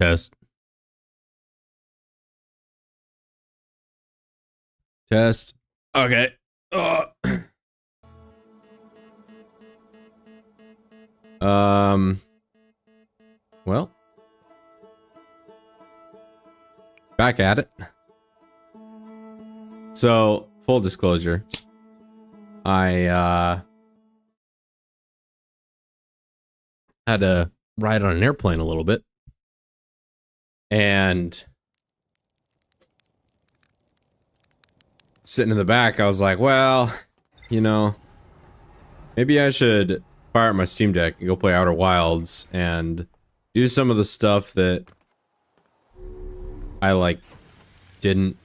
Test. Test. Okay. Um. Well, back at it. So, full disclosure, I had to ride on an airplane a little bit, and sitting in the back, I was like, well, you know, maybe I should fire up my Steam Deck and go play Outer Wilds and do some of the stuff that I like didn't,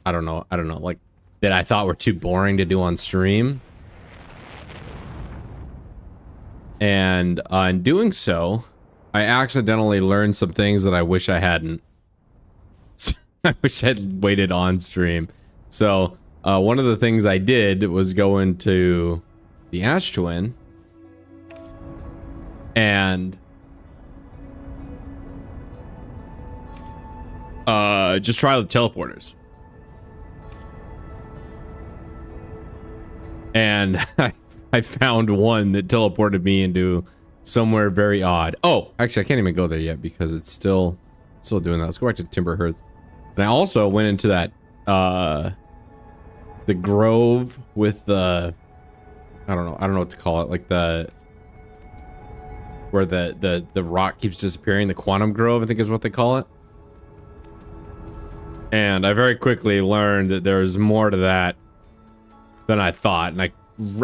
I don't know, like that I thought were too boring to do on stream. And in doing so, I accidentally learned some things that I wish I hadn't. I wish I'd waited on stream. So, one of the things I did was go into the Ash Twin and just try the teleporters. And I found one that teleported me into somewhere very odd. Oh, actually, I can't even go there yet because it's still doing that. Let's go back to Timberhearth. And I also went into that the grove with the I don't know what to call it, like where the rock keeps disappearing, the Quantum Grove, I think is what they call it. And I very quickly learned that there's more to that than I thought, and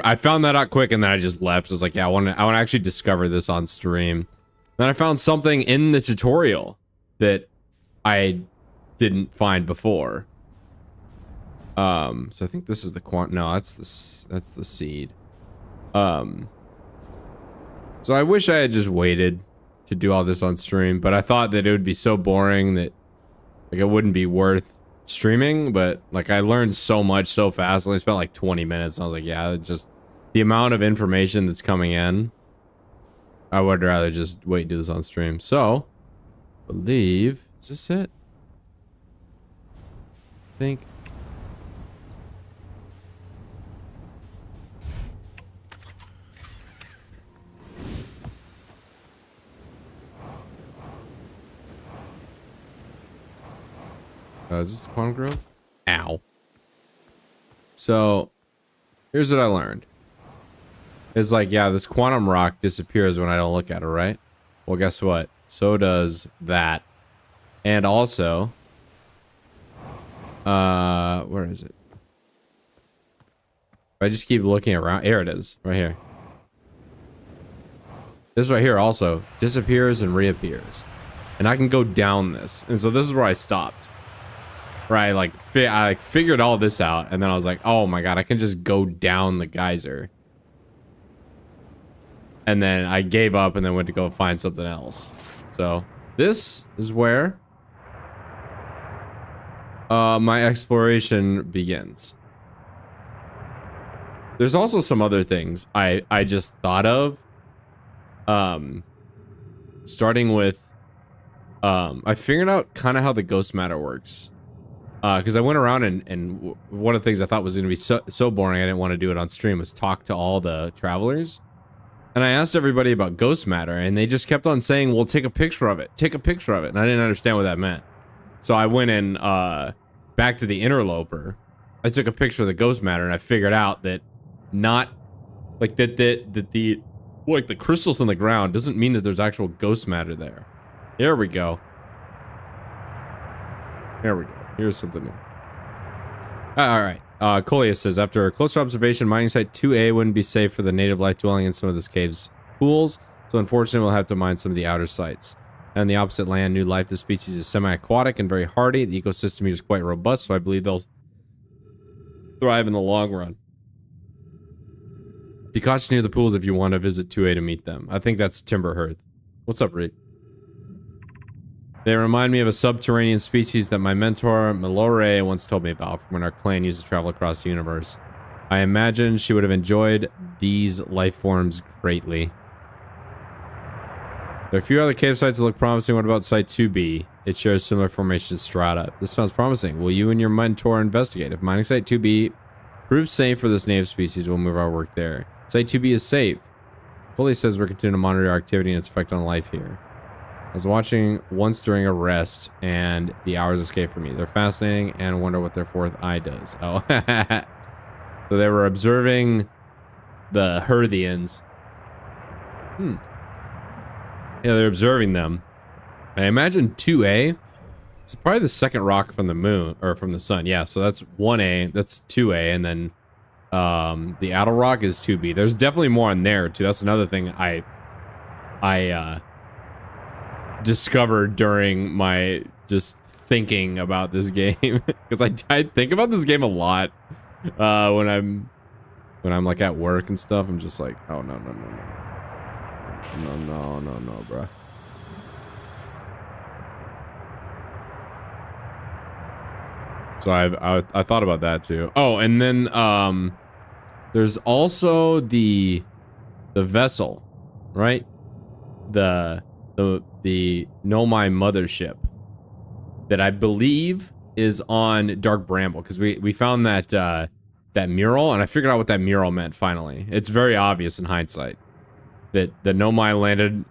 I found that out quick, and then I just left. I was like, yeah, I want to actually discover this on stream. Then I found something in the tutorial that I didn't find before. So I think this is the no, that's the seed. So I wish I had just waited to do all this on stream, but I thought that it would be so boring that like it wouldn't be worth streaming. But like I learned so much so fast. I only spent like 20 minutes. And I was like, yeah, it's just the amount of information that's coming in. I would rather just wait and do this on stream. So, believe, is this it? I think. Is this the Quantum Grove? Ow. So, here's what I learned. It's like, yeah, this quantum rock disappears when I don't look at it, right? Well, guess what? So does that. And also, where is it? If I just keep looking around, here it is, right here. This right here also disappears and reappears. And I can go down this. And so this is where I stopped. Right, I figured all this out, and then I was like, oh my god, I can just go down the geyser. And then I gave up and then went to go find something else. So this is where my exploration begins. There's also some other things I just thought of. Starting with I figured out kind of how the ghost matter works. Because I went around and one of the things I thought was going to be so boring I didn't want to do it on stream was talk to all the travelers. And I asked everybody about ghost matter, and they just kept on saying, well, take a picture of it. Take a picture of it. And I didn't understand what that meant. So I went in back to the interloper. I took a picture of the ghost matter, and I figured out that not like that the like the crystals in the ground doesn't mean that there's actual ghost matter there. There we go. There we go. Here's something new. All right. Colia says, after a closer observation, mining site 2A wouldn't be safe for the native life dwelling in some of this cave's pools, so unfortunately we'll have to mine some of the outer sites. And the opposite land, new life, the species is semi-aquatic and very hardy. The ecosystem here is quite robust, so I believe they'll thrive in the long run. Be cautious near the pools if you want to visit 2A to meet them. I think that's Timberhearth. What's up, Reed? They remind me of a subterranean species that my mentor, Malore, once told me about when our clan used to travel across the universe. I imagine she would have enjoyed these life forms greatly. There are a few other cave sites that look promising. What about Site 2B? It shares similar formation strata. This sounds promising. Will you and your mentor investigate? If mining Site 2B proves safe for this native species, we'll move our work there. Site 2B is safe. Foley says we're continuing to monitor our activity and its effect on life here. I was watching once during a rest, and the hours escaped from me. They're fascinating, and I wonder what their fourth eye does. Oh, so they were observing the Herthians. Yeah, they're observing them. I imagine 2A. It's probably the second rock from the moon, or from the sun. Yeah, so that's 1A, that's 2A, and then the Adel Rock is 2B. There's definitely more in there, too. That's another thing I discovered during my just thinking about this game. Because I think about this game a lot when I'm like at work and stuff. I'm just like, oh, no, bro. So I thought about that too. Oh, and then there's also the vessel, right? The Nomai mothership that I believe is on Dark Bramble, because we found that that mural, and I figured out what that mural meant finally. It's very obvious in hindsight that the Nomai landed,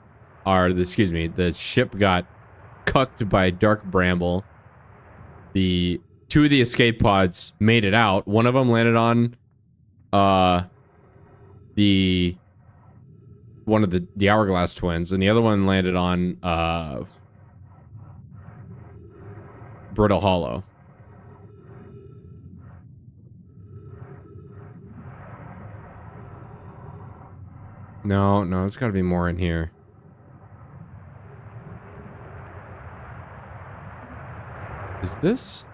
the ship got cucked by Dark Bramble. The two of the escape pods made it out. One of them landed on one of the Hourglass twins, and the other one landed on Brittle Hollow. No, there's gotta be more in here. Does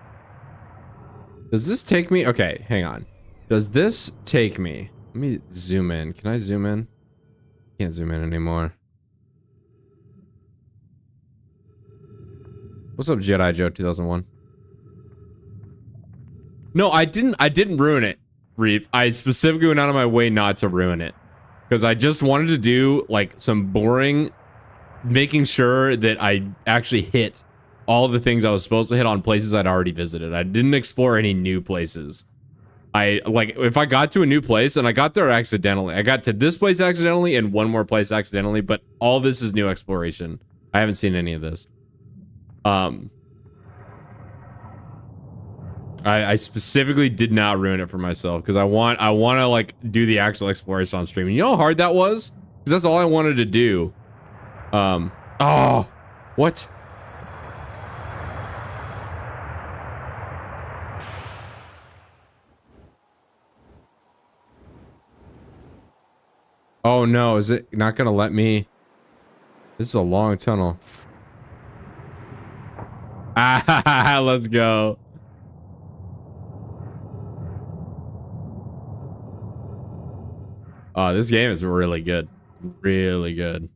this take me? Okay, hang on. Does this take me? Let me zoom in. Can I zoom in? Can't zoom in anymore. What's up, Jedi Joe 2001? No, I didn't ruin it, Reap. I specifically went out of my way not to ruin it. Because I just wanted to do, like, some boring, making sure that I actually hit all the things I was supposed to hit on places I'd already visited. I didn't explore any new places. If I got to a new place, and I got there accidentally. I got to this place accidentally and one more place accidentally, but all this is new exploration. I haven't seen any of this. I specifically did not ruin it for myself because I want to like do the actual exploration on stream. And you know how hard that was? Because that's all I wanted to do. Oh, what? Oh no, is it not gonna let me? This is a long tunnel. Ah, let's go. Oh, this game is really good. Really good.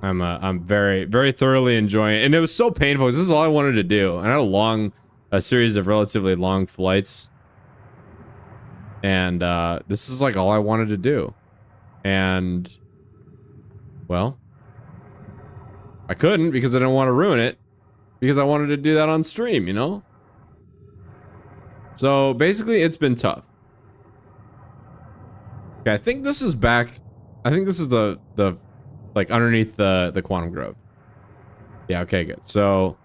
I'm very, very thoroughly enjoying it. And it was so painful because this is all I wanted to do. And I had a series of relatively long flights. And this is like all I wanted to do. And well, I couldn't because I didn't want to ruin it because I wanted to do that on stream, you know? So basically it's been tough. Okay, I think this is back. I think this is the like underneath the Quantum Grove. Yeah, okay, good. So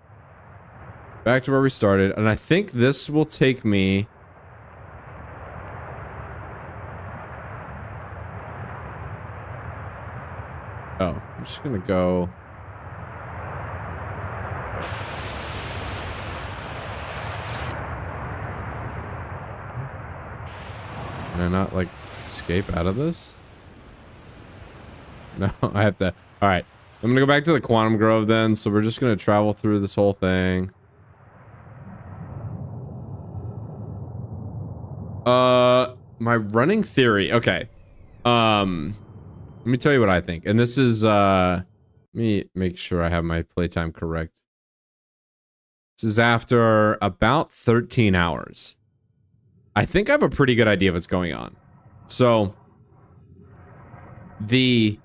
back to where we started, and I think this will take me. Oh, I'm just gonna go. Can I not like escape out of this? No, I have to. All right, I'm gonna go back to the Quantum Grove then. So we're just gonna travel through this whole thing. My running theory. Okay. Let me tell you what I think. And this is let me make sure I have my playtime correct. This is after about 13 hours. I think I have a pretty good idea of what's going on. So the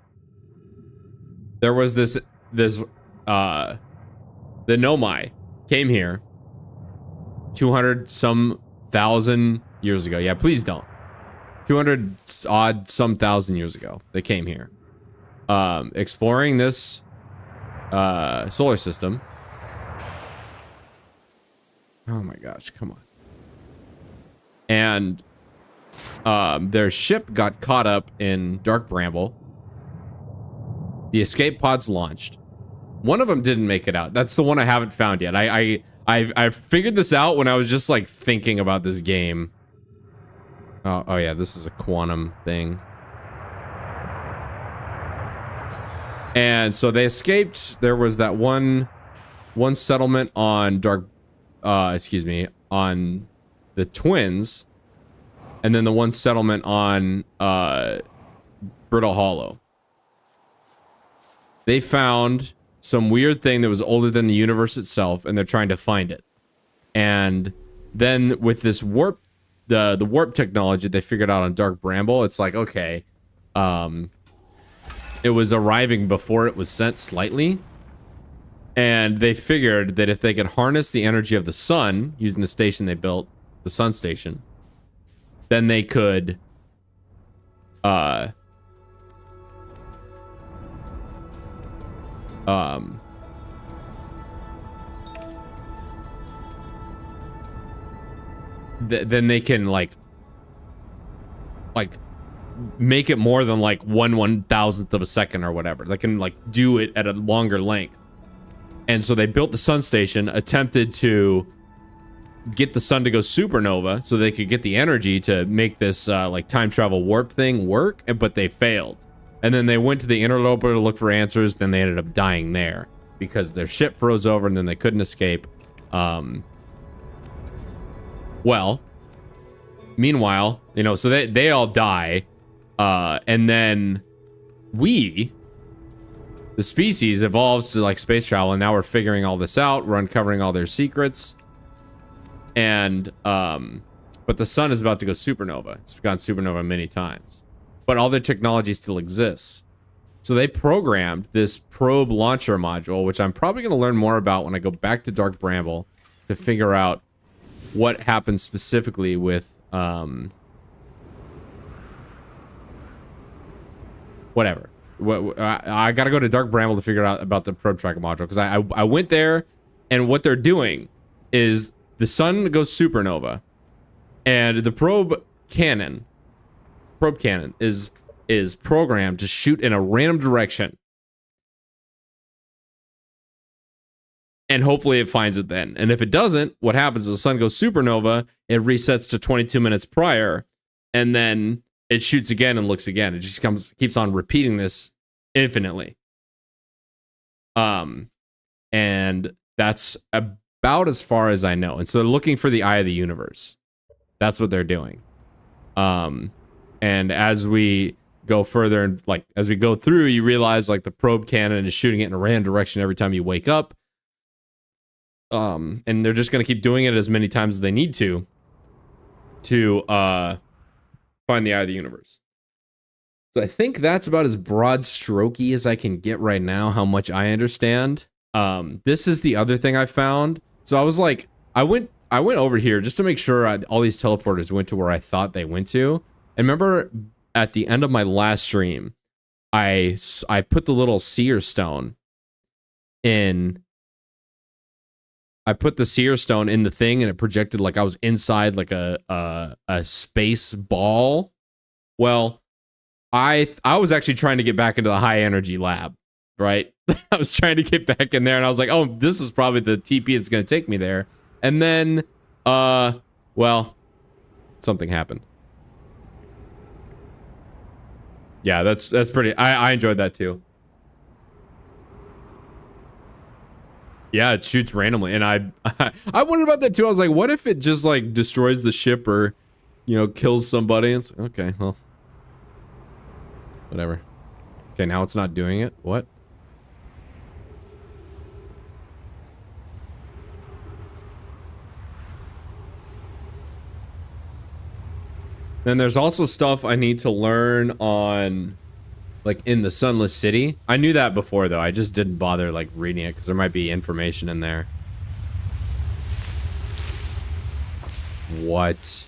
there was this the Nomai came here 200 some thousand years ago. Yeah, please don't. 200 odd some thousand years ago they came here, exploring this solar system. Oh my gosh, come on. And their ship got caught up in Dark Bramble. The escape pods launched. One of them didn't make it out. That's the one I haven't found yet. I figured this out when I was just like thinking about this game. Oh yeah, this is a quantum thing. And so they escaped. There was that one settlement on on the Twins, and then the one settlement on Brittle Hollow. They found some weird thing that was older than the universe itself, and they're trying to find it. And then with this warp, the warp technology they figured out on Dark Bramble, it's like, okay, it was arriving before it was sent slightly. And they figured that if they could harness the energy of the sun using the station they built, the sun station, then they could then they can like make it more than like 1/1000th of a second or whatever. They can like do it at a longer length. And so they built the sun station, attempted to get the sun to go supernova so they could get the energy to make this like time travel warp thing work, but they failed. And then they went to the interloper to look for answers. Then they ended up dying there because their ship froze over and then they couldn't escape. Well, meanwhile, you know, so they all die. And then the species evolves to like space travel, and now we're figuring all this out. We're uncovering all their secrets. And, but the sun is about to go supernova. It's gone supernova many times. But all their technology still exists. So they programmed this probe launcher module, which I'm probably going to learn more about when I go back to Dark Bramble to figure out what happens specifically with, whatever. I gotta go to Dark Bramble to figure out about the probe tracker module, because I went there, and what they're doing is the sun goes supernova, and the probe cannon is programmed to shoot in a random direction, and hopefully it finds it then. And if it doesn't, what happens is the sun goes supernova, it resets to 22 minutes prior, and then it shoots again and looks again. It just keeps on repeating this infinitely. And that's about as far as I know. And so they're looking for the eye of the universe. That's what they're doing. And as we go further and like as we go through, you realize like the probe cannon is shooting it in a random direction every time you wake up. And they're just gonna keep doing it as many times as they need to find the eye of the universe. So I think that's about as broad strokey as I can get right now, how much I understand. This is the other thing I found. So I was like, I went over here just to make sure all these teleporters went to where I thought they went to. And remember at the end of my last stream, I put the little seer stone in. I put the seer stone in the thing, and it projected like I was inside like a space ball. Well, I was actually trying to get back into the high energy lab, right? I was trying to get back in there, and I was like, oh, this is probably the TP that's going to take me there. And then, well, something happened. Yeah, that's pretty. I enjoyed that too. Yeah, it shoots randomly, and I wondered about that too. I was like, what if it just like destroys the ship or, you know, kills somebody? It's okay, well, whatever. Okay, now it's not doing it. What? Then there's also stuff I need to learn on like in the Sunless City. I knew that before though. I just didn't bother like reading it because there might be information in there. What?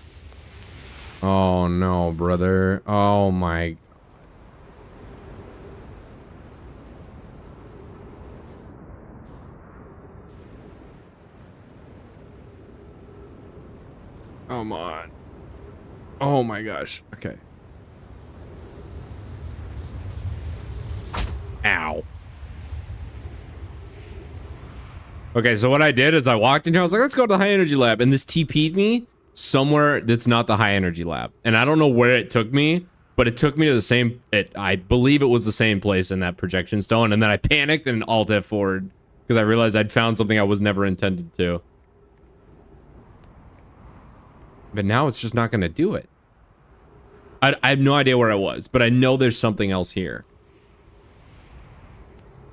Oh no, brother. Oh my. Come on. Oh my gosh. Okay. Ow. Okay, so what I did is I walked in here, I was like, let's go to the high energy lab. And this TP'd me somewhere that's not the high energy lab. And I don't know where it took me, but it took me to the same, I believe it was the same place in that projection stone. And then I panicked and Alt F forward because I realized I'd found something I was never intended to. But now it's just not going to do it. I have no idea where I was, but I know there's something else here.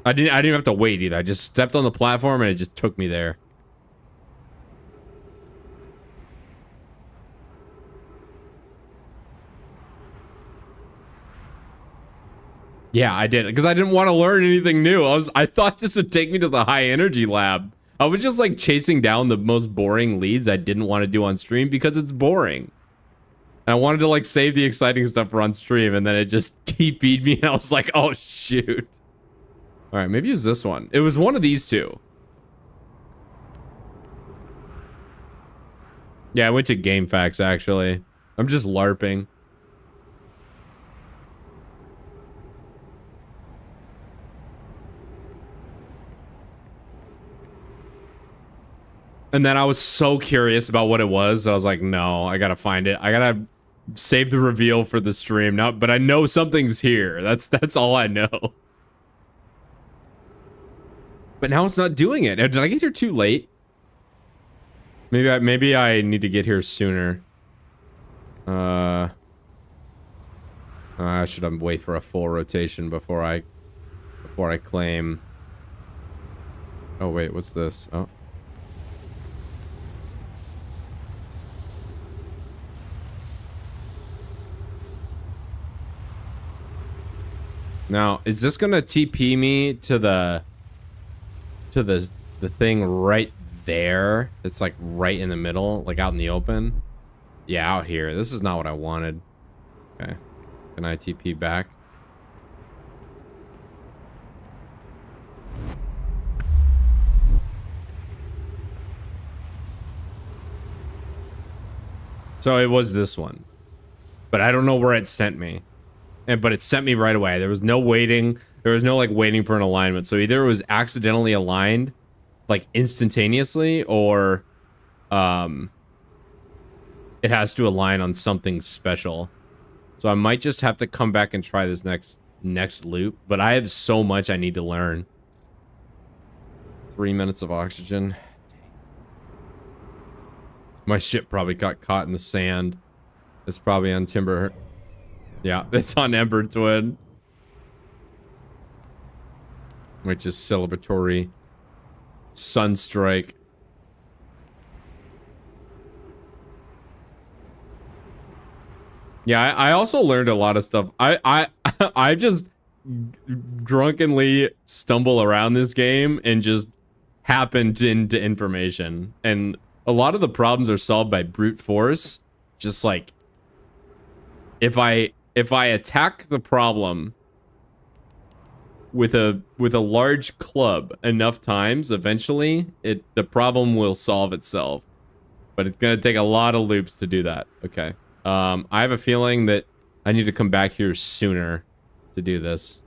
I didn't have to wait either. I just stepped on the platform and it just took me there. Yeah, I did because I didn't want to learn anything new. I thought this would take me to the high energy lab. I was just like chasing down the most boring leads I didn't want to do on stream because it's boring. And I wanted to like save the exciting stuff for on stream, and then it just TP'd me and I was like, oh shoot. All right, maybe it was this one. It was one of these two. Yeah, I went to GameFAQs actually. I'm just LARPing. And then I was so curious about what it was. I was like, no, I gotta find it. I gotta save the reveal for the stream now. But I know something's here. That's all I know. But now it's not doing it. Did I get here too late? Maybe I need to get here sooner. I should wait for a full rotation before I claim. Oh wait, what's this? Oh. Now, is this gonna TP me to the thing right there? It's like right in the middle, like out in the open. Yeah, out here. This is not what I wanted. Okay. Can I TP back? So it was this one. But I don't know where it sent me. But it sent me right away. There was no waiting. There was no like waiting for an alignment. So either it was accidentally aligned like instantaneously, or it has to align on something special. So I might just have to come back and try this next loop. But I have so much I need to learn. 3 minutes of oxygen. My ship probably got caught in the sand. It's probably on Timber. Yeah, it's on Ember Twin. Which is celebratory. Sunstrike. Yeah, I also learned a lot of stuff. I just drunkenly stumble around this game and just happened into information. And a lot of the problems are solved by brute force. Just like if I attack the problem with a large club enough times, eventually the problem will solve itself. But it's gonna take a lot of loops to do that. Okay. I have a feeling that I need to come back here sooner to do this.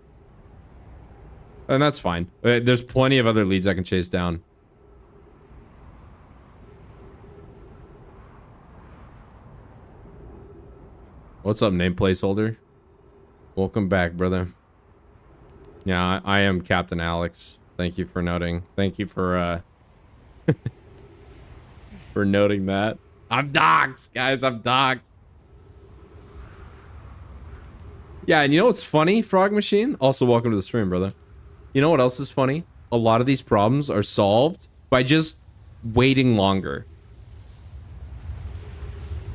And that's fine. There's plenty of other leads I can chase down. What's up, name placeholder? Welcome back, brother. Yeah, I am Captain Alex. Thank you for noting. Thank you for for noting that. I'm doxxed, guys. I'm doxxed. Yeah, and you know what's funny, Frog Machine? Also, welcome to the stream, brother. You know what else is funny? A lot of these problems are solved by just waiting longer.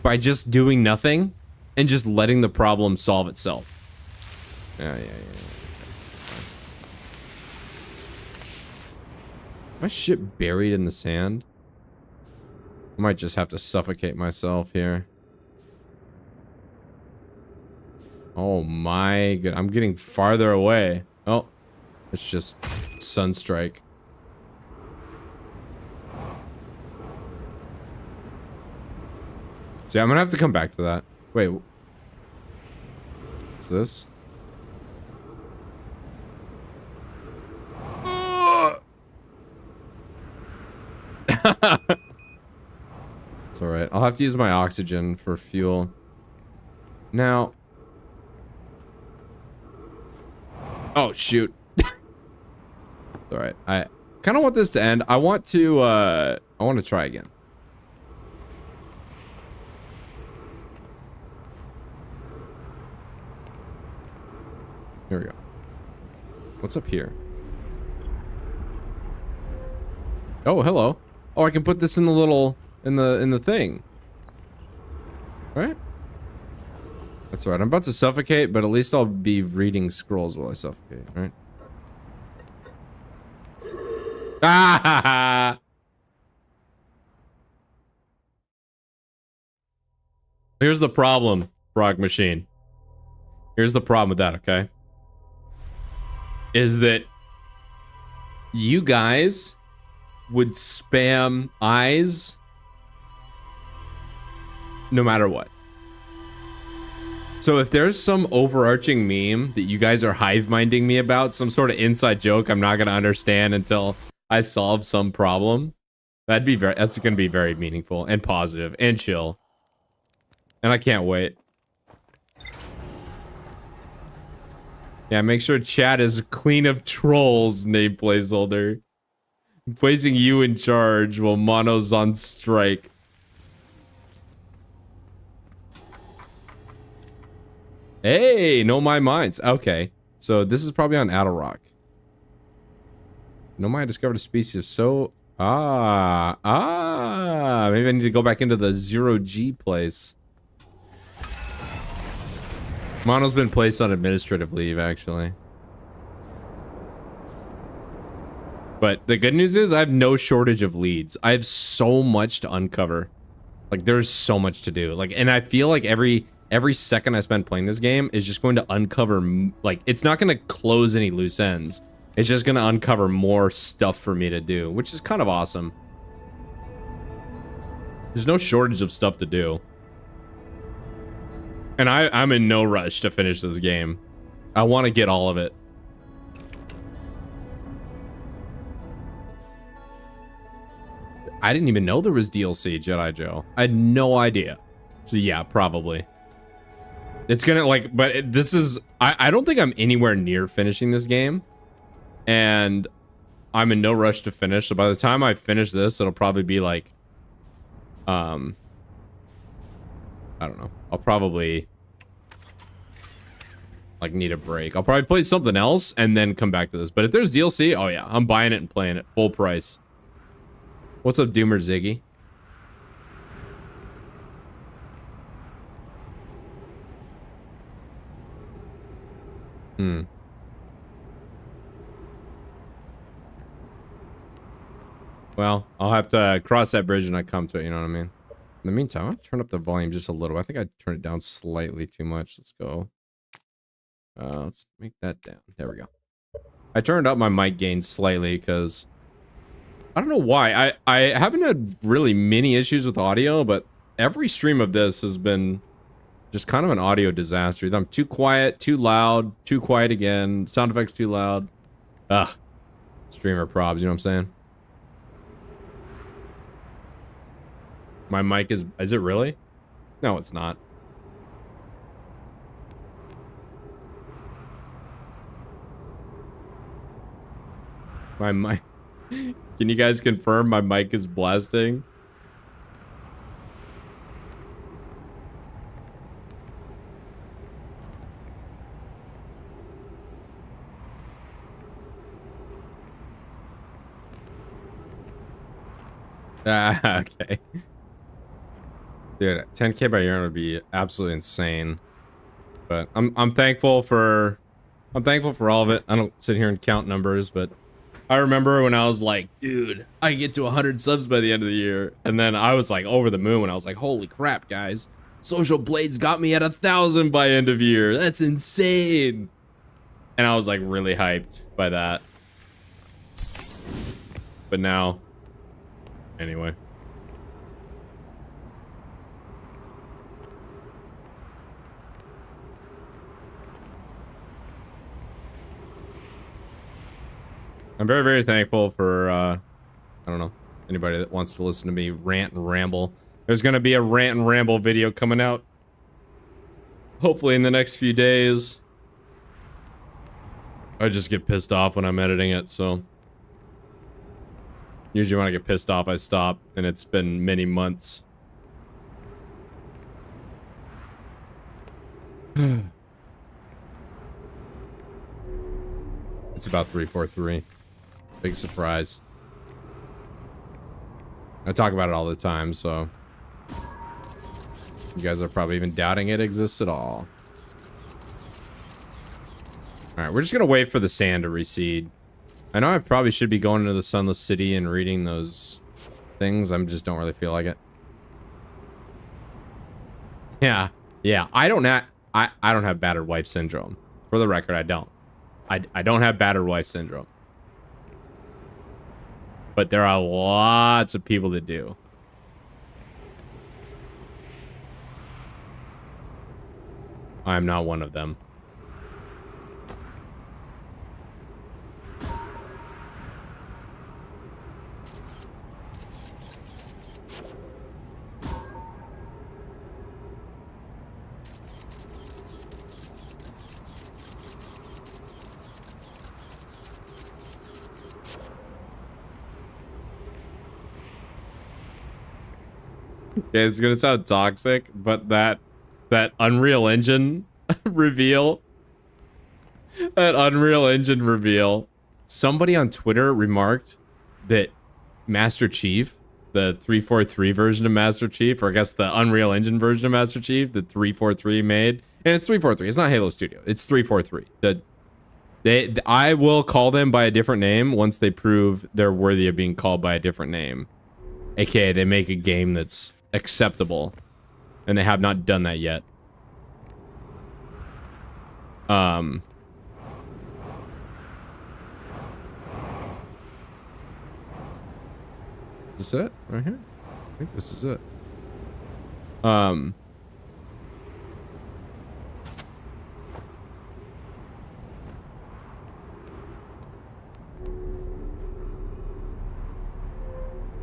By just doing nothing and just letting the problem solve itself. Yeah. My shit buried in the sand? I might just have to suffocate myself here. Oh my god, I'm getting farther away. Oh, it's just Sunstrike. See, I'm gonna have to come back to that. Wait. What's this? It's alright. I'll have to use my oxygen for fuel. Now... Oh, shoot. Alright. I kind of want this to end. I want to try again. Here we go. What's up here? Oh, hello. Oh, I can put this in the little... in the thing. Right? That's alright. I'm about to suffocate, but at least I'll be reading scrolls while I suffocate, right? Ah! Here's the problem, Frog Machine. Here's the problem with that, okay? Is that you guys would spam eyes no matter what. So if there's some overarching meme that you guys are hive-minding me about, some sort of inside joke I'm not gonna understand until I solve some problem, that's gonna be very meaningful and positive and chill. And I can't wait. Yeah, make sure chat is clean of trolls, name placeholder. I'm placing you in charge while Mono's on strike. Hey, know my minds. Okay, so this is probably on Adelrock. No mind discovered a species of so... Maybe I need to go back into the 0G place. Mono's been placed on administrative leave, actually. But the good news is I have no shortage of leads. I have so much to uncover. Like, there's so much to do. Like, and I feel like every second I spend playing this game is just going to uncover, like, it's not going to close any loose ends. It's just going to uncover more stuff for me to do, which is kind of awesome. There's no shortage of stuff to do. And I'm in no rush to finish this game. I want to get all of it. I didn't even know there was DLC, Jedi Joe. I had no idea. So yeah, probably. It's gonna, like, but this is... I don't think I'm anywhere near finishing this game. And I'm in no rush to finish. So by the time I finish this, it'll probably be like... I don't know. I'll probably... like, need a break. I'll probably play something else and then come back to this. But if there's DLC, oh yeah, I'm buying it and playing it. Full price. What's up, Doomer Ziggy? Well, I'll have to cross that bridge when I come to it, you know what I mean? In the meantime, I'll turn up the volume just a little. I think I turned it down slightly too much. Let's go. Let's make that down. There we go. I turned up my mic gain slightly because... I don't know why. I haven't had really many issues with audio, but every stream of this has been just kind of an audio disaster. I'm too quiet, too loud, too quiet again, sound effects too loud. Ugh. Streamer probs, you know what I'm saying? My mic is it really? No, it's not. My mic... Can you guys confirm my mic is blasting? Ah, okay. Dude, 10K by year would be absolutely insane. But I'm thankful for I'm thankful for all of it. I don't sit here and count numbers, but I remember when I was like, dude, I get to 100 subs by the end of the year. And then I was like over the moon when I was like, holy crap, guys. Social Blades got me at 1,000 by end of year. That's insane. And I was like really hyped by that. But now, anyway. I'm very, very thankful for, I don't know, anybody that wants to listen to me rant and ramble. There's going to be a rant and ramble video coming out. Hopefully in the next few days. I just get pissed off when I'm editing it, so. Usually when I get pissed off, I stop, and it's been many months. It's about 343. Big surprise. I talk about it all the time, so you guys are probably even doubting it exists at all. Alright, we're just gonna wait for the sand to recede. I know I probably should be going to the Sunless City and reading those things. I just don't really feel like it. Yeah, I don't have battered wife syndrome. For the record, I don't. I don't have battered wife syndrome. But there are lots of people that do. I'm not one of them. Yeah, it's gonna sound toxic, but that Unreal Engine reveal, somebody on Twitter remarked that Master Chief, the 343 version of Master Chief, or I guess the Unreal Engine version of Master Chief that 343 made, and it's 343, it's not Halo Studio, it's 343. I will call them by a different name once they prove they're worthy of being called by a different name. AKA, they make a game that's acceptable, and they have not done that yet. Is this it? Right here? I think this is it.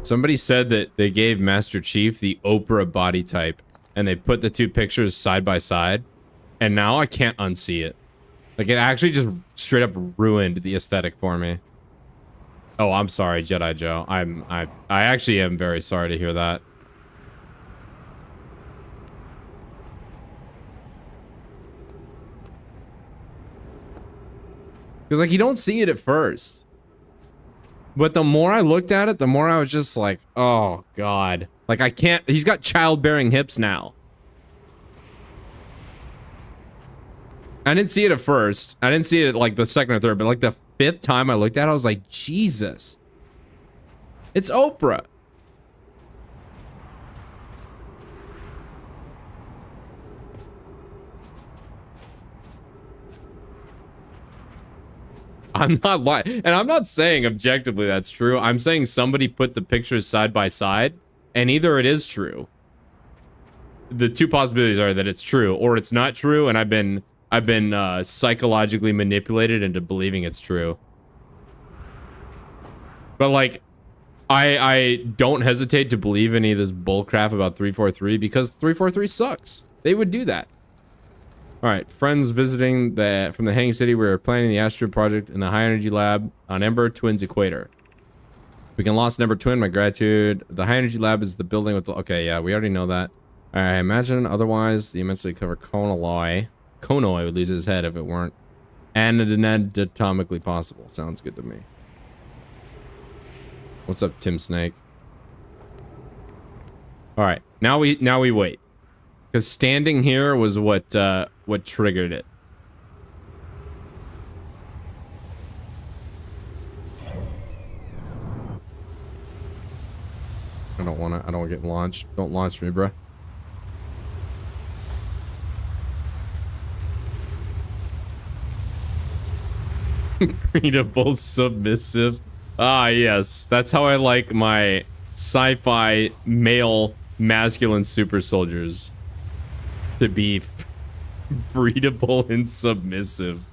Somebody said that they gave Master Chief the Oprah body type, and they put the two pictures side by side, and now I can't unsee it. Like, it actually just straight up ruined the aesthetic for me. Oh, I'm sorry, Jedi Joe. I actually am very sorry to hear that. Because, like, you don't see it at first. But the more I looked at it, the more I was just like, oh, God. Like, I can't... He's got childbearing hips now. I didn't see it at first. I didn't see it at, like, the second or third. But, like, the fifth time I looked at it, I was like, Jesus. It's Oprah. I'm not lying. And I'm not saying objectively that's true. I'm saying somebody put the pictures side by side, and either it is true. The two possibilities are that it's true, or it's not true, and I've been psychologically manipulated into believing it's true. But, like, I don't hesitate to believe any of this bullcrap about 343 because 343 sucks. They would do that. Alright, friends visiting from the Hanging City. We're planning the Astro project in the High Energy Lab on Ember Twins Equator. We can lost an Ember Twin, my gratitude. The High Energy Lab is the building with the... Okay, yeah, we already know that. Alright, imagine otherwise the immensely covered Konoy would lose his head if it weren't anatomically possible. Sounds good to me. What's up, Tim Snake? Alright, now we wait. Because standing here was what triggered it. I don't want to. I don't want to get launched. Don't launch me, bruh. Breedable submissive. Ah, yes. That's how I like my sci-fi male masculine super soldiers to be breedable and submissive.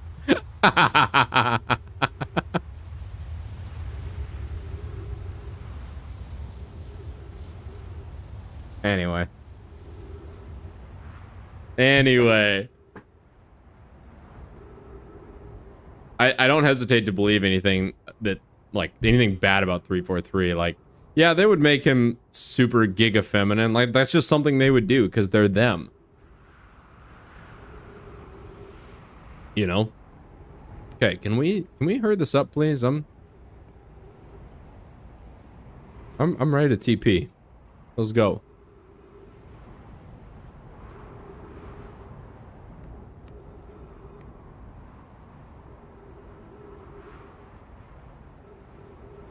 Anyway. I don't hesitate to believe anything that, like, anything bad about 343. Like, yeah, they would make him super giga feminine. Like, that's just something they would do because they're them. You know? Okay, can we hurry this up, please? I'm ready to TP. Let's go.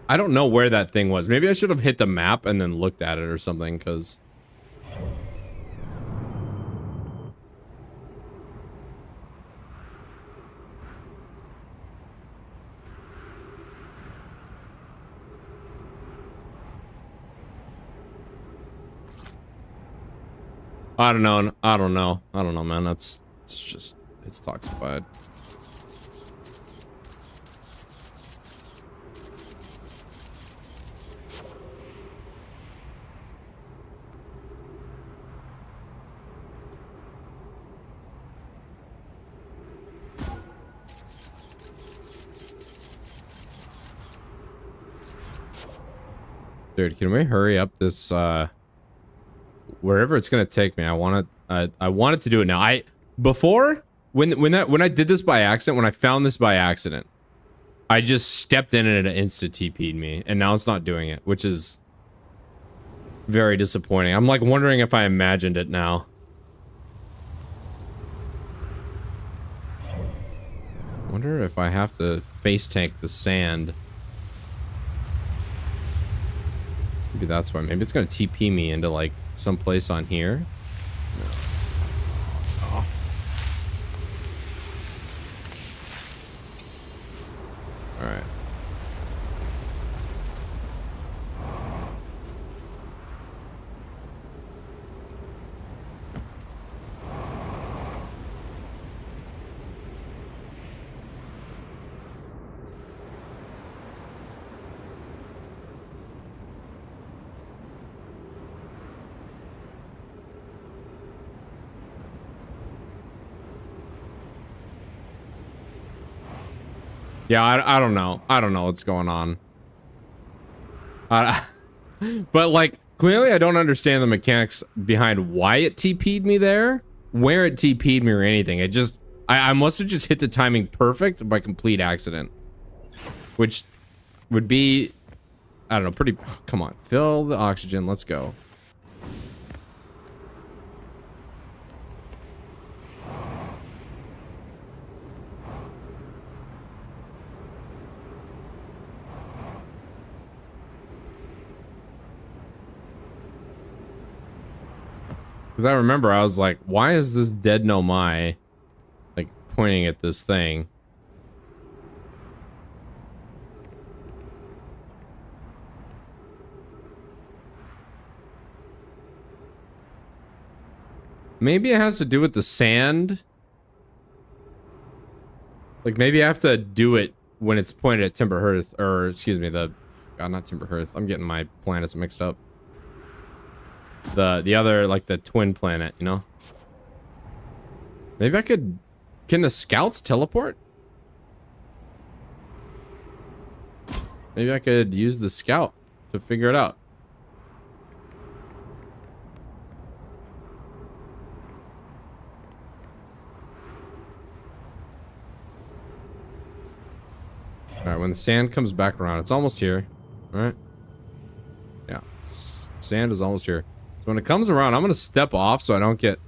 I don't know where that thing was. Maybe I should have hit the map and then looked at it or something, because... I don't know. I don't know. I don't know, man. It's just... It's toxified. Dude, can we hurry up this, wherever it's gonna take me? I want it to do it now. Before, when I did this by accident, when I found this by accident, I just stepped in and it insta TP'd me, and now it's not doing it, which is very disappointing. I'm like wondering if I imagined it now. Wonder if I have to face tank the sand. Maybe that's why. Maybe it's gonna TP me into like some place on here. Oh. All right. Yeah, I don't know. I don't know what's going on. But like, clearly I don't understand the mechanics behind why it TP'd me there, where it TP'd me or anything. It just, I must have just hit the timing perfect by complete accident. Which would be, I don't know, pretty, come on, fill the oxygen, let's go. Because I remember I was like, why is this dead no my like pointing at this thing? Maybe it has to do with the sand. Like maybe I have to do it when it's pointed at Timber Hearth, or excuse me, God, not Timber Hearth. I'm getting my planets mixed up. The other, like the twin planet, you know? Maybe I could... Can the scouts teleport? Maybe I could use the scout to figure it out. Alright, when the sand comes back around, it's almost here. Alright? Yeah. Sand is almost here. When it comes around, I'm gonna step off so I don't get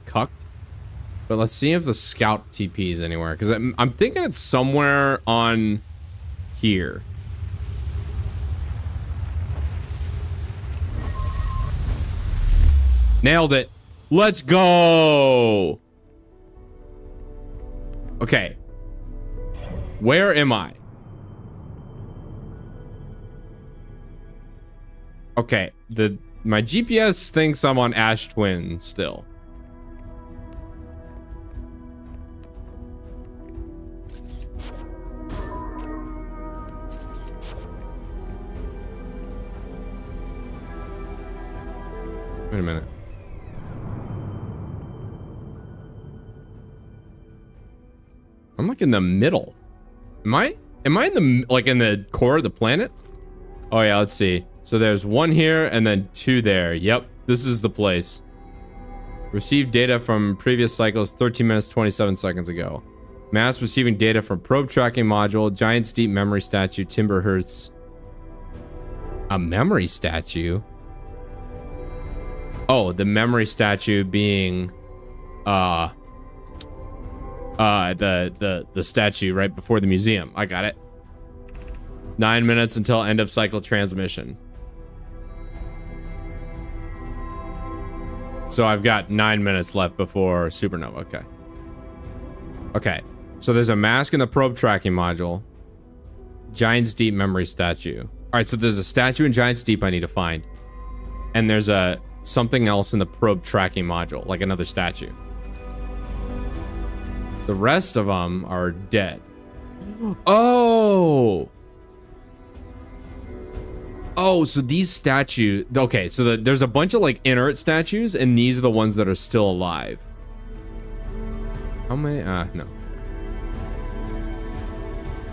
cucked. But let's see if the scout TP's anywhere, because I'm thinking it's somewhere on here. Nailed it. Let's go. Okay. Where am I? Okay, my GPS thinks I'm on Ash Twin still. Wait a minute. I'm like in the middle. Am I in the in the core of the planet? Oh yeah, let's see. So there's one here and then two there. Yep, this is the place. Received data from previous cycles 13 minutes 27 seconds ago. Mass receiving data from probe tracking module, giant steep memory statue, Timber Hearths. A memory statue? Oh, the memory statue being the statue right before the museum. I got it. 9 minutes until end of cycle transmission. So I've got 9 minutes left before supernova. Okay. Okay. So there's a mask in the probe tracking module. Giant's Deep memory statue. All right. So there's a statue in Giant's Deep I need to find. And there's something else in the probe tracking module, like another statue. The rest of them are dead. Oh. Oh, so these statues... Okay, so there's a bunch of, like, inert statues, and these are the ones that are still alive. How many? No.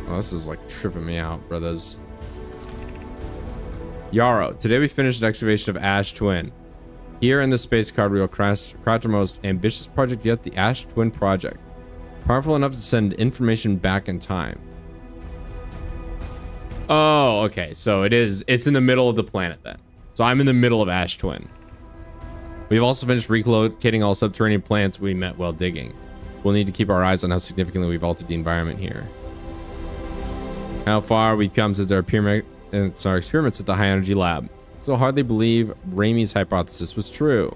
Oh, this is, like, tripping me out, brothers. Yarrow. Today we finished an excavation of Ash Twin. Here in the space card, we will craft our most ambitious project yet, the Ash Twin Project. Powerful enough to send information back in time. Oh, okay. So it's in the middle of the planet then. So I'm in the middle of Ash Twin. We've also finished relocating all subterranean plants we met while digging. We'll need to keep our eyes on how significantly we've altered the environment here. How far we've come since our experiments at the high energy lab. So hardly believe Ramey's hypothesis was true.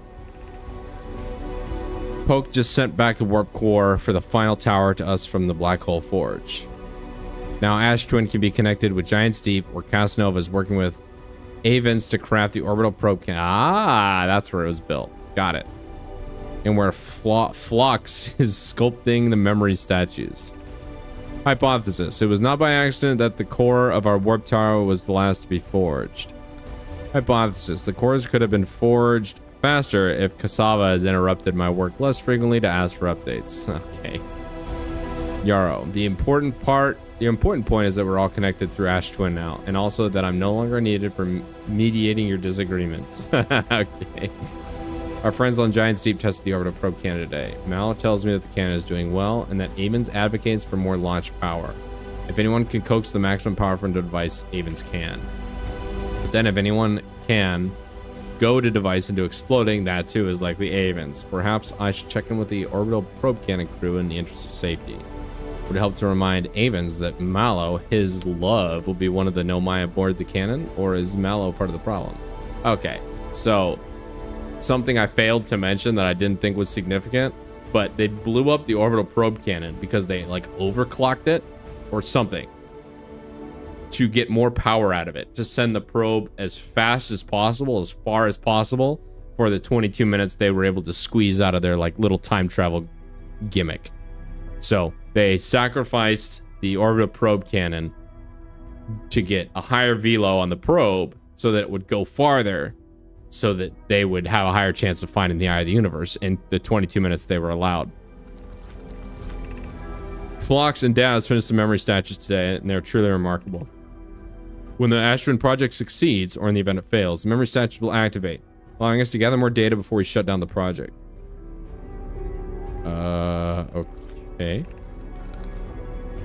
Poke just sent back the warp core for the final tower to us from the Black Hole Forge. Now Ash Twin can be connected with Giant's Deep, where Casanova is working with Avens to craft the orbital probe. That's where it was built. Got it. And where Phlox is sculpting the memory statues. Hypothesis. It was not by accident that the core of our warp tower was the last to be forged. Hypothesis. The cores could have been forged faster if Cassava had interrupted my work less frequently to ask for updates. Okay. Yarrow. The important point is that we're all connected through Ash Twin now, and also that I'm no longer needed for mediating your disagreements. Okay. Our friends on Giant's Deep tested the orbital probe cannon today. Mallow tells me that the cannon is doing well, and that Avens advocates for more launch power. If anyone can coax the maximum power from the device, Avens can. But then if anyone can goad a device into exploding, that too is likely Avens. Perhaps I should check in with the orbital probe cannon crew in the interest of safety. Would help to remind Avens that Mallow, his love, will be one of the Nomai aboard the cannon, or is Mallow part of the problem? Okay, so something I failed to mention that I didn't think was significant, but they blew up the orbital probe cannon because they like overclocked it or something to get more power out of it, to send the probe as fast as possible, as far as possible for the 22 minutes they were able to squeeze out of their like little time travel gimmick. So they sacrificed the orbital probe cannon to get a higher velo on the probe so that it would go farther, so that they would have a higher chance of finding the eye of the universe in the 22 minutes they were allowed. Phlox and Daz finished the memory statues today, and they're truly remarkable. When the Ash Twin project succeeds, or in the event it fails, the memory statues will activate, allowing us to gather more data before we shut down the project. Okay.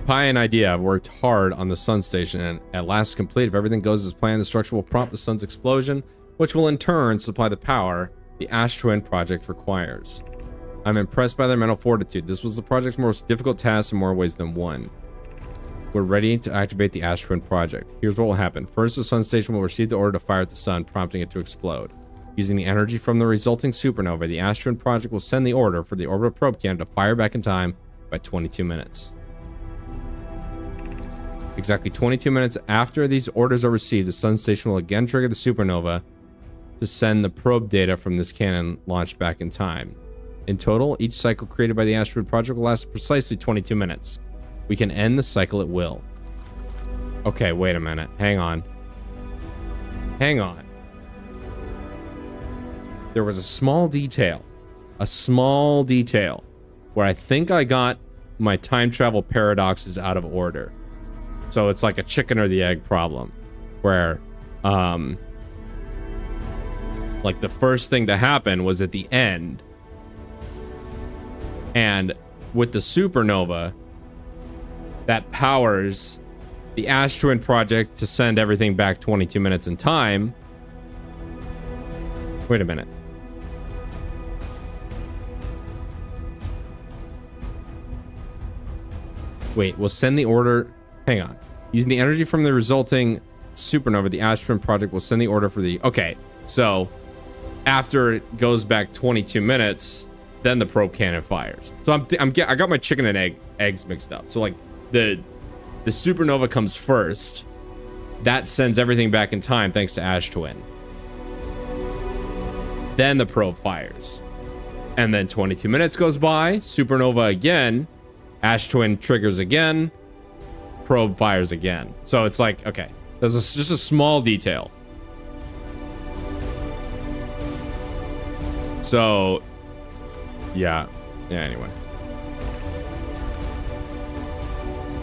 Pie and idea. I've worked hard on the sun station, and at last complete. If everything goes as planned, the structure will prompt the sun's explosion, which will in turn supply the power the Ash Twin project requires. I'm impressed by their mental fortitude. This was the project's most difficult task in more ways than one. We're ready to activate the Ash Twin project. Here's what will happen. First, the sun station will receive the order to fire at the sun, prompting it to explode. Using the energy from the resulting supernova, the Astrid project will send the order for the orbital probe cannon to fire back in time by 22 minutes. Exactly 22 minutes after these orders are received, the Sun Station will again trigger the supernova to send the probe data from this cannon launched back in time. In total, each cycle created by the Astrid project will last precisely 22 minutes. We can end the cycle at will. Okay, wait a minute. Hang on. Hang on. There was a small detail where I think I got my time travel paradoxes out of order. So it's like a chicken or the egg problem where like the first thing to happen was at the end, and with the supernova that powers the Astrid project to send everything back 22 minutes in time. Wait a minute. Wait, we'll send the order. Hang on. Using the energy from the resulting supernova, the Astrid project will send the order for the... Okay, so after it goes back 22 minutes, then the probe cannon fires. So I got my chicken and eggs mixed up. So like the supernova comes first. That sends everything back in time thanks to Ash Twin. Then the probe fires. And then 22 minutes goes by, supernova again, Ash Twin triggers again, probe fires again. So it's like, okay, there's just a small detail. So, yeah, anyway.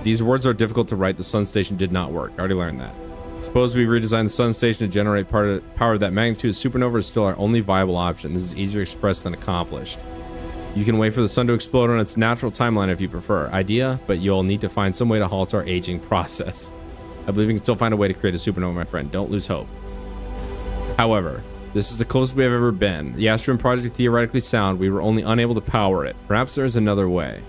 These words are difficult to write. The Sun Station did not work. I already learned that. Suppose we redesign the Sun Station to generate power of that magnitude. Supernova is still our only viable option. This is easier expressed than accomplished. You can wait for the sun to explode on its natural timeline if you prefer. Idea, but you'll need to find some way to halt our aging process. I believe we can still find a way to create a supernova, my friend. Don't lose hope. However, this is the closest we have ever been. The Astrid project is theoretically sound. We were only unable to power it. Perhaps there is another way.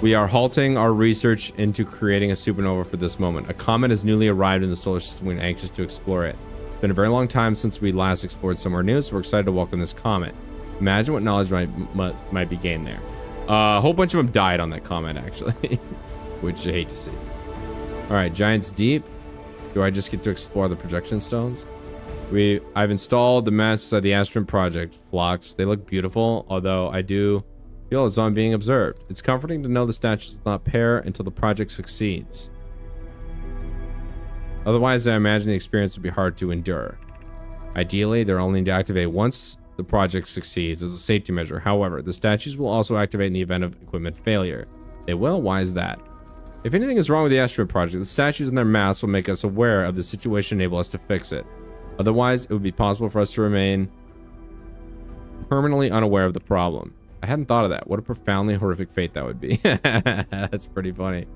We are halting our research into creating a supernova for this moment. A comet has newly arrived in the solar system. We're anxious to explore it. It's been a very long time since we last explored somewhere new, so we're excited to welcome this comet. Imagine what knowledge might be gained there. A whole bunch of them died on that comet, actually, which I hate to see. All right, Giants Deep. Do I just get to explore the projection stones? I've installed the masks of the Astrid project. Flocks. They look beautiful, although I do feel as though I'm being observed. It's comforting to know the statues will not pair until the project succeeds. Otherwise, I imagine the experience would be hard to endure. Ideally, they're only to activate once the project succeeds as a safety measure. However, the statues will also activate in the event of equipment failure. They will? Why is that? If anything is wrong with the Astrid project, the statues and their masks will make us aware of the situation and enable us to fix it. Otherwise, it would be possible for us to remain permanently unaware of the problem. I hadn't thought of that. What a profoundly horrific fate that would be. That's pretty funny.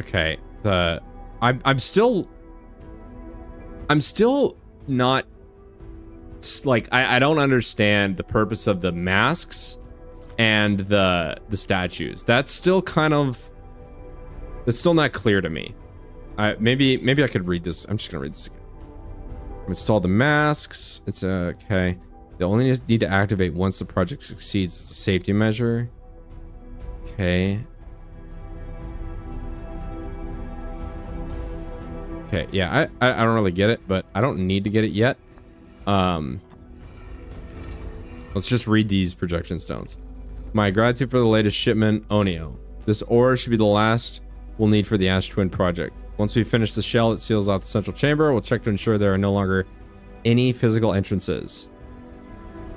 Okay. I'm still not, like, I don't understand the purpose of the masks and the statues. That's still kind of, that's still not clear to me. Maybe I could read this. I'm just gonna read this again. Install the masks. It's okay. They only need to activate once the project succeeds. It's a safety measure. Okay. Okay, yeah, I don't really get it, but I don't need to get it yet. Let's just read these projection stones. My gratitude for the latest shipment, Onio. This ore should be the last we'll need for the Ash Twin project. Once we finish the shell that seals out the central chamber, we'll check to ensure there are no longer any physical entrances.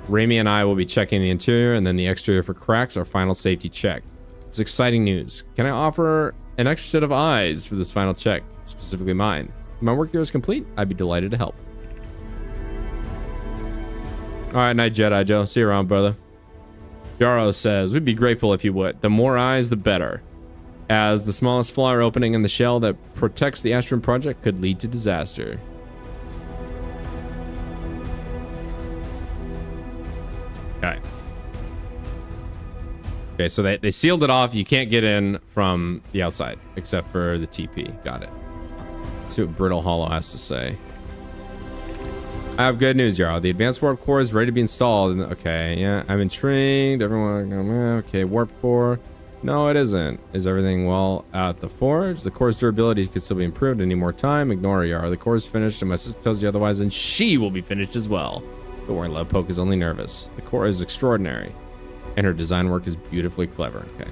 Raimi and I will be checking the interior and then the exterior for cracks, our final safety check. It's exciting news. Can I offer an extra set of eyes for this final check, specifically mine? If my work here is complete, I'd be delighted to help. All right, night Jedi Joe. See you around, brother. Yaro says, we'd be grateful if you would. The more eyes, the better. As the smallest flower opening in the shell that protects the Astrid project could lead to disaster. Okay. Okay, so they sealed it off. You can't get in from the outside except for the TP. Got it. Let's see what Brittle Hollow has to say. I have good news, Yarrow. The advanced warp core is ready to be installed. Okay, yeah, I'm intrigued. Everyone, okay, warp core. No, it isn't. Is everything well at the forge? The core's durability could still be improved. Any more time? Ignore Yarrow. The core is finished, and my sister tells you otherwise, and she will be finished as well. Don't worry, Lovepoke is only nervous. The core is extraordinary, and her design work is beautifully clever. Okay.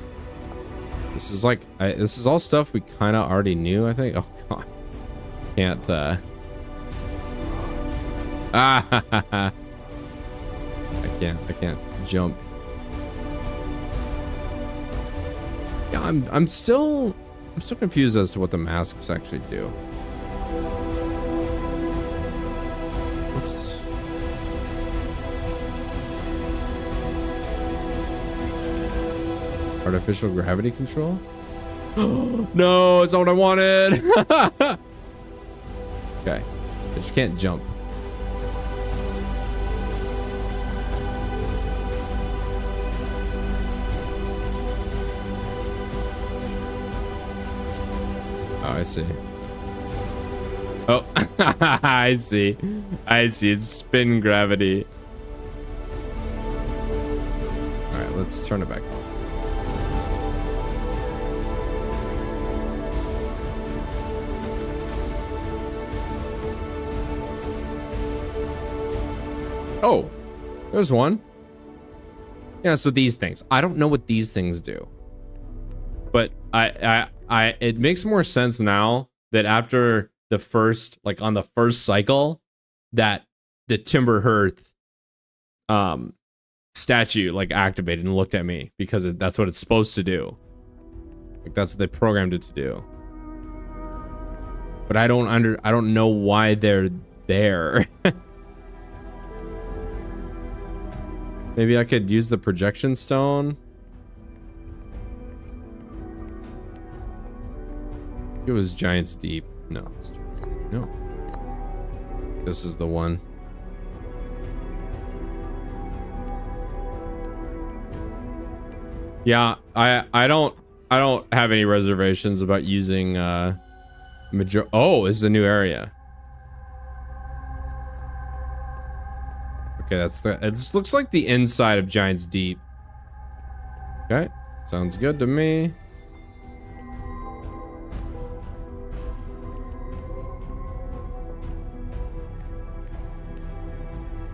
This is like, this is all stuff we kind of already knew, I think. Oh, God. Can't, I can't jump. Yeah, I'm still confused as to what the masks actually do. What's artificial gravity control? No, it's not what I wanted. Okay, I just can't jump. Oh, I see. Oh, I see. I see. It's spin gravity. All right, let's turn it back on. Oh, there's one. Yeah, so these things. I don't know what these things do. But it makes more sense now that after the first, like on the first cycle, that the Timber Hearth statue like activated and looked at me because that's what it's supposed to do. Like that's what they programmed it to do. But I don't know why they're there. Maybe I could use the projection stone. It was Giant's Deep. No, it's Giant's Deep. No. This is the one. Yeah, I don't have any reservations about using oh, this is a new area. Okay, it just looks like the inside of Giant's Deep. Okay, sounds good to me.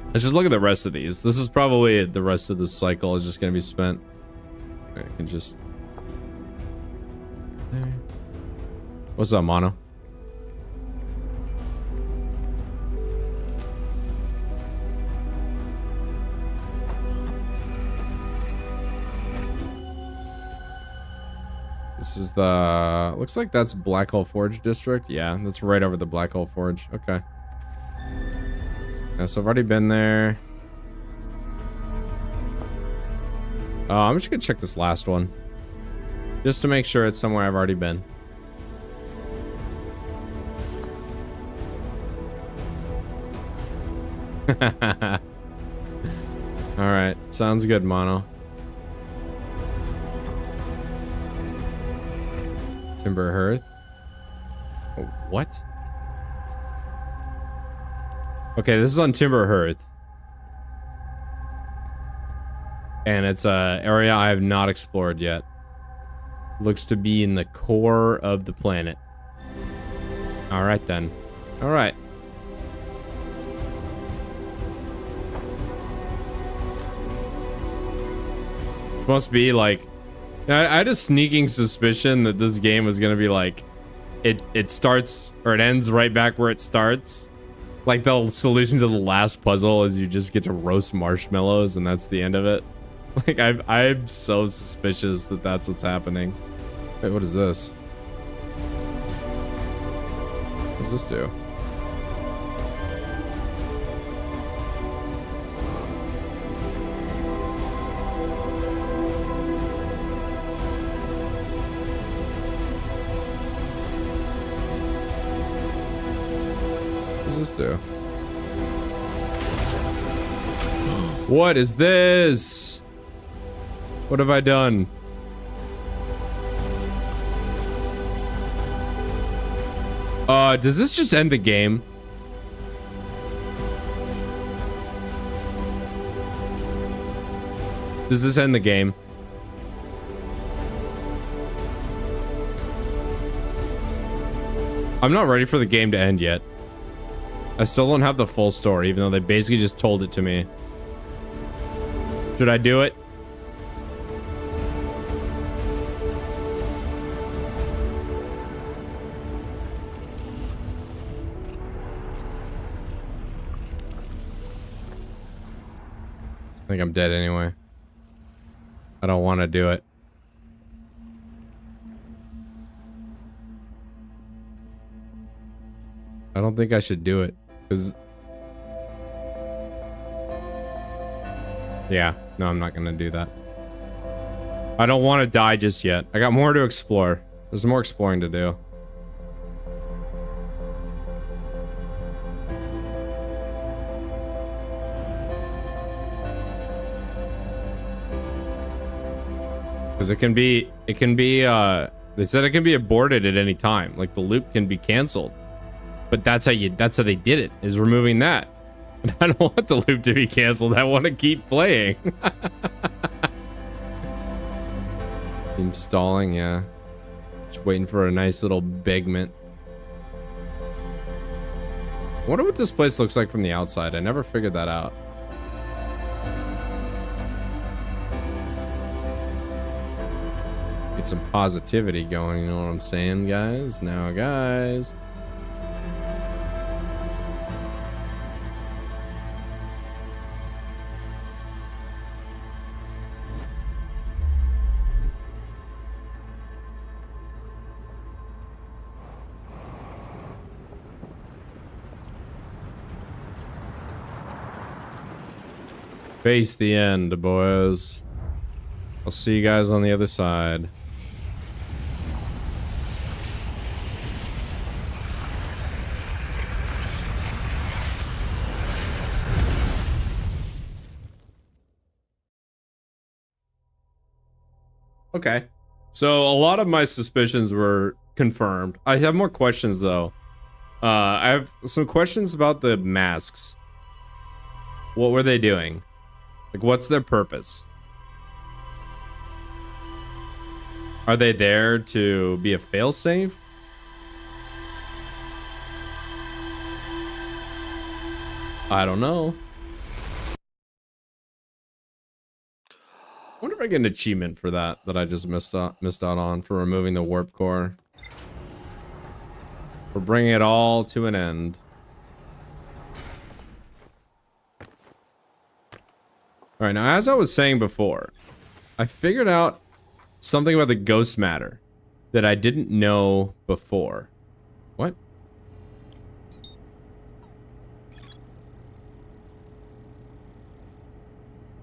Let's just look at the rest of these. This is probably the rest of this cycle is just gonna be spent. I can just. There. What's up, Mono? This is the. Looks like that's Black Hole Forge district. Yeah, that's right over the Black Hole Forge. Okay. Yeah, so I've already been there. I'm just gonna check this last one. Just to make sure it's somewhere I've already been. Alright, sounds good, Mono. Timber Hearth. Oh, what? Okay, this is on Timber Hearth. And it's a area I have not explored yet. Looks to be in the core of the planet. Alright then. Alright. It's supposed to be like... I had a sneaking suspicion that this game was gonna be like... It starts, or it ends right back where it starts. Like the solution to the last puzzle is you just get to roast marshmallows and that's the end of it. Like I'm so suspicious that that's what's happening. Wait, what is this? What does this do? What does this do? What is this? What have I done? Does this just end the game? Does this end the game? I'm not ready for the game to end yet. I still don't have the full story, even though they basically just told it to me. Should I do it? I think I'm dead anyway. I don't want to do it. I don't think I should do it, because... Yeah, no, I'm not gonna do that. I don't want to die just yet. I got more to explore. There's more exploring to do. Because it can be, they said it can be aborted at any time. Like, the loop can be canceled. But that's how they did it, is removing that. I don't want the loop to be canceled. I want to keep playing. Installing, yeah. Just waiting for a nice little begment. I wonder what this place looks like from the outside. I never figured that out. Get some positivity going, you know what I'm saying, guys? Now, guys. Face the end, boys. I'll see you guys on the other side. Okay. So a lot of my suspicions were confirmed. I have more questions though. I have some questions about the masks. What were they doing? Like, what's their purpose? Are they there to be a failsafe? I don't know. I wonder if I get an achievement for that I just missed out on, for removing the warp core. For bringing it all to an end. Alright, now as I was saying before, I figured out something about the ghost matter that I didn't know before. What?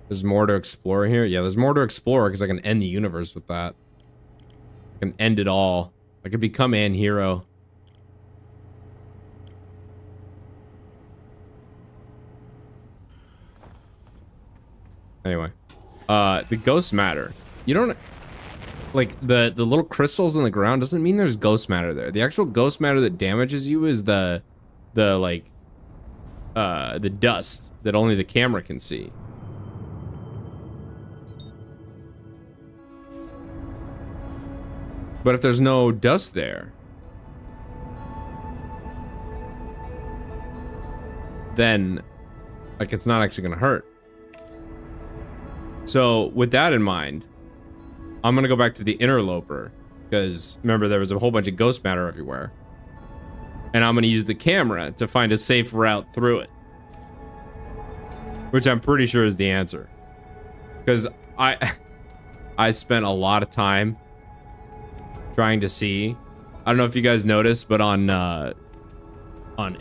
There's more to explore here? Yeah, there's more to explore because I can end the universe with that. I can end it all. I could become Anhero. Anyway. The ghost matter. You don't... Like, the little crystals in the ground doesn't mean there's ghost matter there. The actual ghost matter that damages you is the dust that only the camera can see. But if there's no dust there, then, like, it's not actually gonna hurt. So, with that in mind, I'm gonna go back to the interloper, because remember there was a whole bunch of ghost matter everywhere. And I'm gonna use the camera to find a safe route through it. Which I'm pretty sure is the answer. Because I spent a lot of time trying to see. I don't know if you guys noticed, but on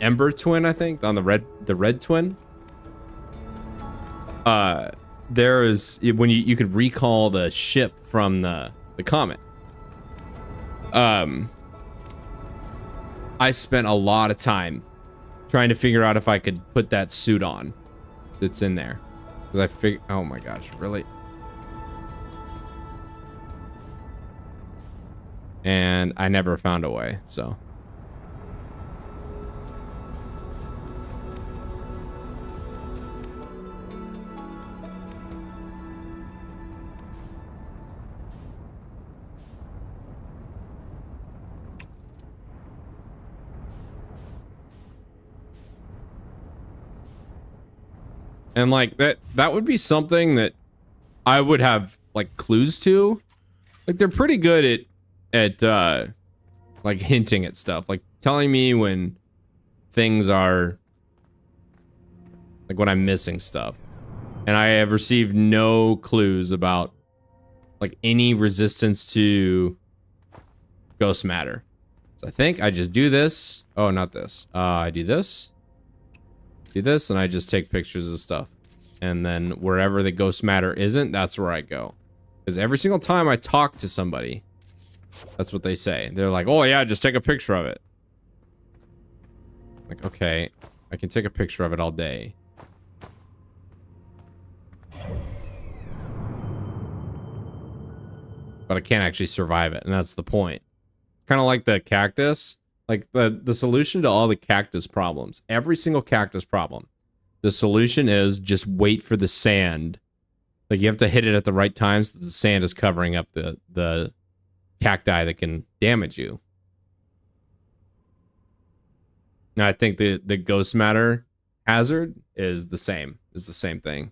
Ember Twin, I think, on the red twin, there is, when you could recall the ship from the comet. I spent a lot of time trying to figure out if I could put that suit on that's in there, because I oh my gosh, really? and I never found a way, so. And like that would be something that I would have like clues to. Like they're pretty good at like hinting at stuff, like telling me when things are like when I'm missing stuff. And I have received no clues about like any resistance to ghost matter. So I think I just do this. Oh, not this. I do this. Do this, and I just take pictures of stuff. And then wherever the ghost matter isn't, that's where I go. Because every single time I talk to somebody, that's what they say. They're like, oh yeah, just take a picture of it. Like, okay, I can take a picture of it all day. But I can't actually survive it, and that's the point. Kind of like the cactus. Like the solution to all the cactus problems, every single cactus problem, the solution is just wait for the sand. Like you have to hit it at the right times so that the sand is covering up the cacti that can damage you. Now I think the ghost matter hazard is the same. It's the same thing.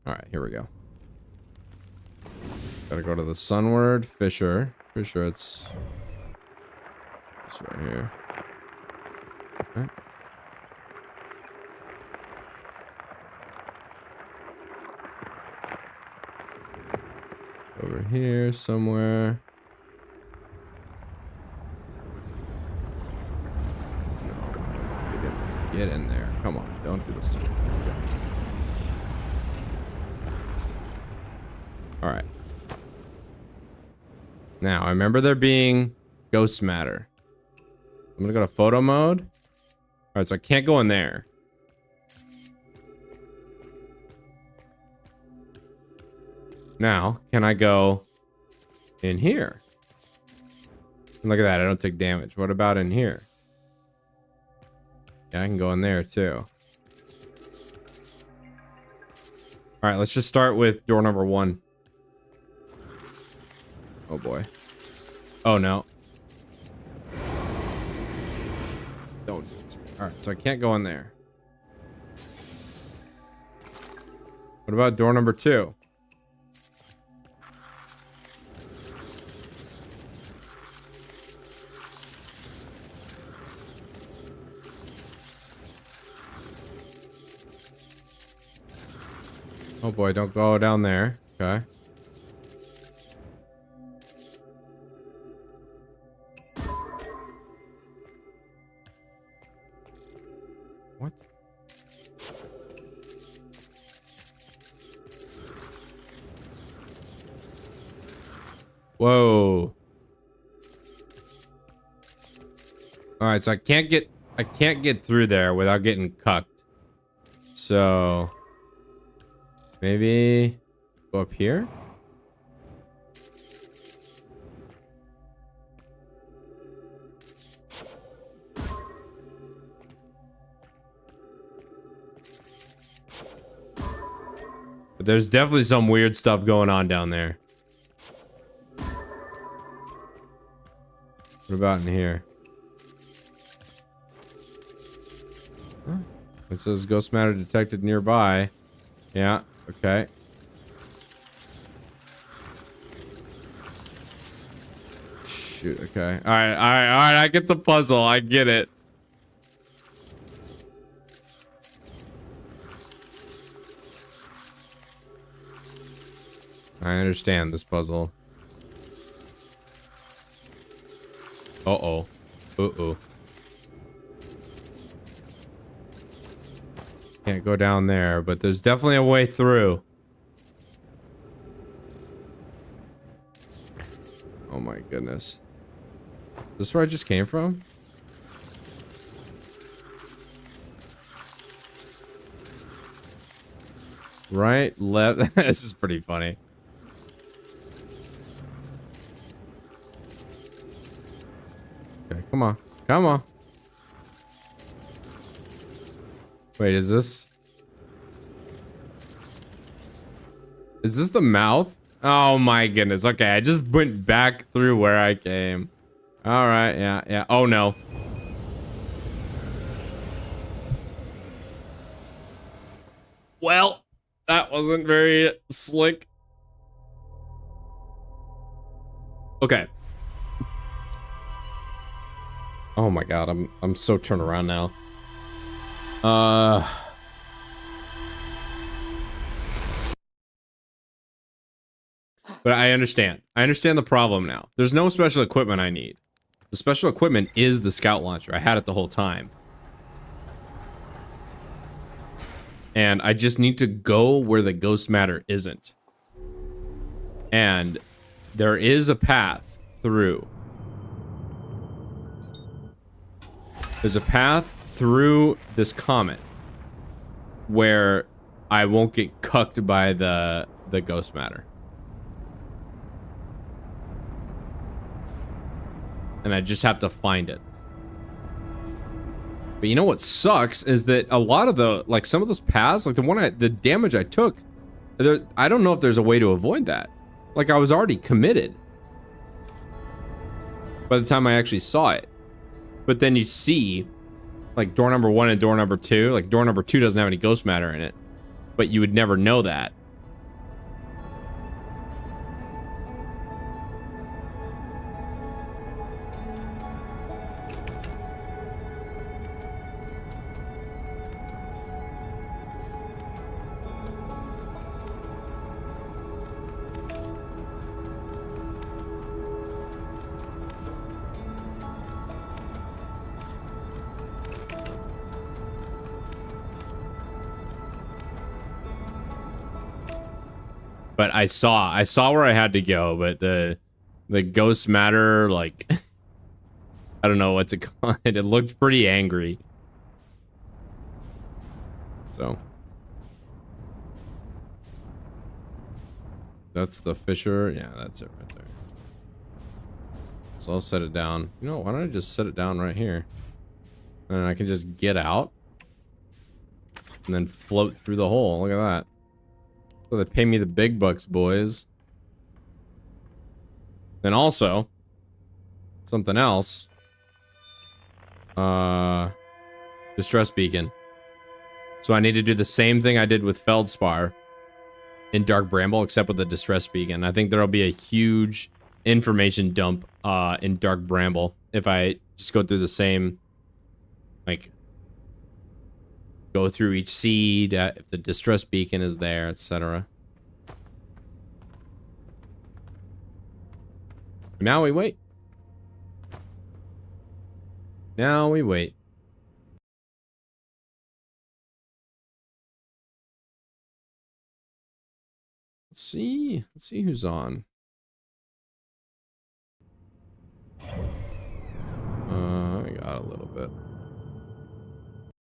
All right, here we go. Gotta go to the sunward. Fisher, it's right here. Okay. Over here somewhere. No, get in there. Come on, don't do this to me. Okay. All right. Now, I remember there being ghost matter. I'm gonna go to photo mode. All right, so I can't go in there. Now, can I go in here? And look at that, I don't take damage. What about in here? Yeah, I can go in there too. All right, let's just start with door number 1. Oh boy. Oh no. Don't. Alright, so I can't go in there. What about door number 2? Oh boy, don't go down there. Okay. What? Whoa. All right, so I can't get through there without getting cucked. So maybe go up here? But there's definitely some weird stuff going on down there. What about in here? Huh? It says ghost matter detected nearby. Yeah, okay. Shoot, okay. Alright, I get the puzzle. I get it. I understand this puzzle. Uh-oh. Uh-oh. Can't go down there, but there's definitely a way through. Oh my goodness. Is this where I just came from? Right, left. This is pretty funny. Okay, come on. Come on. Wait, is this... Is this the mouth? Oh my goodness. Okay, I just went back through where I came. All right, yeah, yeah. Oh no. Well, that wasn't very slick. Okay. Oh my god, I'm so turned around now. But I understand. I understand the problem now. There's no special equipment I need. The special equipment is the scout launcher. I had it the whole time. And I just need to go where the ghost matter isn't. And there is a path through. There's a path through this comet where I won't get cucked by the ghost matter. And I just have to find it. But you know what sucks is that a lot of the, like some of those paths, like the damage I took, I don't know if there's a way to avoid that. Like I was already committed by the time I actually saw it. But then you see like door number 1 and door number 2, like door number 2 doesn't have any ghost matter in it, but you would never know that. But I saw where I had to go, but the ghost matter, like I don't know what to call it. It looked pretty angry. So that's the fissure. Yeah, that's it right there. So I'll set it down. You know, why don't I just set it down right here? And I can just get out and then float through the hole. Look at that. So they pay me the big bucks, boys. Then also, something else. Distress beacon. So I need to do the same thing I did with Feldspar in Dark Bramble, except with the distress beacon. I think there'll be a huge information dump in Dark Bramble if I just go through the same, like, go through each seed, if the distress beacon is there, etc. Now we wait. Now we wait. Let's see who's on. I got a little bit.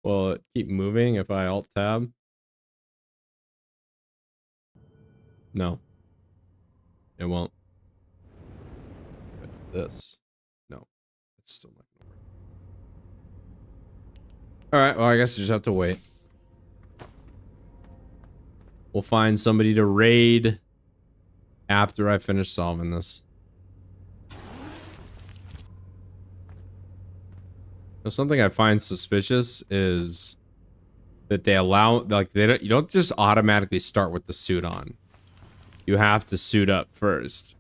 Will it keep moving if I alt tab? No. It won't. This. No. It's still not gonna work. Alright, well I guess you just have to wait. We'll find somebody to raid after I finish solving this. Now, something I find suspicious is that they allow, like, you don't just automatically start with the suit on. You have to suit up first.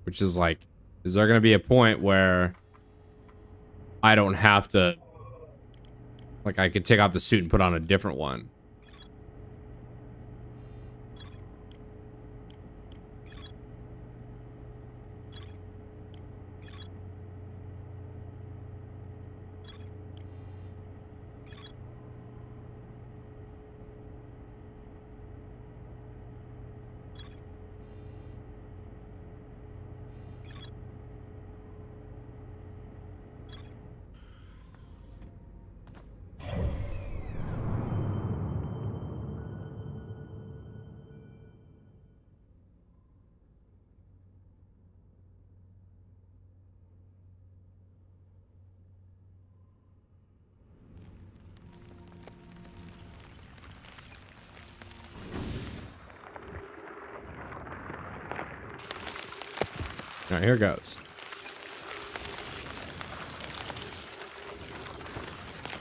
Which is like, is there going to be a point where I don't have to, like, I could take off the suit and put on a different one? All right, here goes.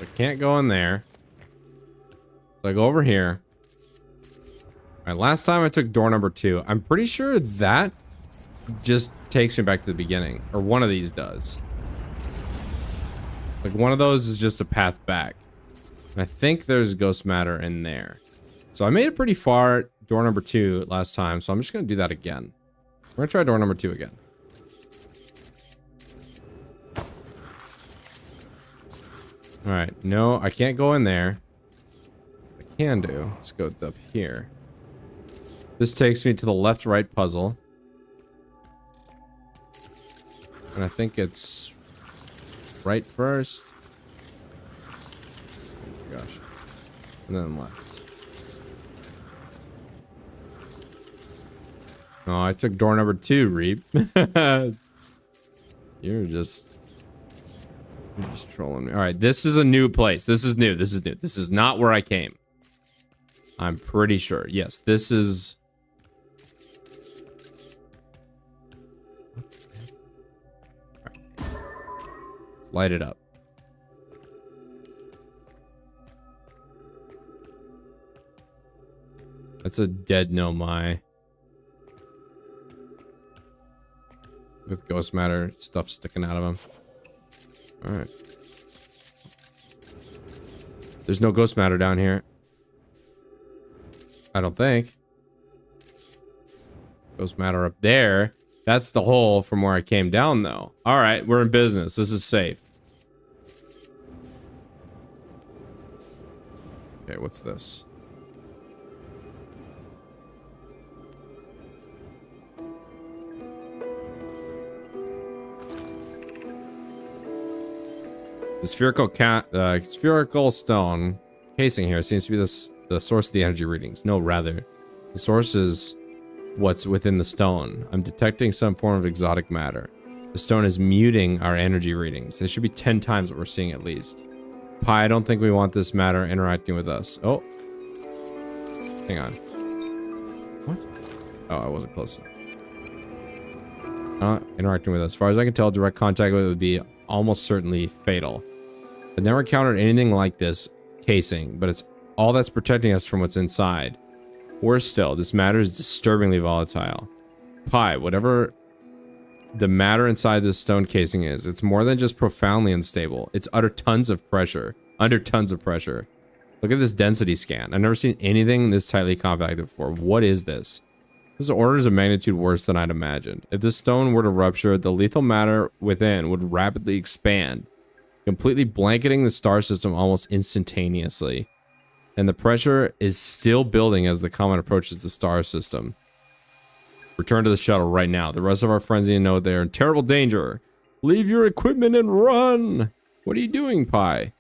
I can't go in there. So I go over here. All right, last time I took door number 2. I'm pretty sure that just takes me back to the beginning. Or one of these does. Like one of those is just a path back. And I think there's ghost matter in there. So I made it pretty far, door number 2 last time. So I'm just going to do that again. We're going to try door number 2 again. All right, no, I can't go in there. I can do. Let's go up here. This takes me to the left-right puzzle. And I think it's right first. Oh my gosh. And then left. Oh, I took door number 2, Reap. You're just trolling me. All right, this is a new place. This is new. This is new. This is not where I came. I'm pretty sure. Yes, this is... Right. Let's light it up. That's a dead Nomai. With ghost matter stuff sticking out of him. Alright. There's no ghost matter down here. I don't think. Ghost matter up there. That's the hole from where I came down, though. Alright, we're in business. This is safe. Okay, what's this? The spherical stone casing here seems to be the source of the energy readings. No, rather, the source is what's within the stone. I'm detecting some form of exotic matter. The stone is muting our energy readings. They should be 10 times what we're seeing at least. Pi, I don't think we want this matter interacting with us. Oh. Hang on. What? Oh, I wasn't close enough. Interacting with us. As far as I can tell, direct contact with it would be almost certainly fatal. I've never encountered anything like this casing, but it's all that's protecting us from what's inside. Worse still, this matter is disturbingly volatile. Pi, whatever the matter inside this stone casing is, it's more than just profoundly unstable. It's under tons of pressure. Look at this density scan. I've never seen anything this tightly compacted before. What is this? This is orders of magnitude worse than I'd imagined. If this stone were to rupture, the lethal matter within would rapidly expand, completely blanketing the star system almost instantaneously. And the pressure is still building as the comet approaches the star system. Return to the shuttle right now. The rest of our friends need to know they are in terrible danger. Leave your equipment and run! What are you doing, Pi?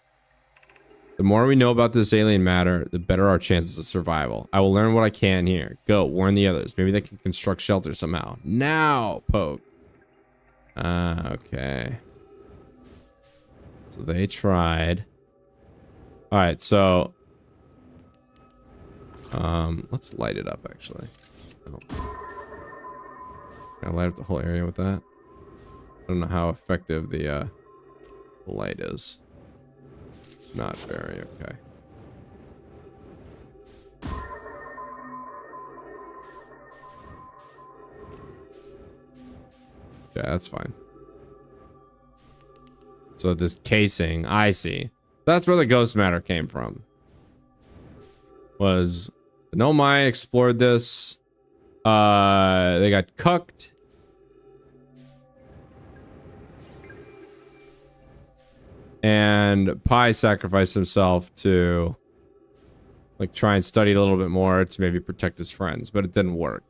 The more we know about this alien matter, the better our chances of survival. I will learn what I can here. Go, warn the others. Maybe they can construct shelter somehow. Now, Poke. Okay. So they tried. Alright, so... let's light it up, actually. Oh. Can I light up the whole area with that? I don't know how effective the light is. Not very, okay. Yeah, that's fine. So this casing, I see. That's where the ghost matter came from. Was the Nomai explored this. They got cucked. And Pi sacrificed himself to like try and study a little bit more to maybe protect his friends, but it didn't work.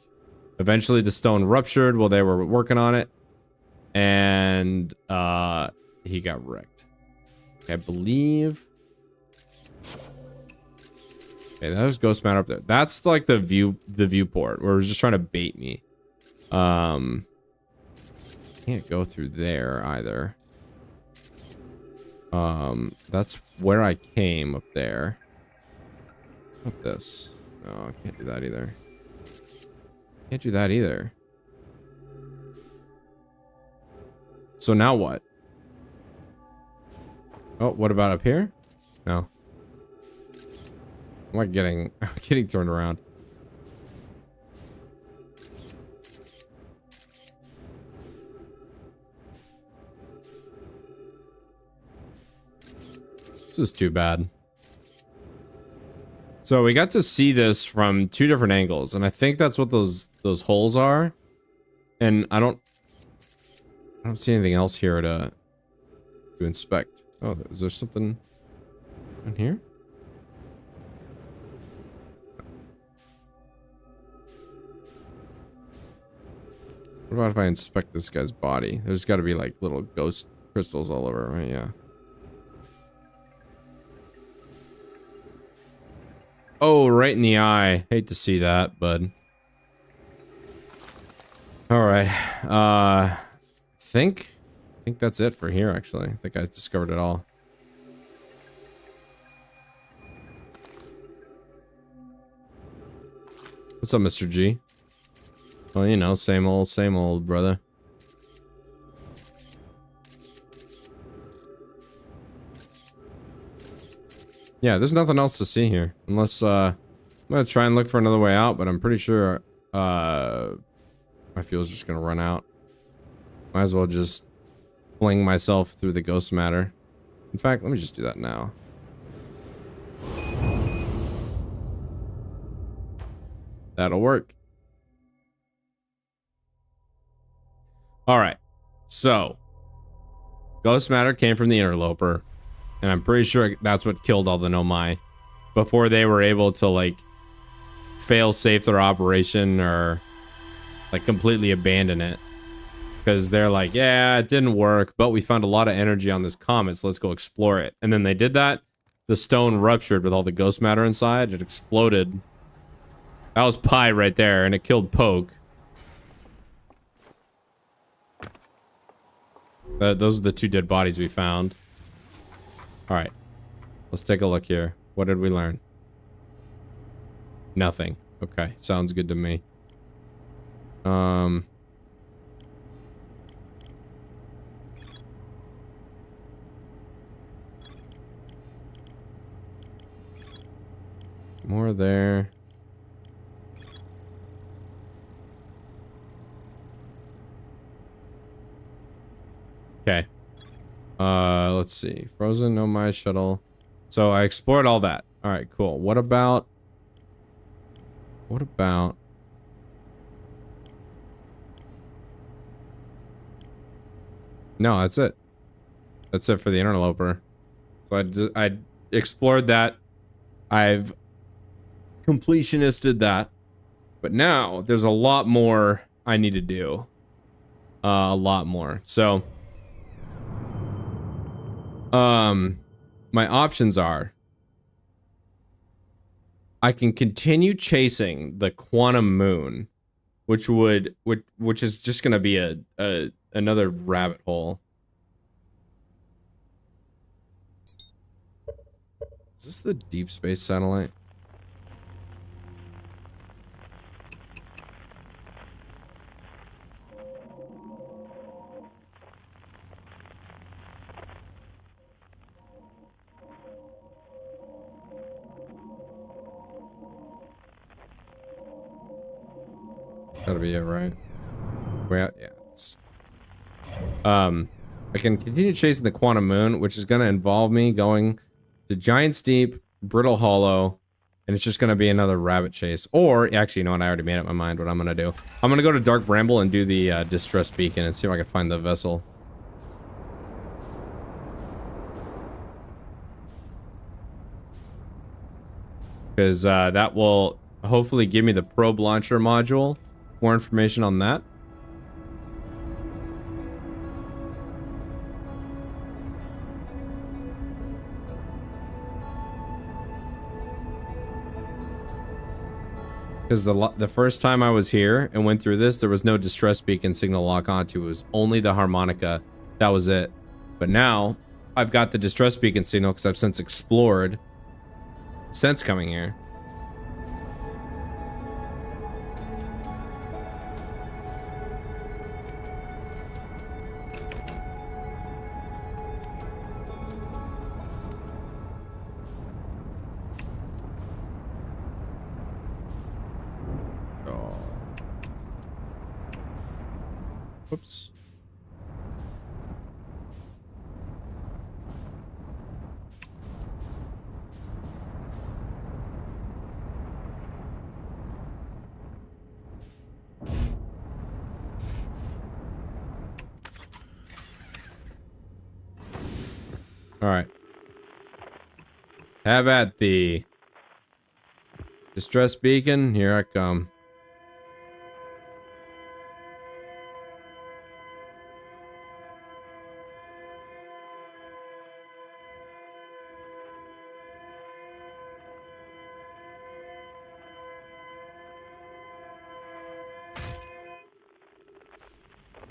Eventually the stone ruptured while they were working on it, and he got wrecked. I believe. Okay, there's ghost matter up there. That's like the viewport where it was just trying to bait me. Can't go through there either. That's where I came up there. What this? No, I can't do that either. Can't do that either. So now what? Oh, what about up here? No. I'm getting turned around. This is too bad. So we got to see this from 2 different angles, and I think that's what those holes are. And I don't see anything else here to inspect. Oh, is there something in here? What about if I inspect this guy's body? There's got to be like little ghost crystals all over, right? Yeah. Oh, right in the eye. Hate to see that, bud. All right. I think that's it for here, actually. I think I discovered it all. What's up, Mr. G? Well, you know, same old, brother. Yeah, there's nothing else to see here. Unless, I'm gonna try and look for another way out, but I'm pretty sure, my fuel's just gonna run out. Might as well just fling myself through the ghost matter. In fact, let me just do that now. That'll work. Alright. So, ghost matter came from the interloper. And I'm pretty sure that's what killed all the Nomai before they were able to, like, fail safe their operation or, like, completely abandon it. Because they're like, yeah, it didn't work, but we found a lot of energy on this comet, so let's go explore it. And then they did that. The stone ruptured with all the ghost matter inside. It exploded. That was Pi right there, and it killed Poke. Those are the 2 dead bodies we found. Alright. Let's take a look here. What did we learn? Nothing. Okay, sounds good to me. More there. Okay. Let's see. Frozen Nomai shuttle. So I explored all that. All right, cool. What about... No, that's it. That's it for the interloper. So I explored that. I've completionisted that. But now there's a lot more I need to do. A lot more. So my options are I can continue chasing the quantum moon, which is just gonna be another rabbit hole. Is this the deep space satellite? That'll be it, right? Well, yeah. I can continue chasing the quantum moon, which is going to involve me going to Giant's Deep, Brittle Hollow, and it's just going to be another rabbit chase. Or, actually, you know what? I already made up my mind what I'm going to do. I'm going to go to Dark Bramble and do the distress beacon and see if I can find the vessel. Because that will hopefully give me the probe launcher module. More information on that. Because the first time I was here and went through this, there was no distress beacon signal to lock onto. It was only the harmonica. That was it. But now, I've got the distress beacon signal because I've since explored since coming here. Whoops. All right. Have at thee. Distress beacon, here I come.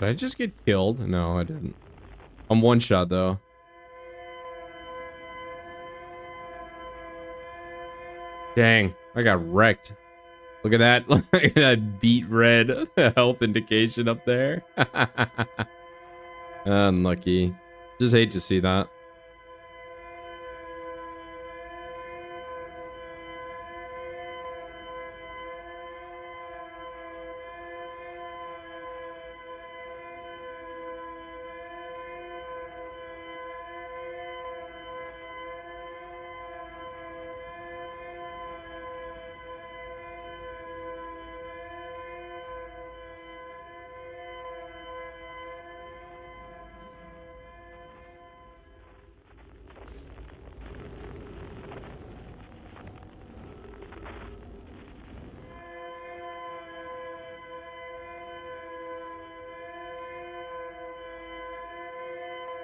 Did I just get killed? No, I didn't. I'm one shot though. Dang, I got wrecked. Look at that. Look at that beet red health indication up there. Unlucky. Just hate to see that.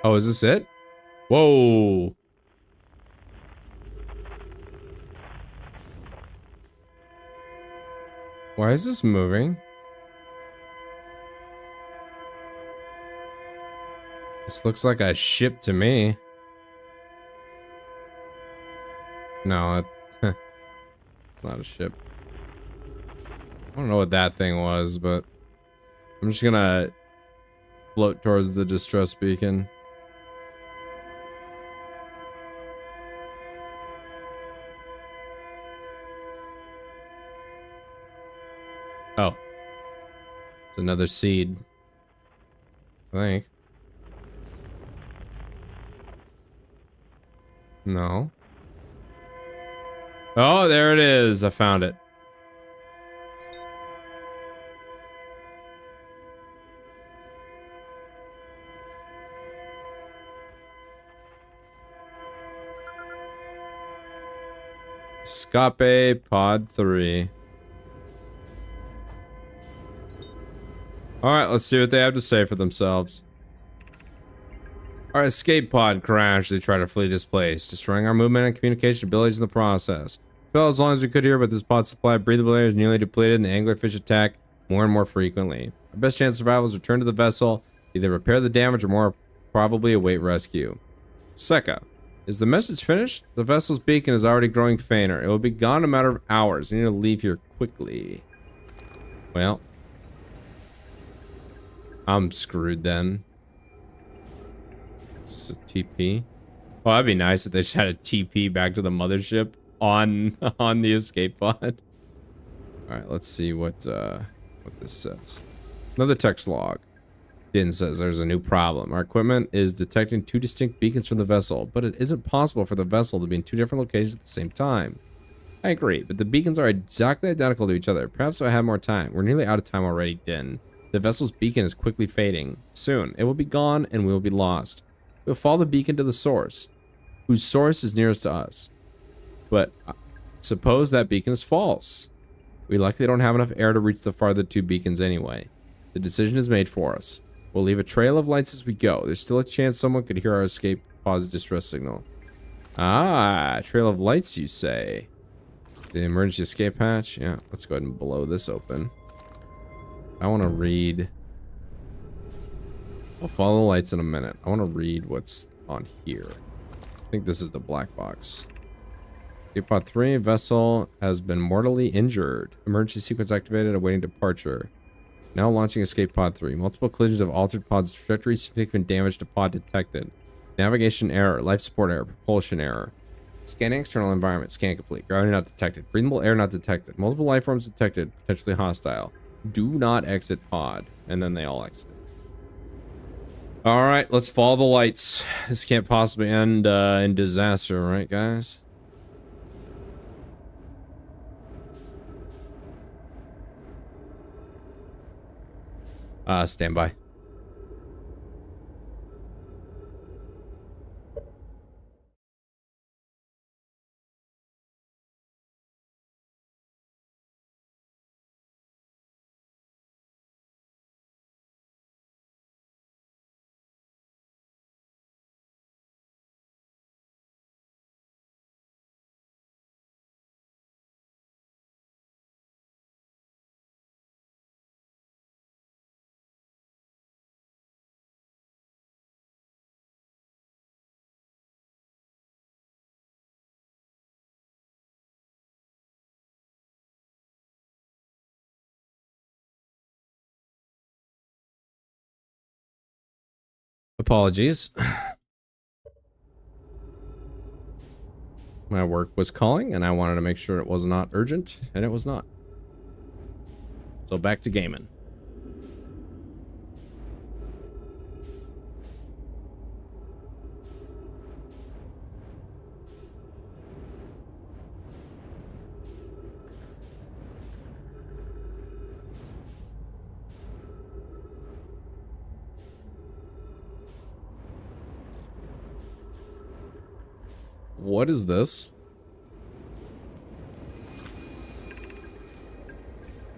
Oh, is this it? Whoa. Why is this moving? This looks like a ship to me. No, it's not a ship. I don't know what that thing was, but I'm just gonna float towards the distress beacon. Oh. It's another seed. I think. No. Oh, there it is. I found it. Escape Pod 3. Alright, let's see what they have to say for themselves. Our escape pod crashed. They tried to flee this place, destroying our movement and communication abilities in the process. We fell as long as we could here, but this pod's supply of breathable air is nearly depleted and the anglerfish attack more and more frequently. Our best chance of survival is return to the vessel, either repair the damage or more probably await rescue. Seka, is the message finished? The vessel's beacon is already growing fainter. It will be gone in a matter of hours. We need to leave here quickly. Well, I'm screwed then. Is this a TP? Oh, that'd be nice if they just had a TP back to the mothership on the escape pod. All right, let's see what this says. Another text log. Din says there's a new problem. Our equipment is detecting two distinct beacons from the vessel, but it isn't possible for the vessel to be in two different locations at the same time. I agree, but the beacons are exactly identical to each other. Perhaps if I had more time. We're nearly out of time already, Din. The vessel's beacon is quickly fading. Soon, it will be gone and we will be lost. We'll follow the beacon to the source, whose source is nearest to us. But suppose that beacon is false. We likely don't have enough air to reach the farther two beacons anyway. The decision is made for us. We'll leave a trail of lights as we go. There's still a chance someone could hear our escape pod's distress signal. Ah, trail of lights, you say? The emergency escape hatch? Yeah, let's go ahead and blow this open. I want to read. I'll follow the lights in a minute. I want to read what's on here. I think this is the black box. Escape pod 3, vessel has been mortally injured. Emergency sequence activated, awaiting departure. Now launching escape pod 3. Multiple collisions have altered pod's trajectory, significant damage to pod detected. Navigation error, life support error, propulsion error. Scanning external environment, scan complete. Gravity not detected. Breathable air not detected. Multiple life forms detected, potentially hostile. Do not exit pod. And then they all exited. All right, let's follow the lights. This can't possibly end in disaster, right, guys? Stand by. Apologies. My work was calling, and I wanted to make sure it was not urgent, and it was not. So back to gaming. What is this?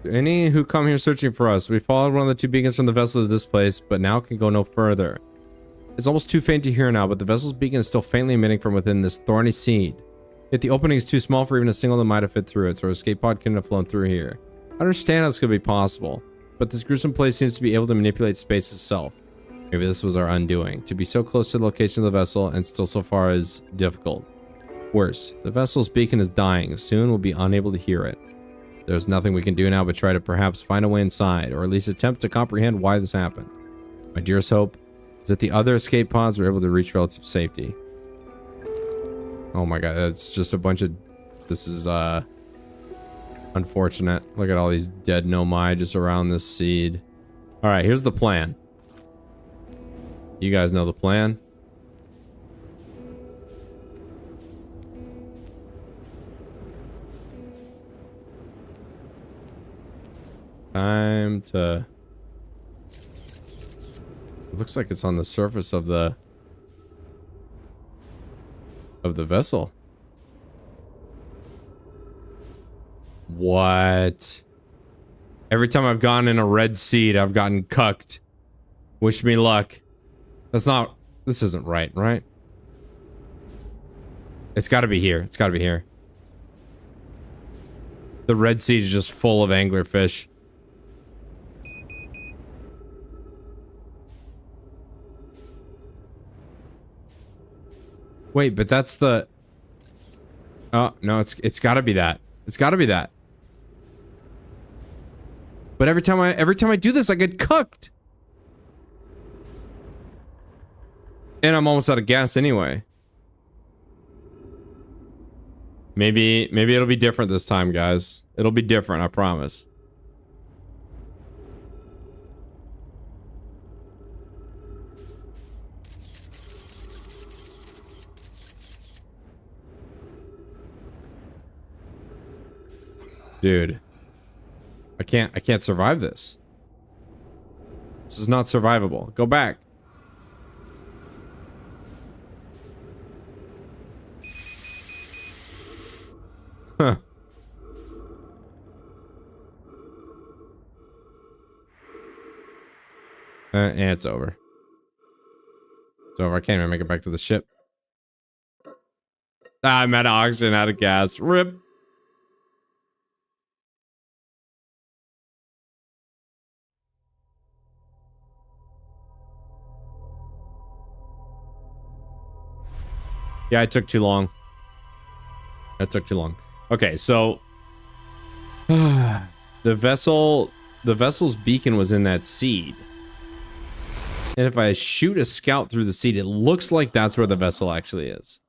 Any who come here searching for us, we followed one of the two beacons from the vessel to this place, but now can go no further. It's almost too faint to hear now, but the vessel's beacon is still faintly emitting from within this thorny seed. Yet the opening is too small for even a single that might have fit through it, so our escape pod couldn't have flown through here. I understand how this could be possible, but this gruesome place seems to be able to manipulate space itself. Maybe this was our undoing. To be so close to the location of the vessel and still so far is difficult. Worse, the vessel's beacon is dying. Soon we'll be unable to hear it. There's nothing we can do now but try to perhaps find a way inside, or at least attempt to comprehend why this happened. My dearest hope is that the other escape pods were able to reach relative safety. Oh my god, that's just a bunch of... This is, unfortunate. Look at all these dead Nomai just around this seed. Alright, here's the plan. You guys know the plan. Time to... It looks like it's on the surface of the vessel. What? Every time I've gone in a red seed, I've gotten cucked. Wish me luck. That's not... This isn't right, right? It's gotta be here. It's gotta be here. The red seed is just full of anglerfish. Wait, but that's the... Oh, no, it's gotta be that. It's gotta be that. But every time I do this, I get cooked. And I'm almost out of gas anyway. Maybe it'll be different this time, guys. It'll be different, I promise. Dude. I can't survive this. This is not survivable. Go back. Huh. And it's over. It's over. I can't even make it back to the ship. Ah, I'm at auction, out of gas. RIP. Yeah, it took too long. That took too long. Okay, so the vessel's beacon was in that seed. And if I shoot a scout through the seed, it looks like that's where the vessel actually is.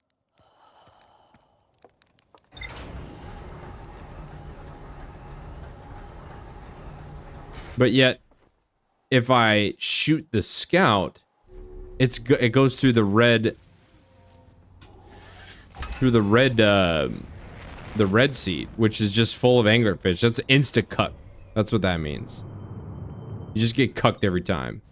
But yet, if I shoot the scout, it goes through the red the red seat, which is just full of anglerfish. That's insta cuck. That's what that means. You just get cucked every time.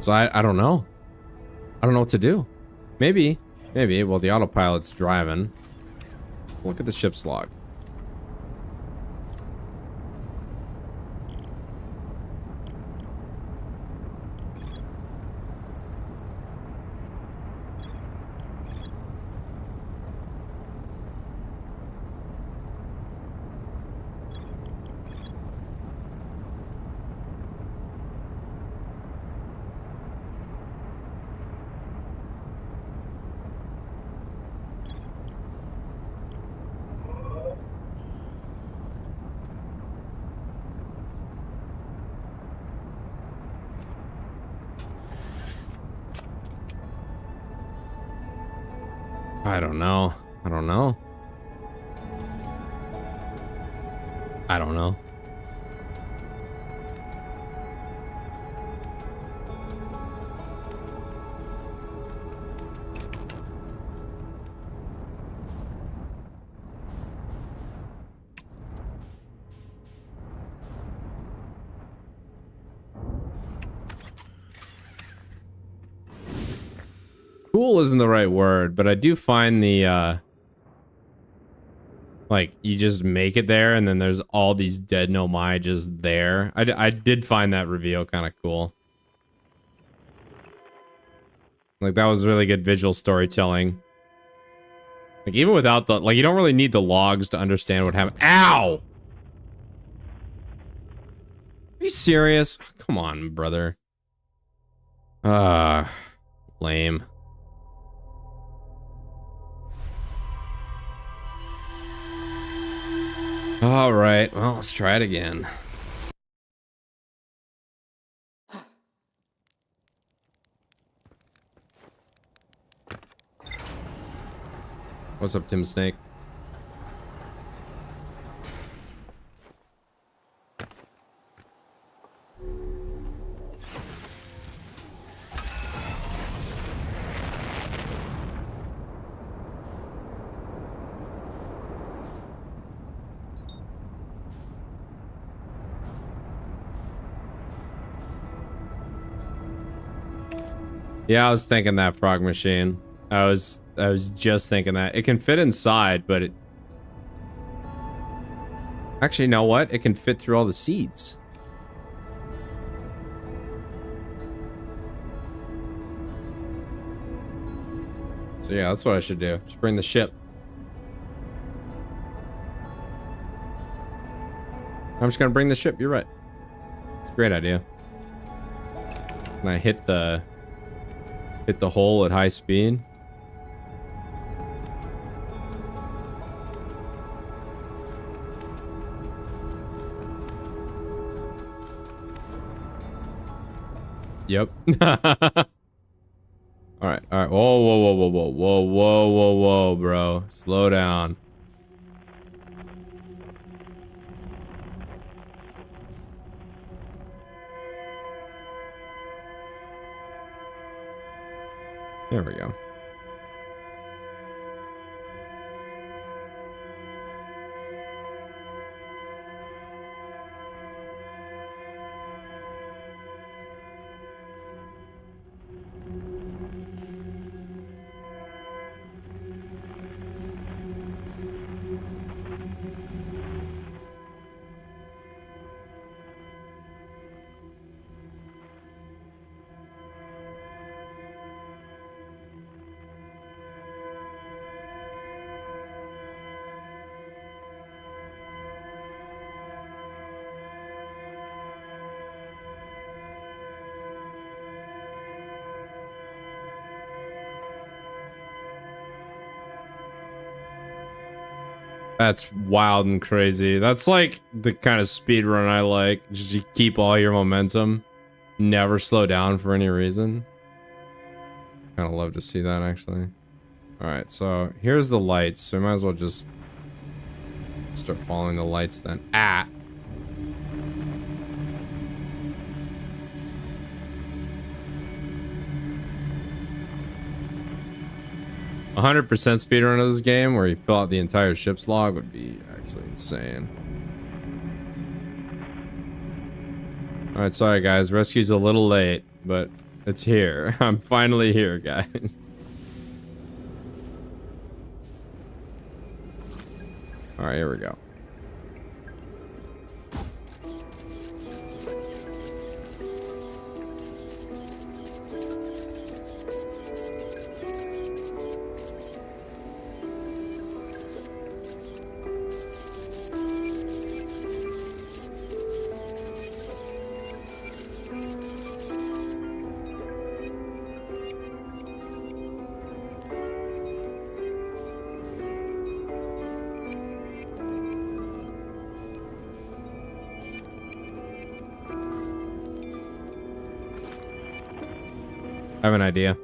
So I don't know. I don't know what to do. Maybe, well, the autopilot's driving. Look at the ship's log. I don't know. I don't know. I don't know. Cool isn't the right word, but I do find the, like, you just make it there, and then there's all these dead Nomai just there. I did find that reveal kind of cool. Like, that was really good visual storytelling. Like, even without the, like, you don't really need the logs to understand what happened. Ow! Are you serious? Come on, brother. Lame. All right, well, let's try it again. What's up, Tim Snake? Yeah, I was thinking that, Frog Machine. I was just thinking that. It can fit inside, but it... Actually, you know what? It can fit through all the seeds. So yeah, that's what I should do. Just bring the ship. I'm just gonna bring the ship, you're right. It's a great idea. And I hit the hole at high speed. Yep. All right. Whoa, whoa, whoa, whoa, whoa, whoa, whoa, whoa, whoa, bro. Slow down. There we go. That's wild and crazy. That's like the kind of speed run I like. Just you keep all your momentum. Never slow down for any reason. Kind of love to see that, actually. Alright, so here's the lights. So we might as well just start following the lights then. Ah! 100% speedrun of this game where you fill out the entire ship's log would be actually insane. Alright, sorry guys. Rescue's a little late, but it's here. I'm finally here, guys. Alright, here we go. I have an idea.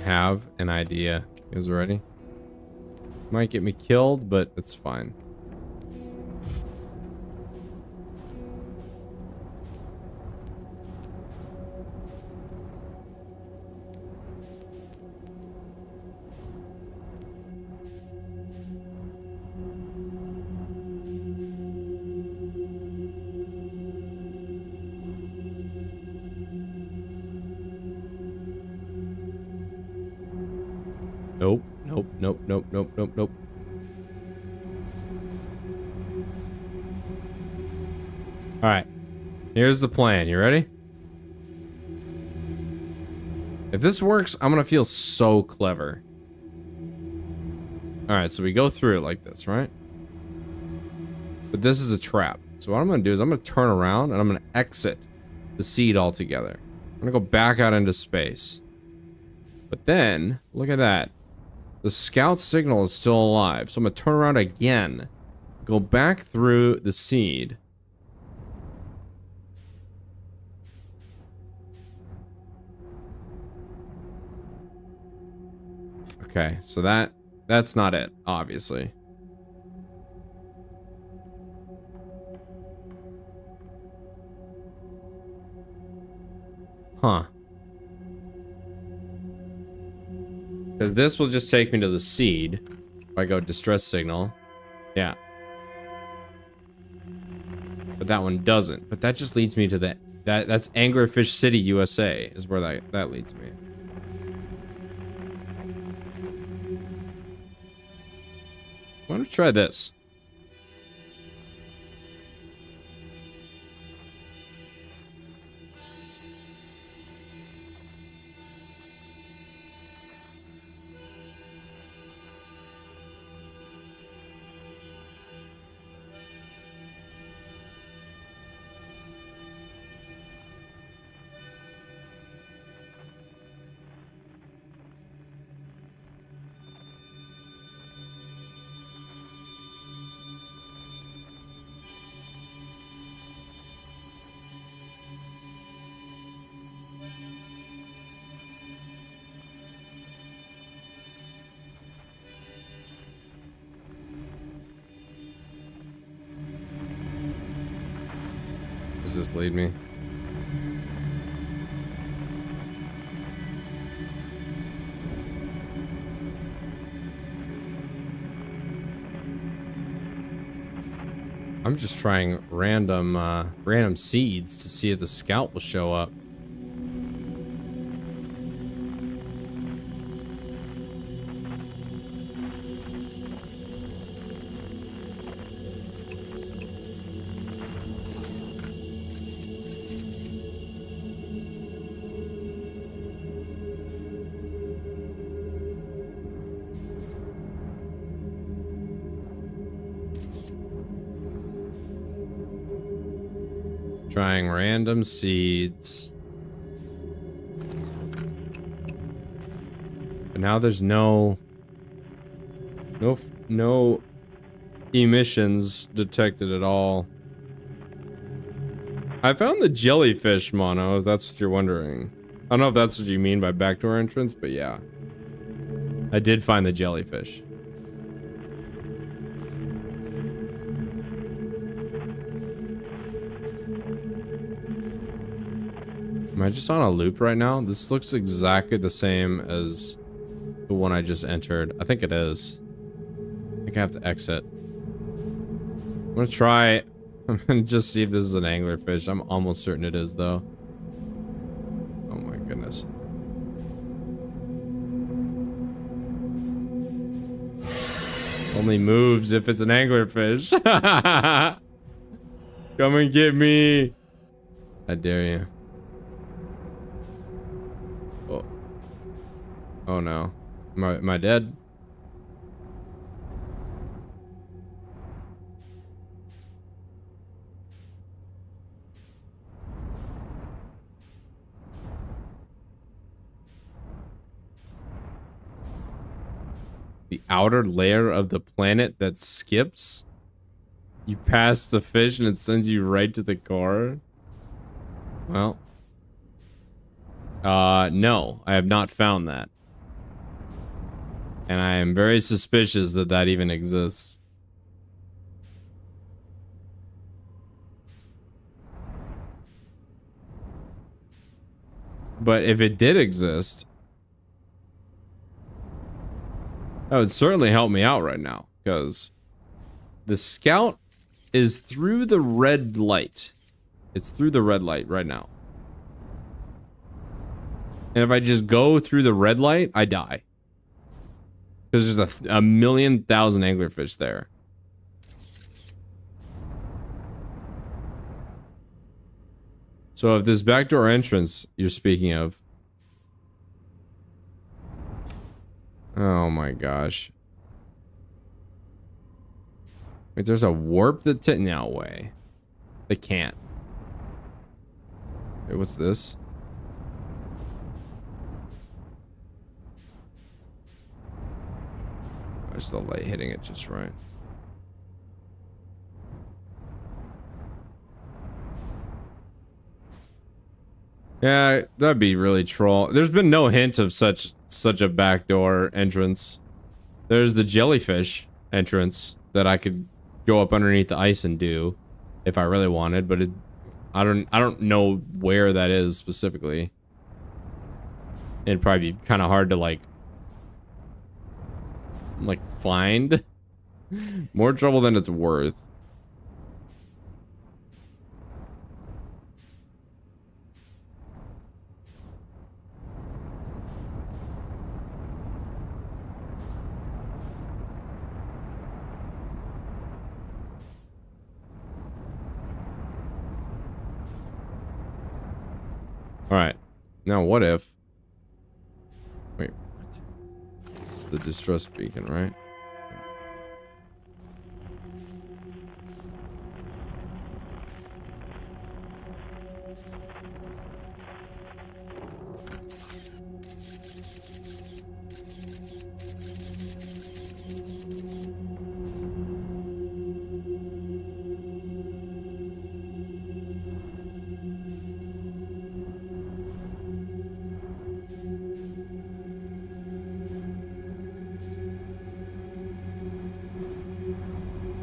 Have an idea. You guys ready? Might get me killed, but it's fine. Nope, nope, nope, nope, nope, nope, nope. Alright. Here's the plan. You ready? If this works, I'm gonna feel so clever. Alright, so we go through it like this, right? But this is a trap. So what I'm gonna do is I'm gonna turn around and I'm gonna exit the seed altogether. I'm gonna go back out into space. But then, look at that. The scout signal is still alive. So I'm gonna turn around again. Go back through the seed. Okay, so that's not it, obviously. Huh. Because this will just take me to the seed. If I go distress signal. Yeah. But that one doesn't. But that just leads me to that's Anglerfish City, USA, is where that leads me. Why don't we try this? Does this lead me? I'm just trying random seeds to see if the scout will show up. Trying random seeds. But now there's no emissions detected at all. I found the jellyfish, Mono, if that's what you're wondering. I don't know if that's what you mean by backdoor entrance, but yeah. I did find the jellyfish. Am I just on a loop right now? This looks exactly the same as the one I just entered. I think it is. I think I have to exit. I'm gonna try. I'm gonna just see if this is an anglerfish. I'm almost certain it is, though. Oh my goodness. Only moves if it's an anglerfish. Come and get me. I dare you. Oh. Oh no. Am I dead? The outer layer of the planet that skips? You pass the fish and it sends you right to the core? Well. No, I have not found that. And I am very suspicious that that even exists. But if it did exist, that would certainly help me out right now, because the scout is through the red light. It's through the red light right now. And if I just go through the red light, I die. Because there's a million thousand anglerfish there. So if this backdoor entrance you're speaking of... Oh my gosh. Wait, there's a warp that no way. They can't. Wait, what's this? Just the light hitting it just right. Yeah, that'd be really troll. There's been no hint of such a backdoor entrance. There's the jellyfish entrance that I could go up underneath the ice and do if I really wanted, but I don't know where that is specifically. It'd probably be kind of hard to like find. More trouble than it's worth. All right. Now what if... Wait, what? It's the distress beacon, right?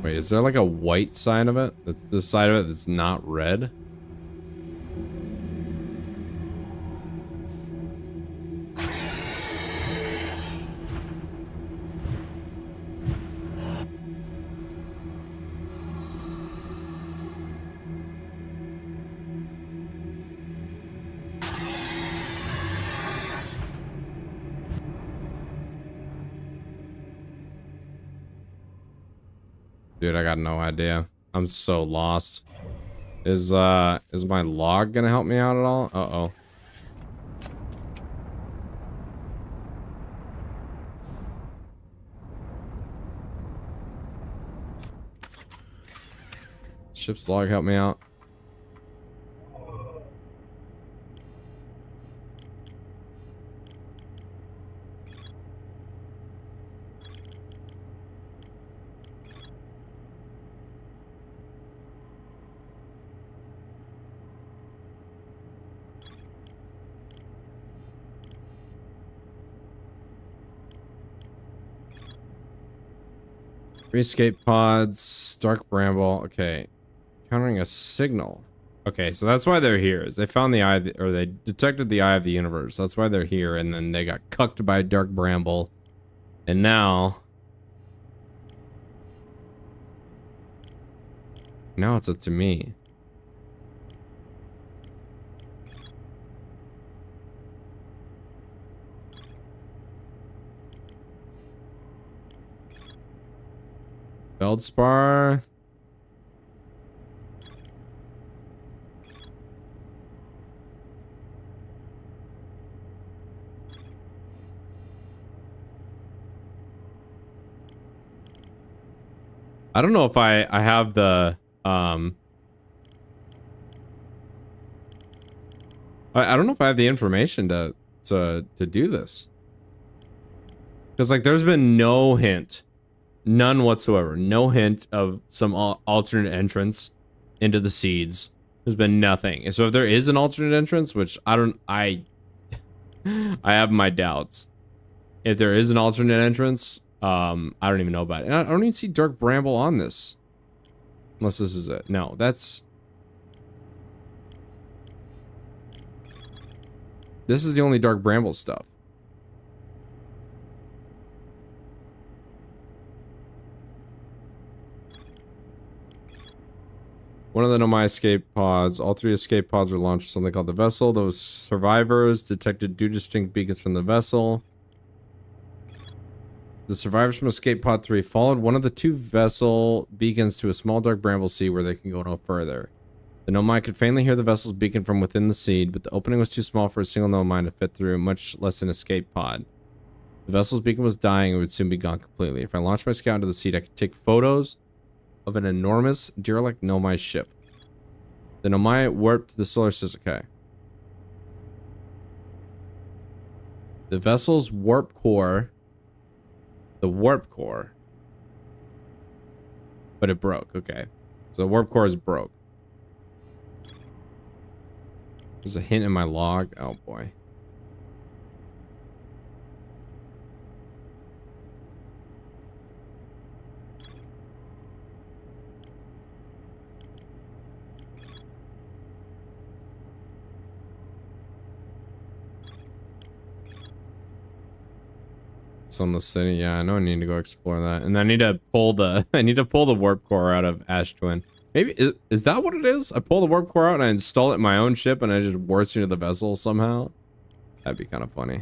Wait, is there like a white side of it? The side of it that's not red? Dude, I got no idea. I'm so lost. Is my log gonna help me out at all? Uh-oh. Ship's log help me out. 3 escape pods, dark bramble. Okay. Countering a signal. Okay, so that's why they're here. Is they found the eye, or they detected the eye of the universe. That's why they're here, and then they got cucked by a dark bramble. And now it's up to me. Feldspar. I don't know if I have the I don't know if I have the information to do this. Because like there's been no hint, none whatsoever, no hint of some alternate entrance into the seeds. There's been nothing. And so if there is an alternate entrance, which I have my doubts. If there is an alternate entrance, I don't even know about it. And I don't even see dark bramble on this. Unless this is it. No, that's... This is the only dark bramble stuff. One of the Nomai escape pods. All 3 escape pods were launched something called the vessel. Those survivors detected 2 distinct beacons from the vessel. The survivors from escape pod 3 followed one of the 2 vessel beacons to a small dark bramble sea where they can go no further. The Nomai could faintly hear the vessel's beacon from within the seed, but the opening was too small for a single Nomai to fit through, much less an escape pod. The vessel's beacon was dying and would soon be gone completely. If I launched my scout into the seed, I could take photos of an enormous derelict Nomai ship. The Nomai warped to the solar system. Okay. The vessel's warp core... The warp core. But it broke. Okay. So the warp core is broke. There's a hint in my log. Oh boy. On the city. Yeah, I know I need to go explore that. And I need to pull the warp core out of Ash Twin. Maybe is that what it is? I pull the warp core out and I install it in my own ship and I just warp into the vessel somehow. That'd be kind of funny.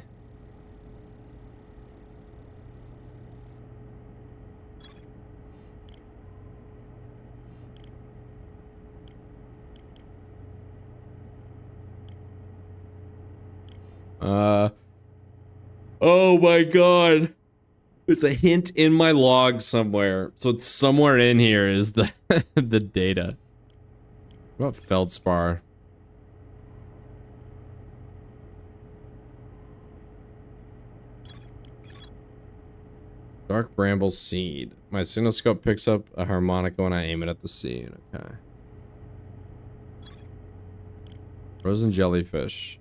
Oh my god. There's a hint in my log somewhere. So it's somewhere in here is the the data. What about feldspar? Dark bramble seed. My signalscope picks up a harmonica when I aim it at the seed. Okay. Frozen jellyfish.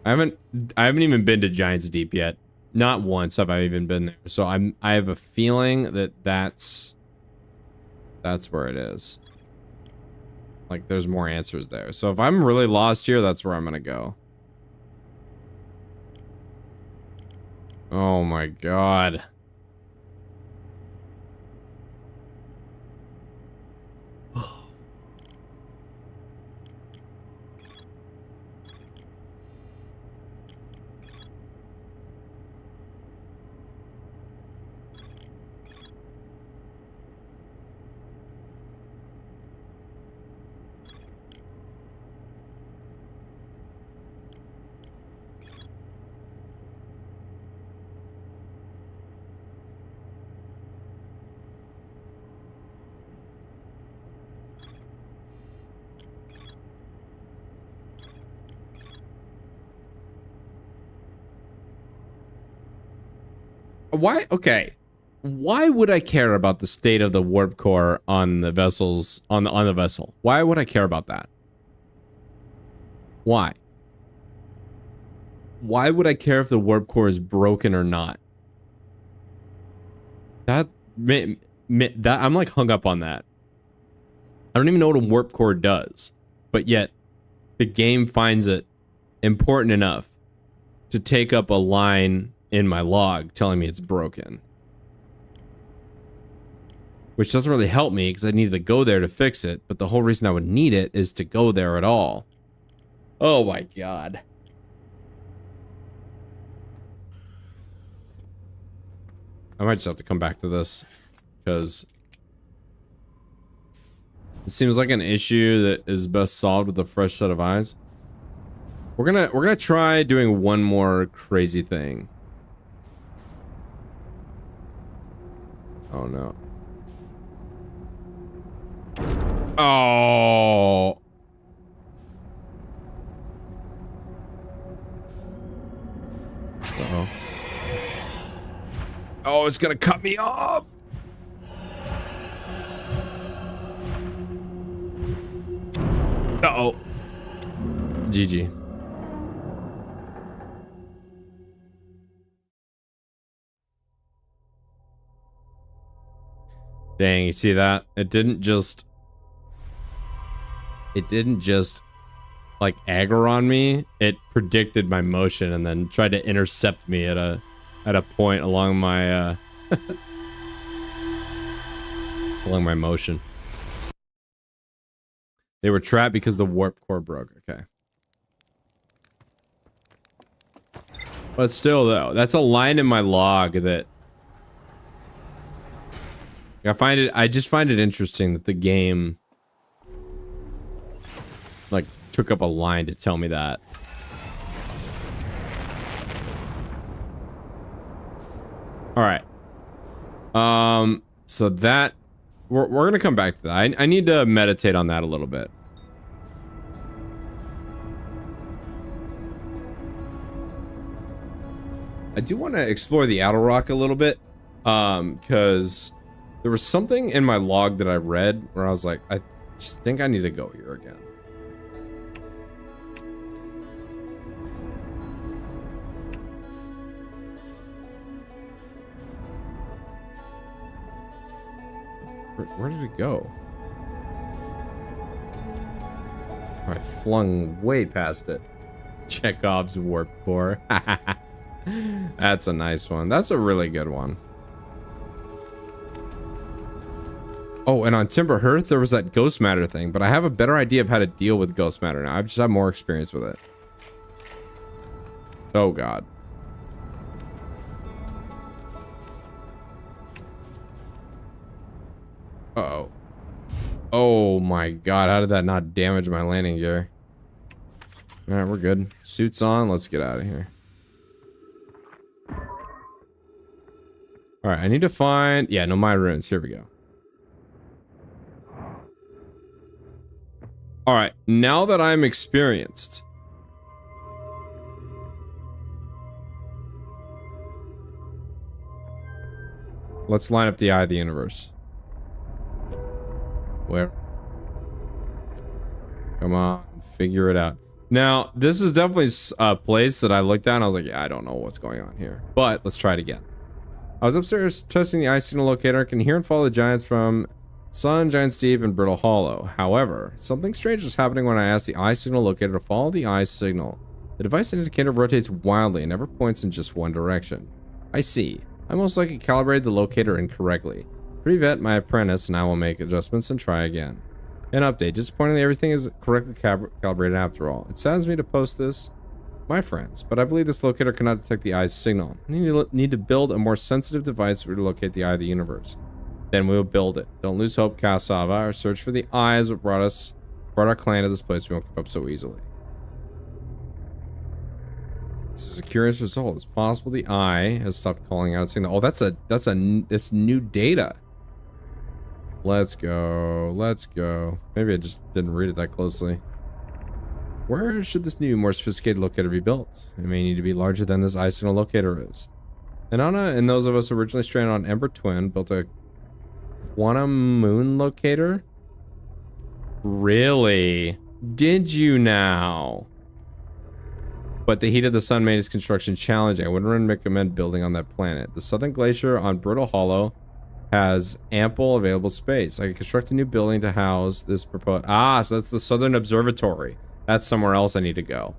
I haven't even been to Giants Deep yet. Not once have I even been there. So I have a feeling that that's where it is. Like there's more answers there. So if I'm really lost here, that's where I'm gonna go. Oh my god. Why? Okay. Why would I care about the state of the warp core on the vessels on the vessel? Why would I care about that? Why? Why would I care if the warp core is broken or not? That I'm like hung up on that. I don't even know what a warp core does, but yet the game finds it important enough to take up a line in my log telling me it's broken. Which doesn't really help me because I needed to go there to fix it, but the whole reason I would need it is to go there at all. Oh my god. I might just have to come back to this because it seems like an issue that is best solved with a fresh set of eyes. We're gonna try doing one more crazy thing. Oh no. Oh. Uh-oh. Oh, it's gonna cut me off. Uh-oh. GG. Dang, you see that? It didn't just like aggro on me. It predicted my motion and then tried to intercept me at a point along my along my motion. They were trapped because the warp core broke. Okay. But still though, that's a line in my log that I just find it interesting that the game like took up a line to tell me that. All right. So that we're gonna come back to that. I need to meditate on that a little bit. I do want to explore the Outer Rock a little bit, because there was something in my log that I read where I was like, I just think I need to go here again. Where did it go? Oh, I flung way past it. Chekhov's warp core. That's a nice one. That's a really good one. Oh, and on Timber Hearth, there was that ghost matter thing, but I have a better idea of how to deal with ghost matter now. I just have more experience with it. Oh, God. Uh-oh. Oh, my God. How did that not damage my landing gear? All right, we're good. Suits on. Let's get out of here. All right, I need to find... Yeah, Nomai Ruins. Here we go. All right, now that I'm experienced... Let's line up the Eye of the Universe. Where? Come on, figure it out. Now, this is definitely a place that I looked at and I was like, yeah, I don't know what's going on here. But let's try it again. I was upstairs testing the eye signal locator. I can hear and follow the giants from Sun, Giants Deep, and Brittle Hollow. However, something strange is happening when I ask the eye signal locator to follow the eye signal. The device indicator rotates wildly and never points in just one direction. I see. I most likely calibrated the locator incorrectly. Pre-vet my apprentice and I will make adjustments and try again. An update. Disappointingly, everything is correctly calibrated after all. It saddens me to post this, my friends, but I believe this locator cannot detect the eye's signal. We need to build a more sensitive device to locate the eye of the universe. Then we will build it. Don't lose hope, Kasava. Our search for the eye is what brought our clan to this place. We won't give up so easily. This is a curious result. It's possible the eye has stopped calling out a signal. Oh, that's new data. Let's go. Let's go. Maybe I just didn't read it that closely. Where should this new, more sophisticated locator be built? It may need to be larger than this eye signal locator is. Inanna and those of us originally stranded on Ember Twin built a quantum moon locator? Really? Did you now? but the heat of the sun made its construction challenging. I wouldn't recommend building on that planet. The southern glacier on Brittle Hollow has ample available space. I could construct a new building to house this proposed... Ah, so that's the Southern Observatory. That's somewhere else I need to go.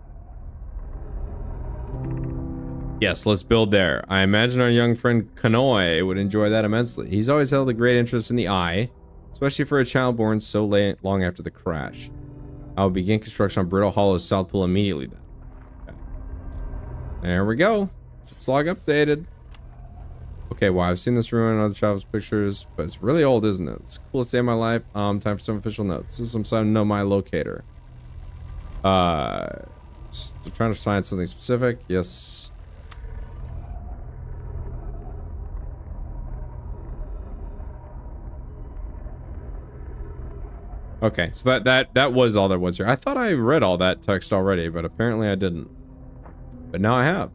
Yes, let's build there. I imagine our young friend Kanoi would enjoy that immensely. He's always held a great interest in the eye, especially for a child born so long after the crash. I will begin construction on Brittle Hollow's South Pole immediately then. Okay. There we go. Ship's log updated. Okay, well, I've seen this ruin in other travel pictures, but it's really old, isn't it? It's the coolest day of my life. Time for some official notes. This is some sign to know my locator. They're trying to find something specific. Yes. Okay, so that was all there was here. I thought I read all that text already, but apparently I didn't. But now I have.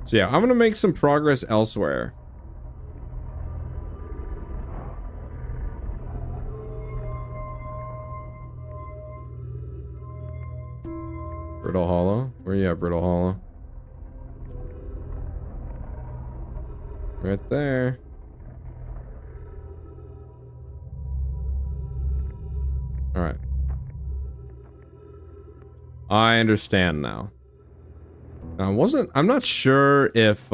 So yeah, I'm gonna make some progress elsewhere. Brittle Hollow? Where you at, Brittle Hollow? Right there. Alright. I understand now. I'm not sure if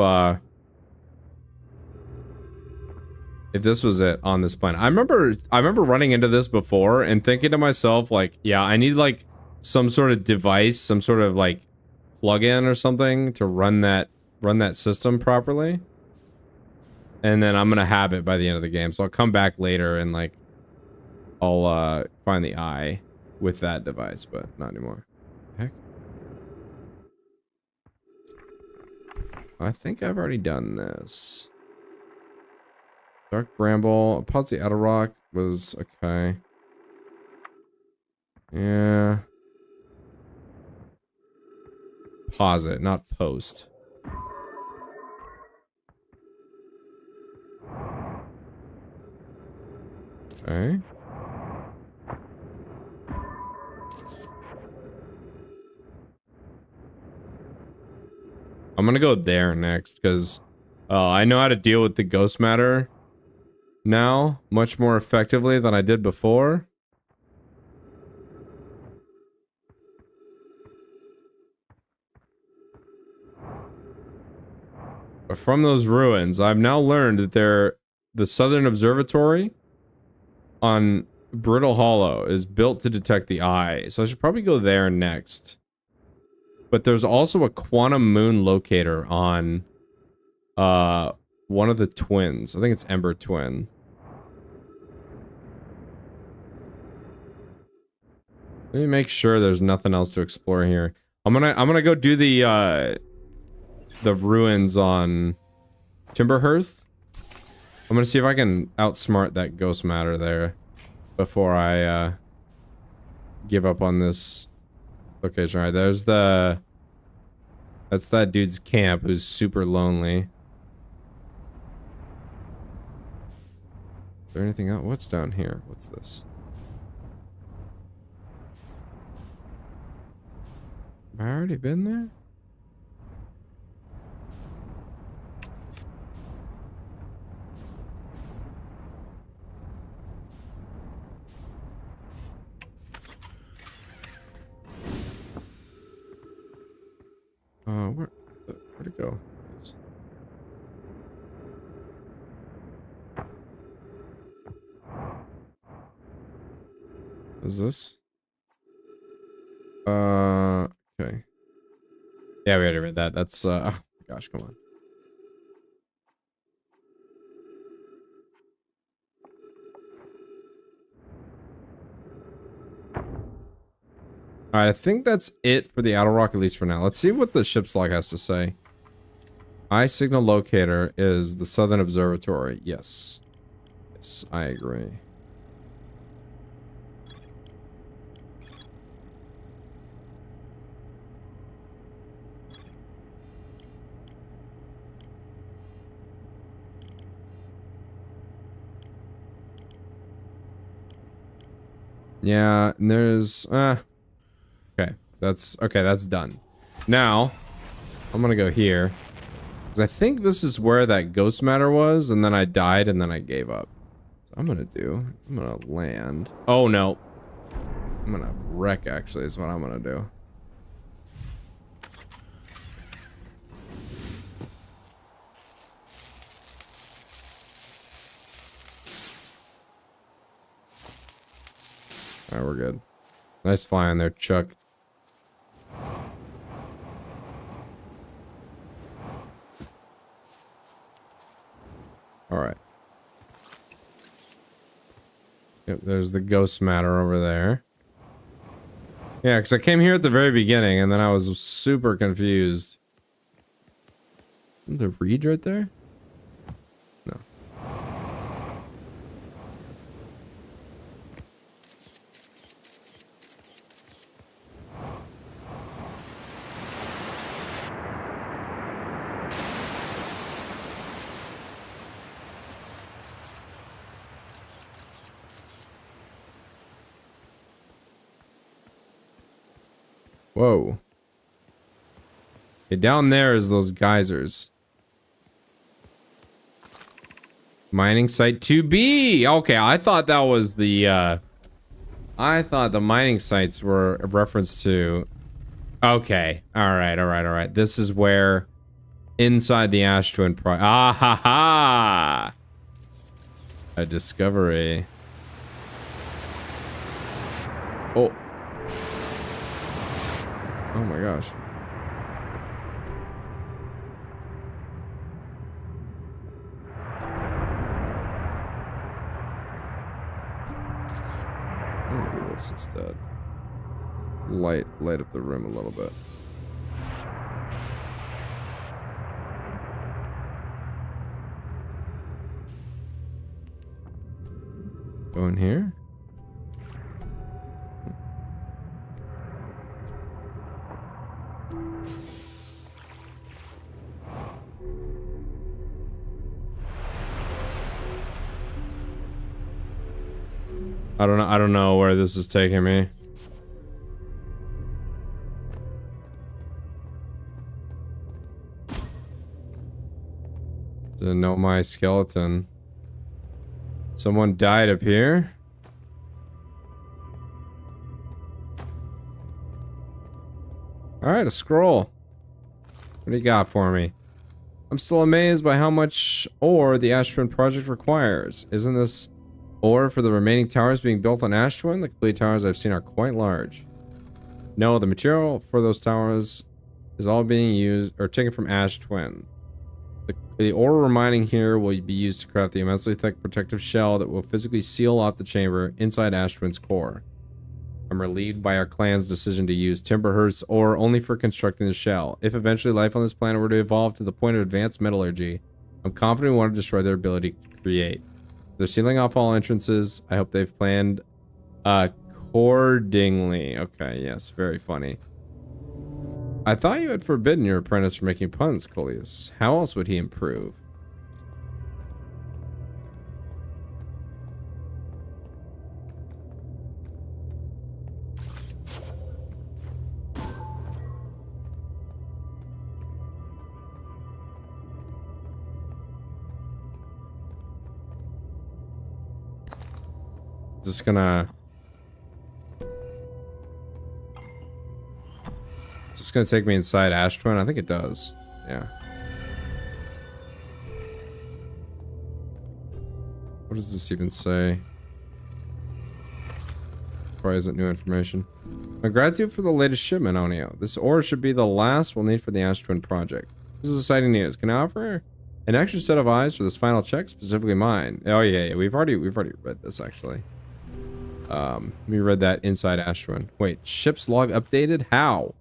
this was it on this planet. I remember running into this before and thinking to myself, like, yeah, I need like some sort of device, some sort of like plug-in or something to run that system properly. And then I'm gonna have it by the end of the game. So I'll come back later and like I'll find the eye with that device, but not anymore. Heck. I think I've already done this. Dark Bramble. Pause the Outer Rock was okay. Yeah. Pause it, not post. Okay. I'm gonna go there next because I know how to deal with the ghost matter now much more effectively than I did before. But from those ruins, I've now learned that the Southern Observatory on Brittle Hollow is built to detect the eye, so I should probably go there next. But there's also a quantum moon locator on one of the twins. I think it's Ember Twin. Let me make sure there's nothing else to explore here. I'm gonna go do the ruins on Timberhearth. I'm gonna see if I can outsmart that ghost matter there before I give up on this location. All right, that's that dude's camp who's super lonely. Is there anything else? What's down here? What's this? Have I already been there? Where'd it go? Is this? Okay. Yeah, we already read that. That's, oh my gosh, come on. Alright, I think that's it for the Outer Rock, at least for now. Let's see what the ship's log has to say. Eye signal locator is the Southern Observatory. Yes. Yes, I agree. Yeah, and there's, okay. That's okay. That's done. Now, I'm gonna go here. Because I think this is where that ghost matter was, and then I died, and then I gave up. So I'm gonna land. Oh, no. I'm gonna wreck, actually, is what I'm gonna do. Alright, we're good. Nice flying there, Chuck. Alright. Yep, there's the ghost matter over there. Yeah, because I came here at the very beginning, and then I was super confused. The reed right there? No. Whoa. Okay, down there is those geysers. Mining site 2B! Okay, I thought that was the, I thought the mining sites were a reference to... Okay. Alright. This is where... Inside the Ash Twin Ah ha ha! A discovery. Oh. Oh my gosh. I'm gonna do this instead. Light up the room a little bit. Go in here. I don't know where this is taking me. Didn't know my skeleton. Someone died up here. Alright, a scroll. What do you got for me? I'm still amazed by how much ore the Ash Twin project requires. Isn't this ore for the remaining towers being built on Ash Twin? The complete towers I've seen are quite large. No, the material for those towers is all being used or taken from Ash Twin. The ore we're mining here will be used to craft the immensely thick protective shell that will physically seal off the chamber inside Ash Twin's core. I'm relieved by our clan's decision to use Timberhurst's ore only for constructing the shell. If eventually life on this planet were to evolve to the point of advanced metallurgy, I'm confident we want to destroy their ability to create. They're sealing off all entrances. I hope they've planned accordingly. Okay, yes, very funny. I thought you had forbidden your apprentice from making puns, Coleus. How else would he improve? Just gonna... Is this gonna take me inside Ash Twin? I think it does. Yeah. What does this even say? Probably isn't new information. My gratitude for the latest shipment, Onio. This ore should be the last we'll need for the Ash Twin project. This is exciting news. Can I offer an extra set of eyes for this final check, specifically mine? Oh yeah, we've already read this actually. We read that inside Ash Twin. Wait, ship's log updated? How?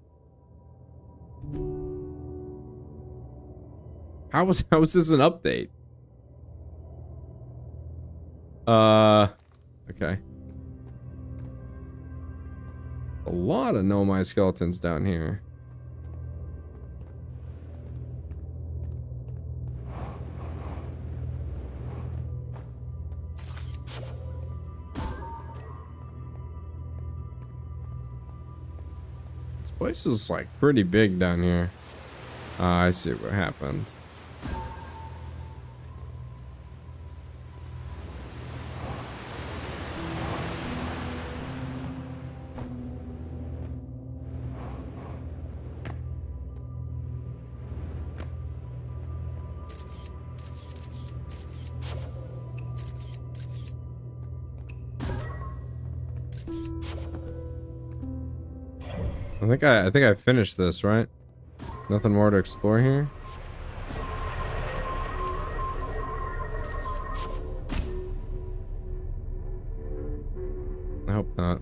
How is this an update? Okay. A lot of Nomai skeletons down here. Place is like pretty big down here. I see what happened. I think I finished this, right? Nothing more to explore here. I hope not.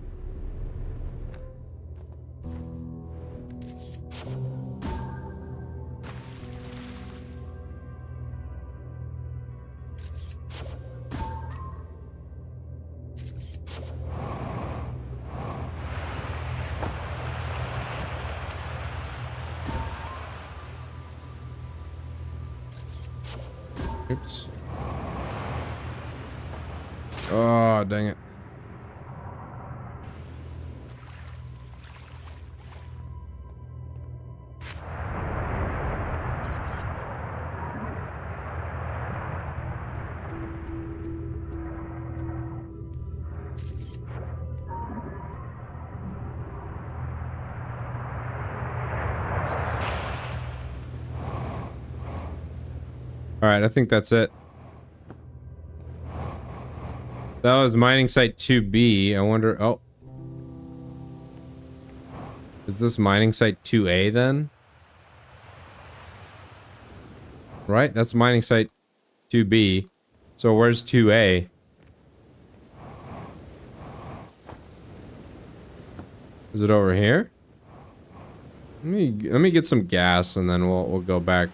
Oops. Oh, dang it. All right, I think that's it. That was mining site 2B. I wonder, oh. Is this mining site 2A then? Right, that's mining site 2B. So where's 2A? Is it over here? Let me get some gas and then we'll go back.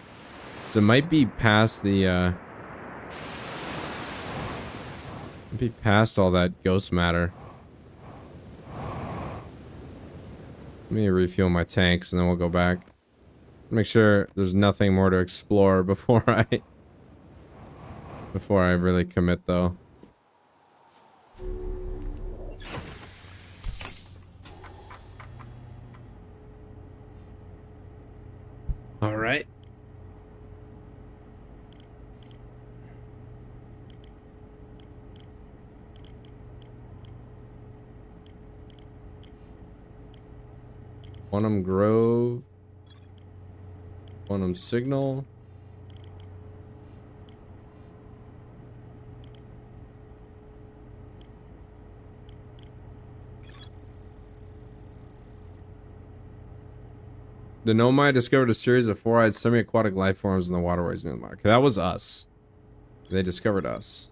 So it might be past the be past all that ghost matter. Let me refuel my tanks and then we'll go back. Make sure there's nothing more to explore before I really commit though. All right. Quantum Grove. Quantum Signal. The Nomai discovered a series of four-eyed semi-aquatic life forms in the waterways near the mark. That was us. They discovered us.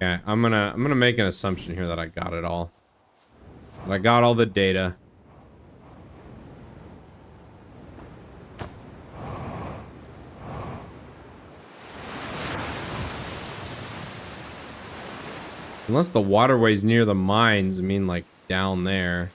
Okay, I'm gonna make an assumption here that I got it all. That I got all the data. Unless the waterways near the mines mean like down there.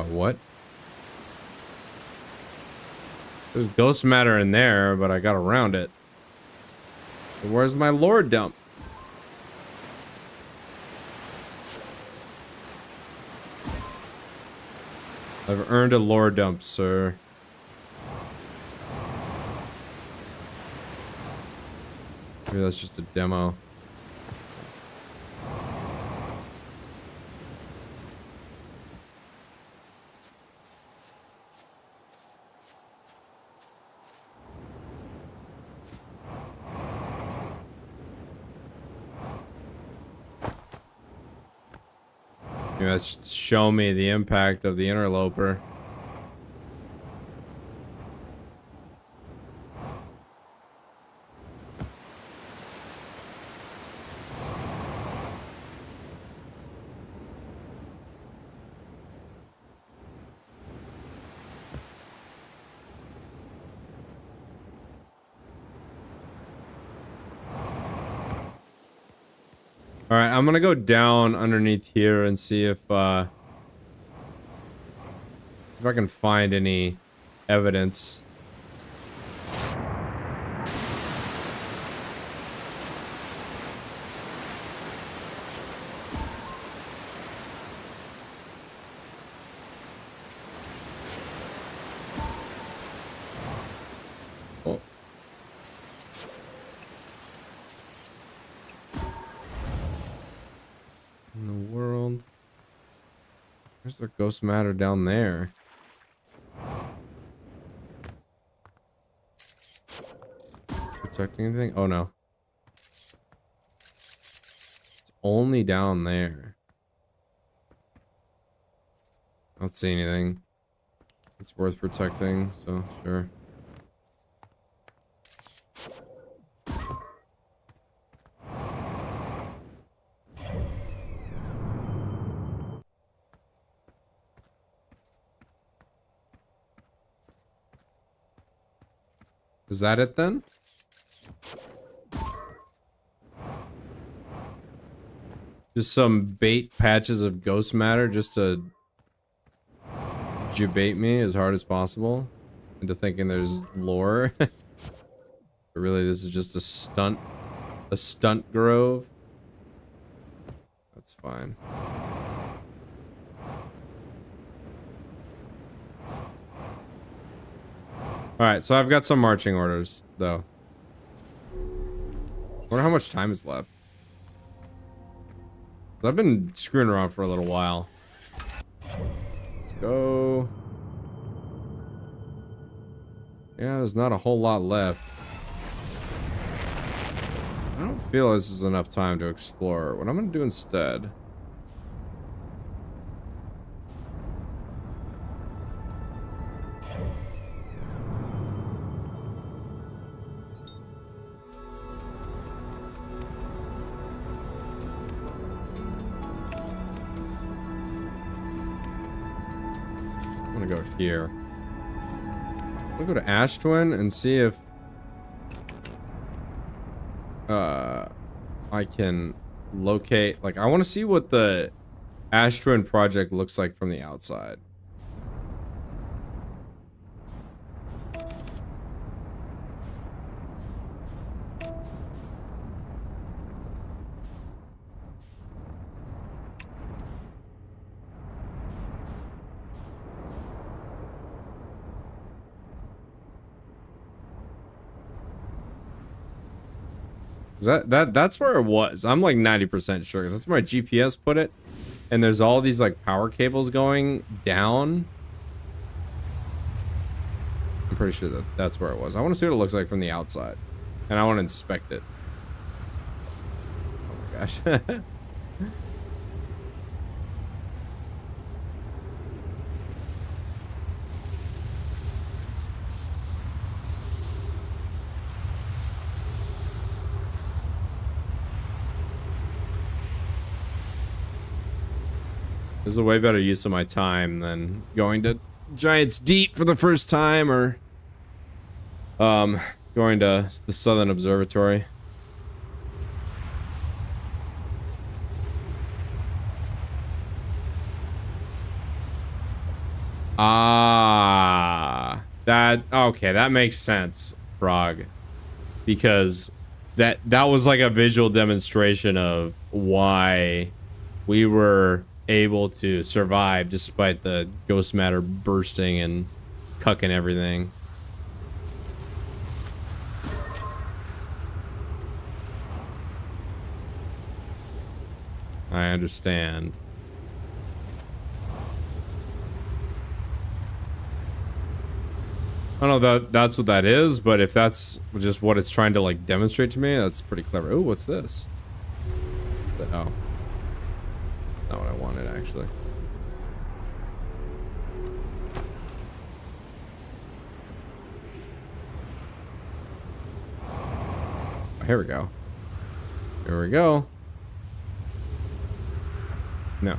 What? There's ghost matter in there, but I got around it. Where's my lore dump? I've earned a lore dump, sir. Maybe that's just a demo. Maybe that's show me the impact of the interloper. All right, I'm gonna go down underneath here and see if I can find any evidence. Oh. In the world, there's the ghost matter down there. Protecting anything? Oh no, it's only down there. I don't see anything that's worth protecting, so sure. Is that it then? Just some bait patches of ghost matter just to debate me as hard as possible into thinking there's lore. But really this is just a stunt grove. That's fine. Alright, so I've got some marching orders, though. Wonder how much time is left. I've been screwing around for a little while. Let's go. Yeah, there's not a whole lot left. I don't feel this is enough time to explore. What I'm gonna do instead... go here. I'm gonna go to Ashtwin and see if I can locate, like, I want to see what the Ashtwin project looks like from the outside. That's where it was. I'm like 90% sure, because that's where my GPS put it. And there's all these like power cables going down. I'm pretty sure that that's where it was. I want to see what it looks like from the outside. And I want to inspect it. Oh my gosh. This is a way better use of my time than going to Giants Deep for the first time, or going to the Southern Observatory. Ah, okay, that makes sense, Frog, because that was like a visual demonstration of why we were able to survive despite the ghost matter bursting and cucking everything. I understand. I don't know that's what that is, but if that's just what it's trying to like demonstrate to me, that's pretty clever. Oh, what's this? What the hell? not what I wanted, actually. Here we go. Here we go. No.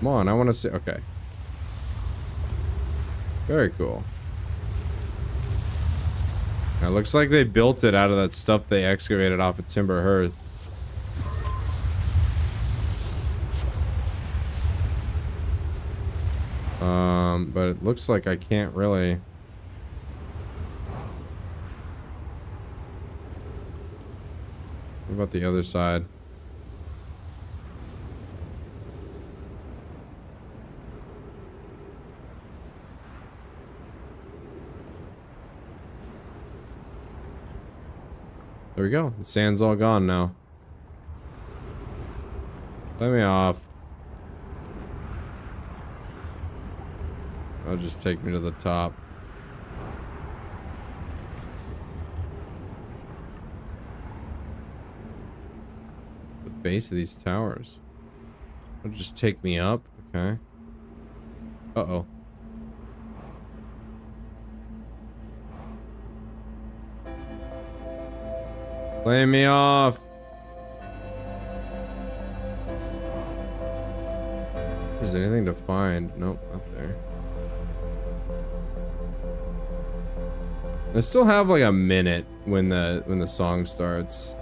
Come on, I want to see. Okay. Very cool. Now, it looks like they built it out of that stuff they excavated off of Timber Hearth. But it looks like I can't really. What about the other side? There we go. The sand's all gone now. Let me off. I'll just take me to the top. The base of these towers. It'll just take me up. Okay. Uh-oh. Play me off. Is there anything to find? Nope, not there. I still have like a minute when the song starts.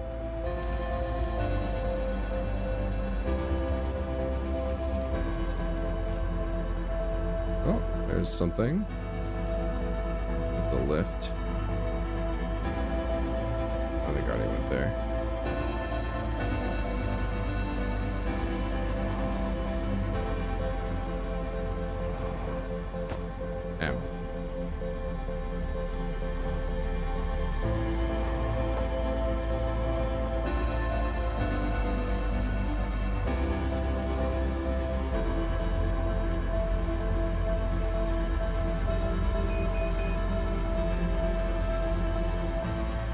Oh, there's something. It's a lift. Oh, the guardian went there. Ow.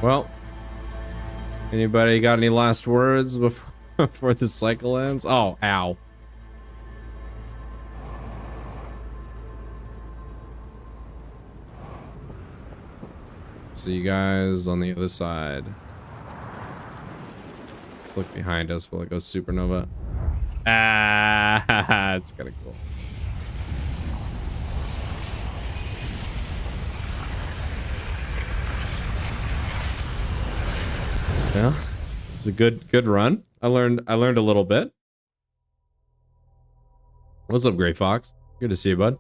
Well, anybody got any last words before the cycle ends? Oh, ow. See you guys on the other side. Let's look behind us while it goes supernova. Ah, it's kind of cool. Yeah, it's a good run. I learned a little bit. What's up, Gray Fox? Good to see you, bud.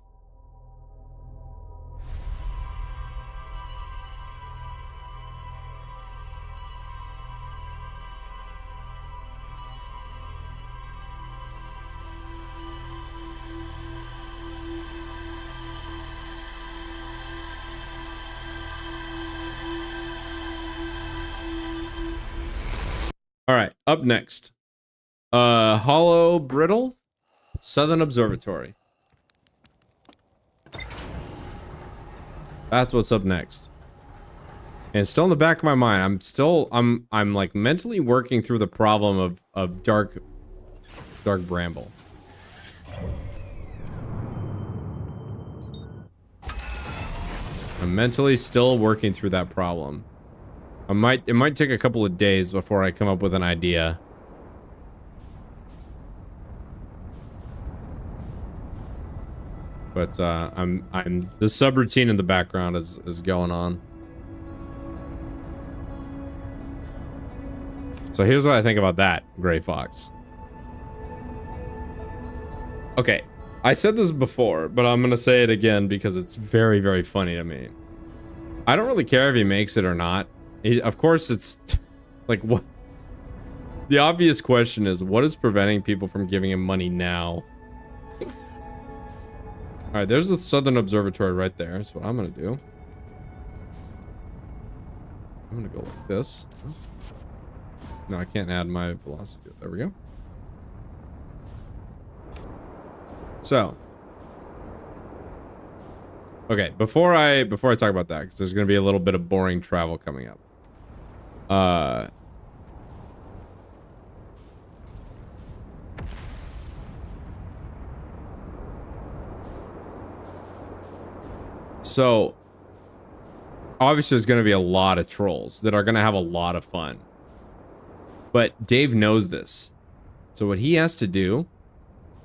All right, up next. Hollow Brittle, Southern Observatory. That's what's up next. And it's still in the back of my mind. I'm like mentally working through the problem of dark bramble. I'm mentally still working through that problem. It might take a couple of days before I come up with an idea. But I'm the subroutine in the background is going on. So here's what I think about that, Gray Fox. Okay, I said this before, but I'm gonna say it again because it's very, very funny to me. I don't really care if he makes it or not. Of course, it's like what the obvious question is, what is preventing people from giving him money now? All right, there's the Southern Observatory right there. That's what I'm gonna do. I'm gonna go like this. No, I can't add my velocity. There we go. So Okay, before I talk about that, because there's gonna be a little bit of boring travel coming up. So obviously there's gonna be a lot of trolls that are gonna have a lot of fun. But Dave knows this. So what he has to do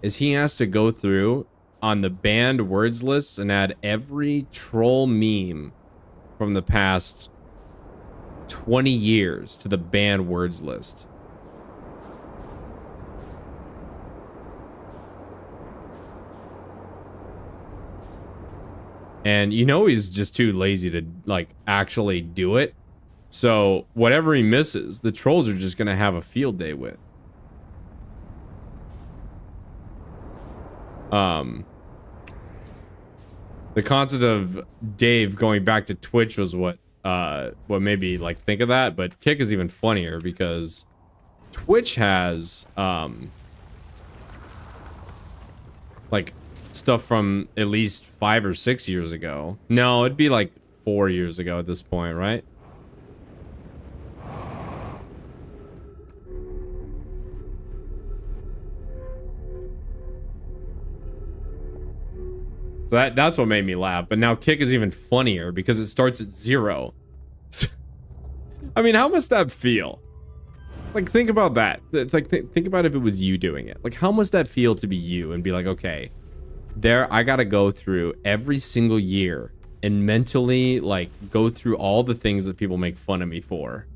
is he has to go through on the banned words list and add every troll meme from the past 20 years to the banned words list. And you know he's just too lazy to like actually do it. So whatever he misses, the trolls are just gonna have a field day with. The concept of Dave going back to Twitch was what made me like think of that, but Kick is even funnier because Twitch has like stuff from at least 5 or 6 years ago. No, it'd be like 4 years ago at this point, right? So that's what made me laugh. But now Kick is even funnier because it starts at 0. I mean, how must that feel? Like, think about that. Like, think about if it was you doing it. Like, how must that feel to be you and be like, okay, I gotta go through every single year and mentally, like, go through all the things that people make fun of me for.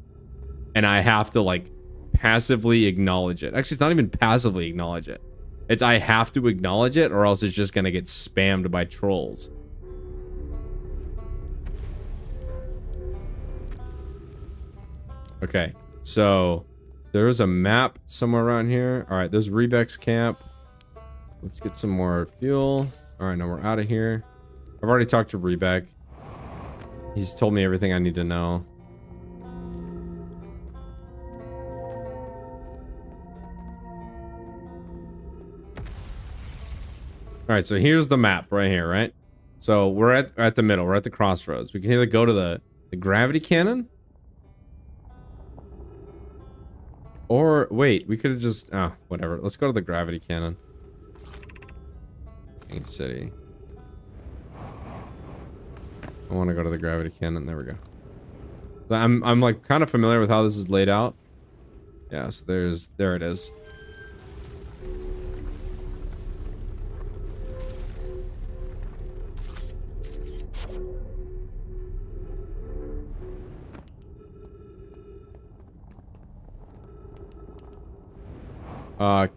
And I have to, like, passively acknowledge it. Actually, it's not even passively acknowledge it. It's I have to acknowledge it or else it's just gonna get spammed by trolls. Okay, so there's a map somewhere around here. All right, there's Rebec's camp. Let's get some more fuel. All right, now we're out of here. I've already talked to Rebec. He's told me everything I need to know. All right, so here's the map right here, right? So we're at the middle. We're at the crossroads. We can either go to the gravity cannon, or wait, we could have just whatever. Let's go to the gravity cannon. King City. I want to go to the gravity cannon. There we go. So I'm like kind of familiar with how this is laid out. Yeah, so there it is.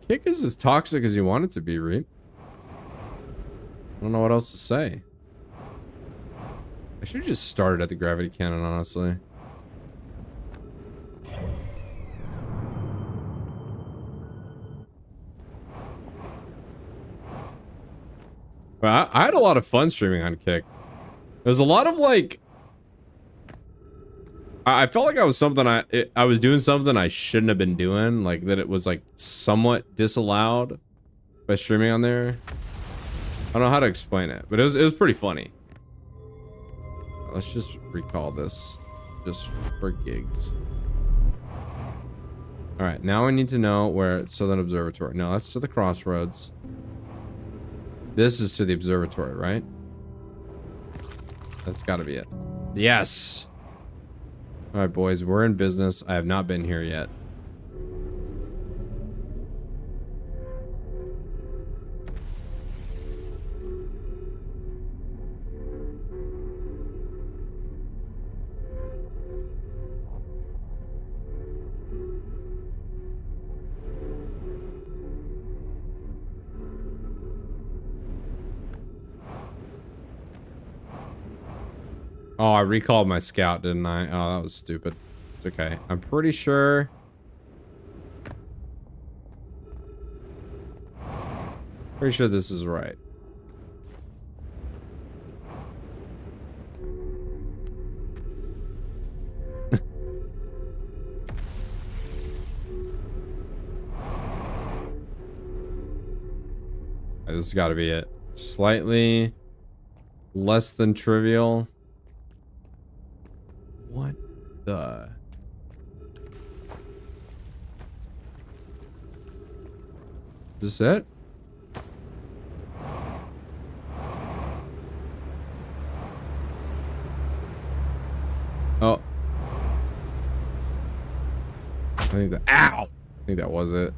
Kick is as toxic as you want it to be, Reed. I don't know what else to say. I should have just started at the gravity cannon, honestly. But I had a lot of fun streaming on Kick. There's a lot of like... I felt like I was I was doing something I shouldn't have been doing, like that it was like somewhat disallowed by streaming on there. I don't know how to explain it, but it was pretty funny. Let's just recall this just for gigs. All right, now I need to know where Southern Observatory. No, that's to the crossroads. This is to the observatory, right? That's got to be it. Yes. All right, boys, we're in business. I have not been here yet. Oh, I recalled my scout, didn't I? Oh, that was stupid. It's okay. I'm pretty sure... Pretty sure this is right. This has got to be it. Slightly... Less than trivial. What the? Is this it? Oh. I think that, ow! I think that was it.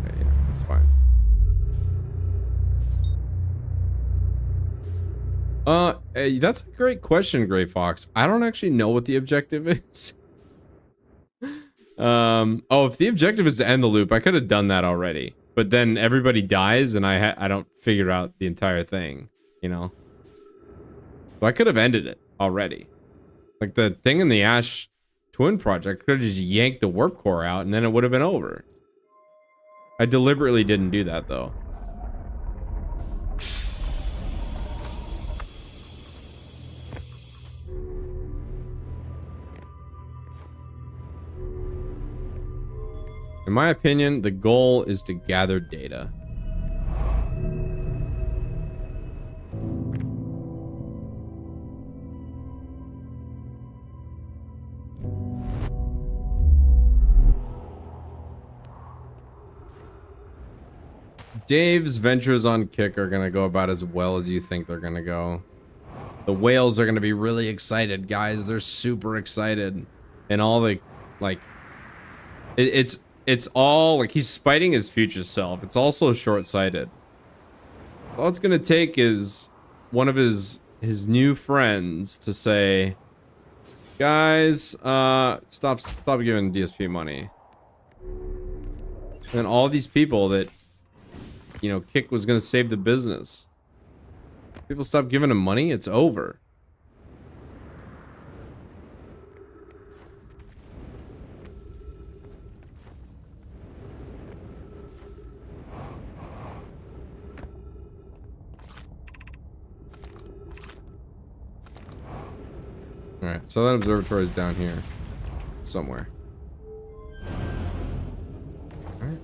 Okay, yeah, that's fine. Hey, that's a great question, Gray Fox. I don't actually know what the objective is. Oh, if the objective is to end the loop, I could have done that already. But then everybody dies and I don't figure out the entire thing, you know? So I could have ended it already. Like the thing in the Ash Twin project could have just yanked the warp core out and then it would have been over. I deliberately didn't do that though. In my opinion, the goal is to gather data. Dave's ventures on Kick are gonna go about as well as you think they're gonna go. The whales are gonna be really excited, guys. They're super excited. And all the, like, it's all, like, he's spiting his future self. It's also short-sighted. All it's gonna take is one of his new friends to say, guys, stop giving DSP money. And all these people that, you know, Kick was gonna save the business. People stop giving him money, it's over. Alright, so that observatory is down here. Somewhere. Alright.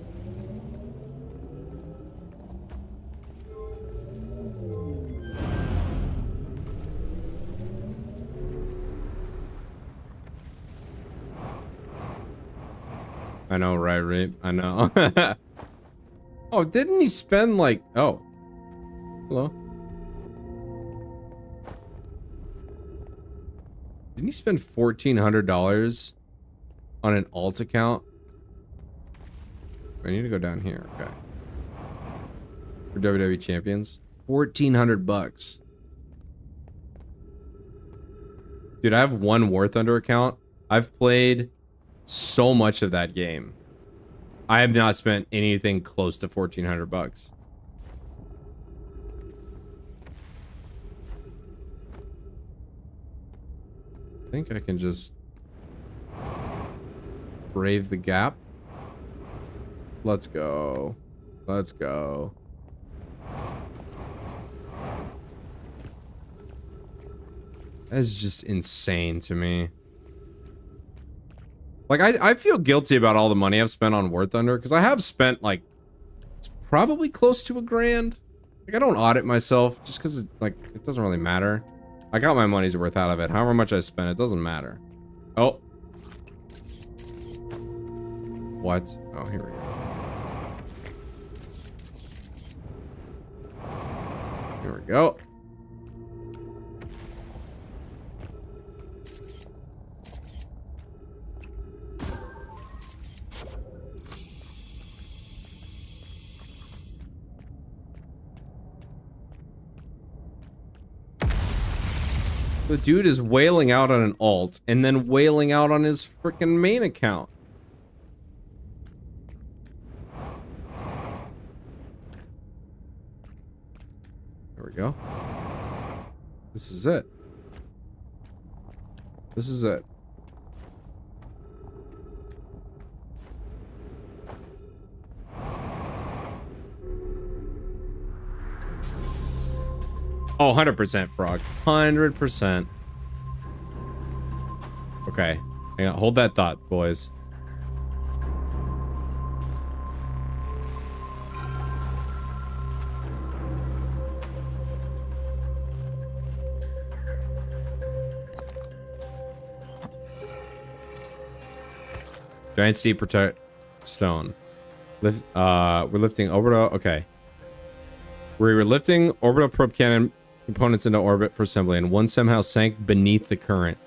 I know, right, Rape? I know. Oh, didn't he spend like... Oh. Hello? Didn't he spend $1,400 on an alt account? I need to go down here. Okay. For WWE Champions. 1,400 bucks. Dude, I have one War Thunder account. I've played so much of that game. I have not spent anything close to 1,400 bucks. I think I can just brave the gap. Let's go. Let's go. That is just insane to me. Like, I feel guilty about all the money I've spent on War Thunder, because I have spent, like, it's probably close to $1,000. Like, I don't audit myself, just because, it doesn't really matter. I got my money's worth out of it. However much I spent, it doesn't matter. Oh. What? Oh, here we go. Here we go. The dude is wailing out on an alt and then wailing out on his freaking main account. There we go. This is it. This is it. Oh, 100% frog. 100%. Okay. Hang on. Hold that thought, boys. Giant Steep protect stone. Lift. We're lifting orbital. Okay. We were lifting orbital probe cannon components into orbit for assembly, and one somehow sank beneath the current.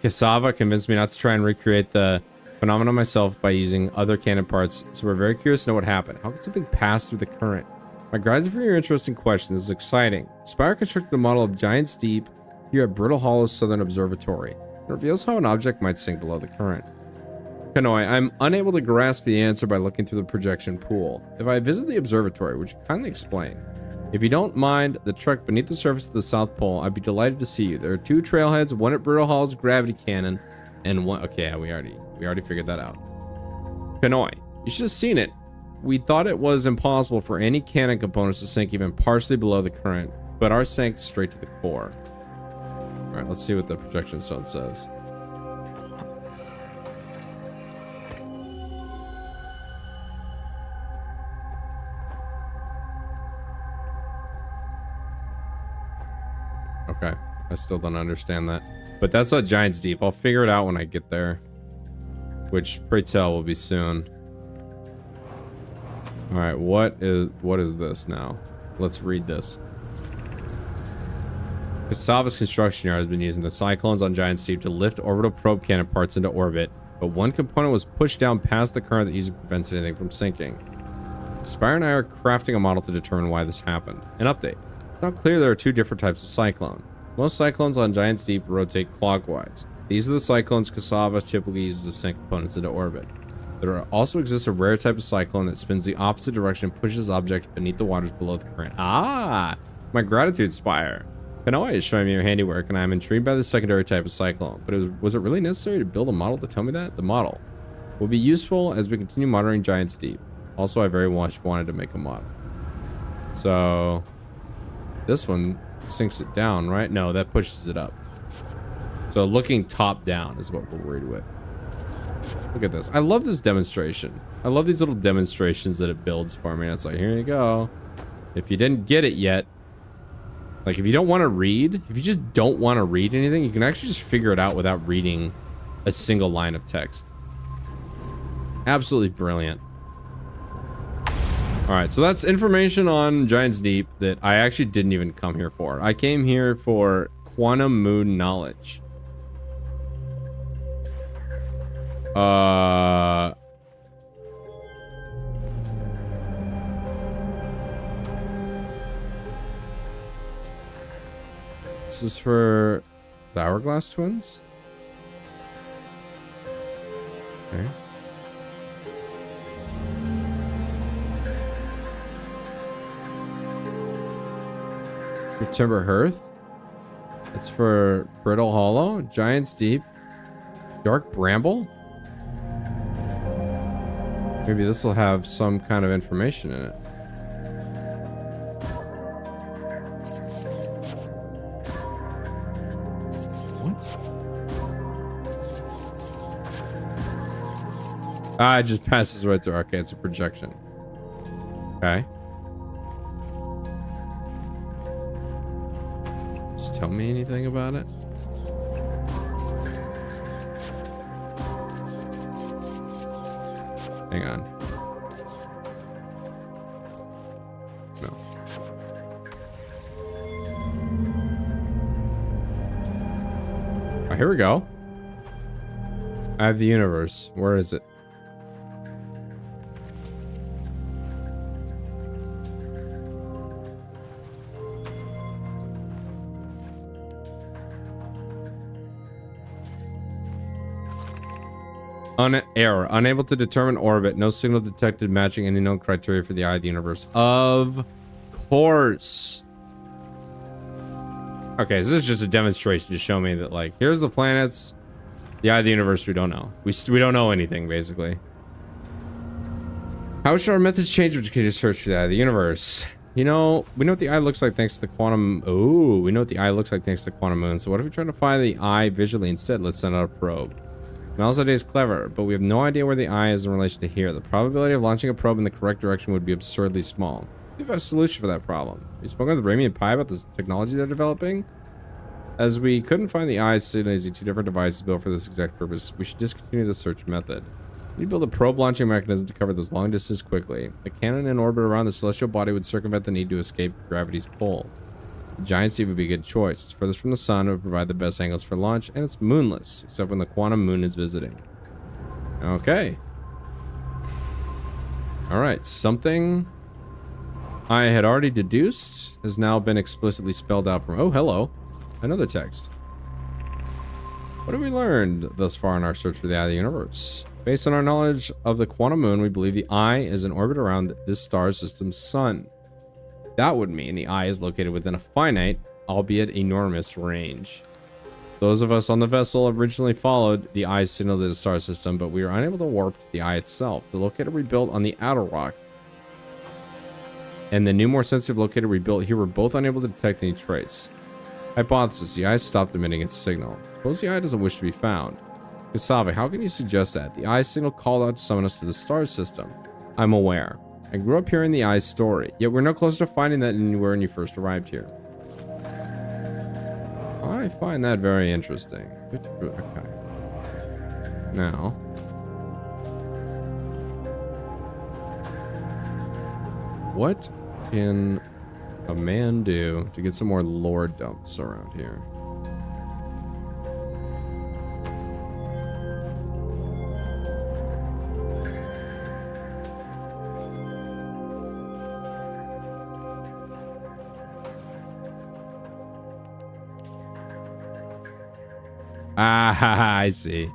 Cassava convinced me not to try and recreate the phenomenon myself by using other cannon parts, so we're very curious to know what happened. How could something pass through the current? My gratitude for your interesting question. This is exciting. Spire constructed a model of Giant Steep here at Brittle Hollow Southern Observatory. It reveals how an object might sink below the current. Kanoi, I'm unable to grasp the answer by looking through the projection pool. If I visit the observatory, would you kindly explain? If you don't mind the trek beneath the surface of the South Pole, I'd be delighted to see you. There are two trailheads, one at Brittle Hollow's gravity cannon, and one... Okay, yeah, we already figured that out. Kanoi, you should have seen it. We thought it was impossible for any cannon components to sink even partially below the current, but ours sank straight to the core. Alright, let's see what the projection stone says. Okay, I still don't understand that. But that's a Giant's Deep. I'll figure it out when I get there. Which, pray tell, will be soon. Alright, what is this now? Let's read this. Cassava's construction yard has been using the cyclones on Giant Steep to lift orbital probe cannon parts into orbit, but one component was pushed down past the current that usually prevents anything from sinking. Spire and I are crafting a model to determine why this happened. An update. It's not clear there are two different types of cyclone. Most cyclones on Giant Steep rotate clockwise. These are the cyclones Cassava typically uses to sink components into orbit. There also exists a rare type of cyclone that spins the opposite direction and pushes objects beneath the waters below the current. Ah! My gratitude, Spire. Kanoi is showing me your handiwork, and I am intrigued by the secondary type of cyclone. But was it really necessary to build a model to tell me that? The model will be useful as we continue monitoring Giant Steep. Also, I very much wanted to make a model. So... this one sinks it down, right? No, that pushes it up. So looking top down is what we're worried with. Look at this. I love this demonstration. I love these little demonstrations that it builds for me. It's like, here you go. If you didn't get it yet, like if you don't want to read, if you just don't want to read anything, you can actually just figure it out without reading a single line of text. Absolutely brilliant. Alright, so that's information on Giant's Deep that I actually didn't even come here for. I came here for Quantum Moon knowledge. This is for the Hourglass Twins? Okay. For Timber Hearth. It's for Brittle Hollow, Giant's Deep, Dark Bramble. Maybe this will have some kind of information in it. What? Ah, it just passes right through. Okay, it's a projection. Okay. Just tell me anything about it. Hang on. No. Oh, here we go. I have the universe. Where is it? Error. Unable to determine orbit. No signal detected matching any known criteria for the eye of the universe. Of course. Okay, so this is just a demonstration to show me that, like, here's the planets. The eye of the universe, we don't know. We don't know anything, basically. How should our methods change if we continue to search for the eye of the universe? You know, we know what the eye looks like thanks to the quantum... Ooh, we know what the eye looks like thanks to the quantum moon. So what if we try to find the eye visually instead? Let's send out a probe. Mel's idea is clever, but we have no idea where the eye is in relation to here. The probability of launching a probe in the correct direction would be absurdly small. We have a solution for that problem. Have you spoken with Remy and Pi about this technology they're developing? As we couldn't find the eyes using two different devices built for this exact purpose, we should discontinue the search method. We build a probe launching mechanism to cover those long distances quickly. A cannon in orbit around the celestial body would circumvent the need to escape gravity's pull. The giant seed would be a good choice. It's furthest from the sun, it would provide the best angles for launch, and it's moonless, except when the quantum moon is visiting. Okay. Alright, something I had already deduced has now been explicitly spelled out from... Oh, hello. Another text. What have we learned thus far in our search for the eye of the universe? Based on our knowledge of the quantum moon, we believe the eye is in orbit around this star system's sun. That would mean the eye is located within a finite, albeit enormous, range. Those of us on the vessel originally followed the eye's signal to the star system, but we were unable to warp to the eye itself. The locator we built on the outer rock and the new, more sensitive locator we built here were both unable to detect any trace. Hypothesis: the eye stopped emitting its signal. Suppose the eye doesn't wish to be found. Kasave, how can you suggest that? The eye's signal called out to summon us to the star system. I'm aware. I grew up hearing the eye's story, yet we're no closer to finding that than you were when you first arrived here. I find that very interesting. Okay. Now. What can a man do to get some more lore dumps around here? Ah, I see.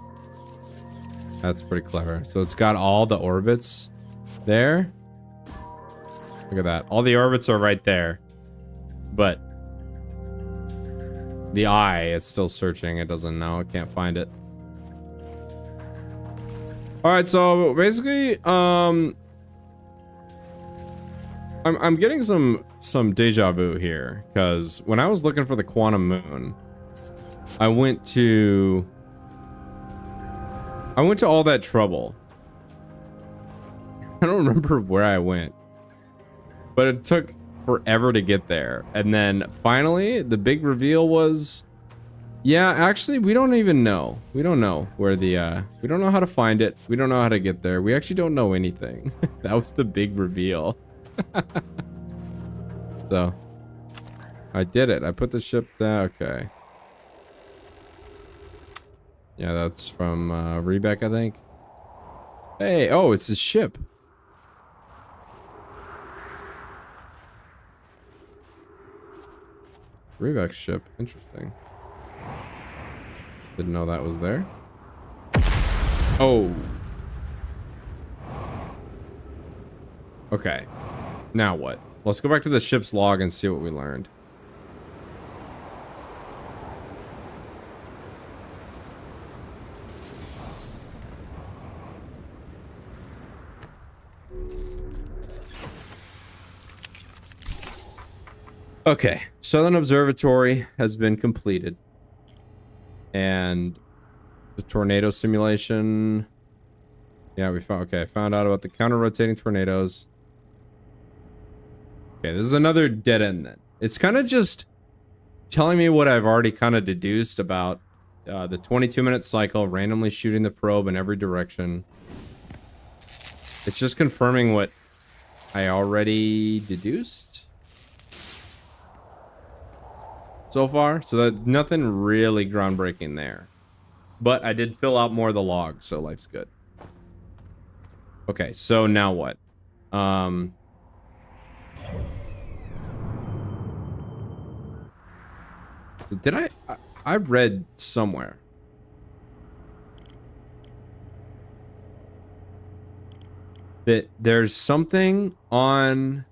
That's pretty clever. So it's got all the orbits there. Look at that. All the orbits are right there. But the eye, it's still searching. It doesn't know. It can't find it. Alright, so basically, I'm getting some deja vu here. Because when I was looking for the quantum moon, I went to all that trouble. I don't remember where I went, but it took forever to get there. And then finally the big reveal was, yeah, actually we don't even know. We don't know where the, we don't know how to find it. We don't know how to get there. We actually don't know anything. That was the big reveal. So I did it. I put the ship there. Okay. Yeah, that's from Rebec, I think. Hey, oh, it's his ship. Rebec's ship. Interesting. Didn't know that was there. Oh. Okay. Now what? Let's go back to the ship's log and see what we learned. Okay, Southern Observatory has been completed. And the tornado simulation. Yeah, we found, okay, I found out about the counter-rotating tornadoes. Okay, this is another dead end then. It's kind of just telling me what I've already kind of deduced about the 22-minute cycle, randomly shooting the probe in every direction. It's just confirming what I already deduced so far, so that nothing really groundbreaking there, but I did fill out more of the log, so life's good. Okay, so now what? Did I read somewhere that there's something on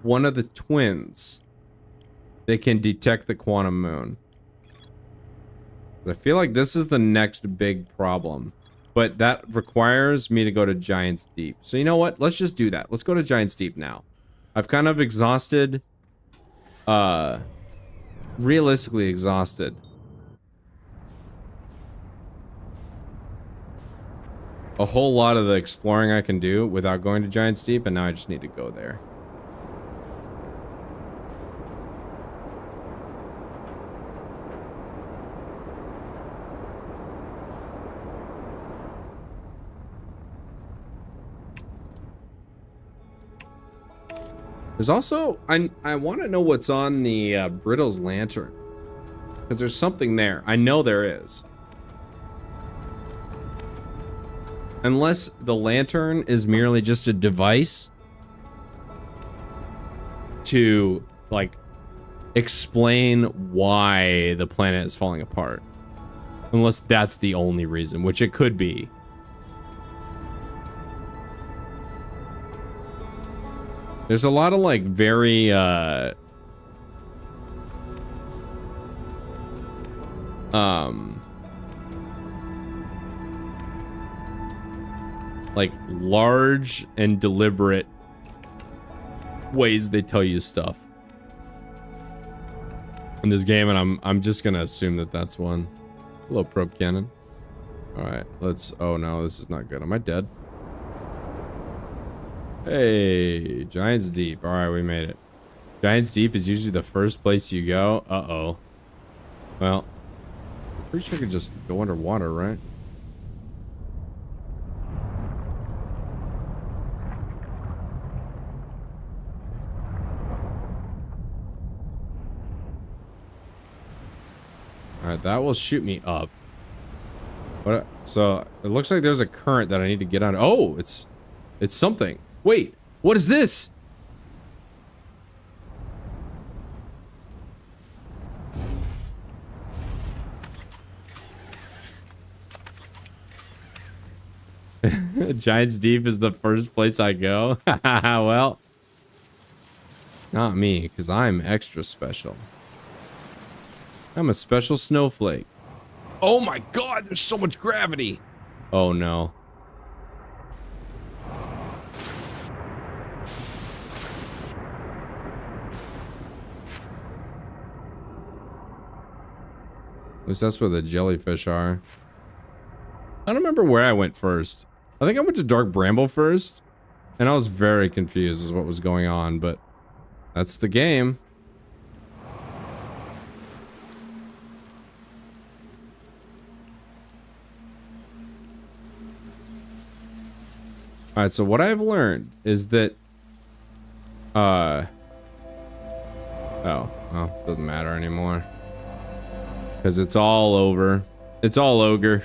one of the twins that can detect the quantum moon. I feel like this is the next big problem, but that requires me to go to Giant's Deep. So you know what? Let's just do that. Let's go to Giant's Deep now. I've kind of exhausted, realistically exhausted a whole lot of the exploring I can do without going to Giant's Deep, and now I just need to go there. There's also, I want to know what's on the Brittle's lantern. Because there's something there. I know there is. Unless the lantern is merely just a device to, like, explain why the planet is falling apart. Unless that's the only reason, which it could be. There's a lot of, like, very, like, large and deliberate ways they tell you stuff in this game, and I'm just gonna assume that that's one. Hello, probe cannon. All right, let's. Oh no, this is not good. Am I dead? Hey, Giant's Deep. All right, we made it. Giant's Deep is usually the first place you go. Uh-oh. Well, I'm pretty sure I could just go underwater, right? All right, that will shoot me up. What? So it looks like there's a current that I need to get on. Oh, it's something. Wait, what is this? Giant's Deep is the first place I go. Well, not me, because I'm extra special. I'm a special snowflake. Oh my god, there's so much gravity. Oh no. At least that's where the jellyfish are. I don't remember where I went first. I think I went to Dark Bramble first. And I was very confused as what was going on, but that's the game. Alright, so what I've learned is that oh, well, doesn't matter anymore. Because it's all over. It's all ogre.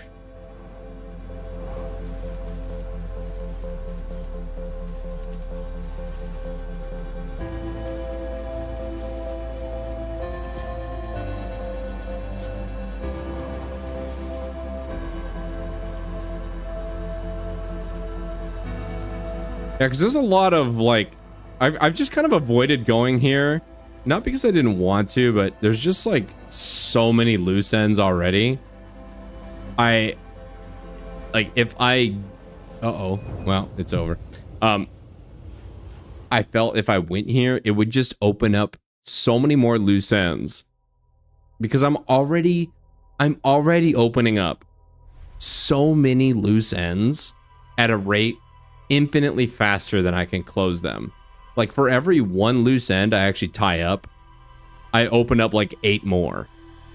Yeah, because there's a lot of, like, I've just kind of avoided going here. Not because I didn't want to, but there's just, like, so many loose ends already. Like, if I... Uh-oh. Well, it's over. I felt if I went here, it would just open up so many more loose ends. Because I'm already opening up so many loose ends at a rate infinitely faster than I can close them. Like, for every one loose end I actually tie up, I open up like 8 more.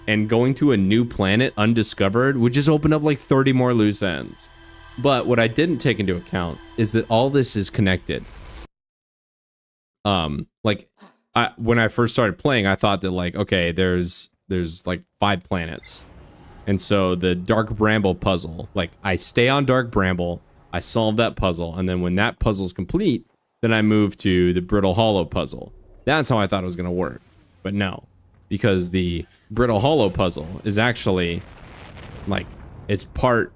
And going to a new planet undiscovered would just open up like 30 more loose ends. But what I didn't take into account is that all this is connected. Like, when I first started playing, I thought that, like, okay, there's like 5 planets. And so the Dark Bramble puzzle, like, I stay on Dark Bramble, I solve that puzzle, and then when that puzzle's complete, then I move to the Brittle Hollow puzzle. That's how I thought it was gonna work. But no, because the Brittle Hollow puzzle is actually, like, it's part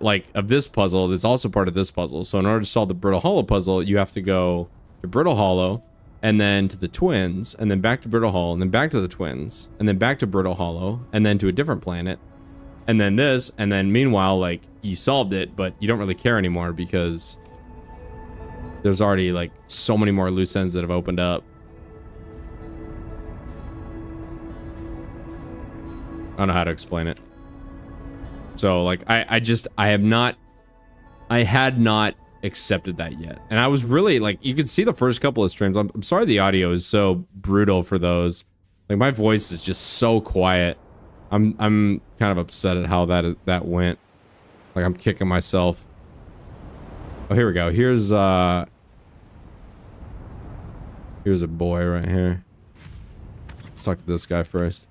like of this puzzle that's also part of this puzzle. So in order to solve the Brittle Hollow puzzle, you have to go to Brittle Hollow, and then to the Twins, and then back to Brittle Hollow, and then back to the Twins, and then back to Brittle Hollow, and then to a different planet, and then this, and then meanwhile, like, you solved it, but you don't really care anymore because there's already, like, so many more loose ends that have opened up. I don't know how to explain it. So, like, I had not accepted that yet. And I was really, like, you could see the first couple of streams. I'm sorry the audio is so brutal for those. Like, my voice is just so quiet. I'm kind of upset at how that went. Like, I'm kicking myself. Oh, here we go. Here's Here's a boy right here. Let's talk to this guy first.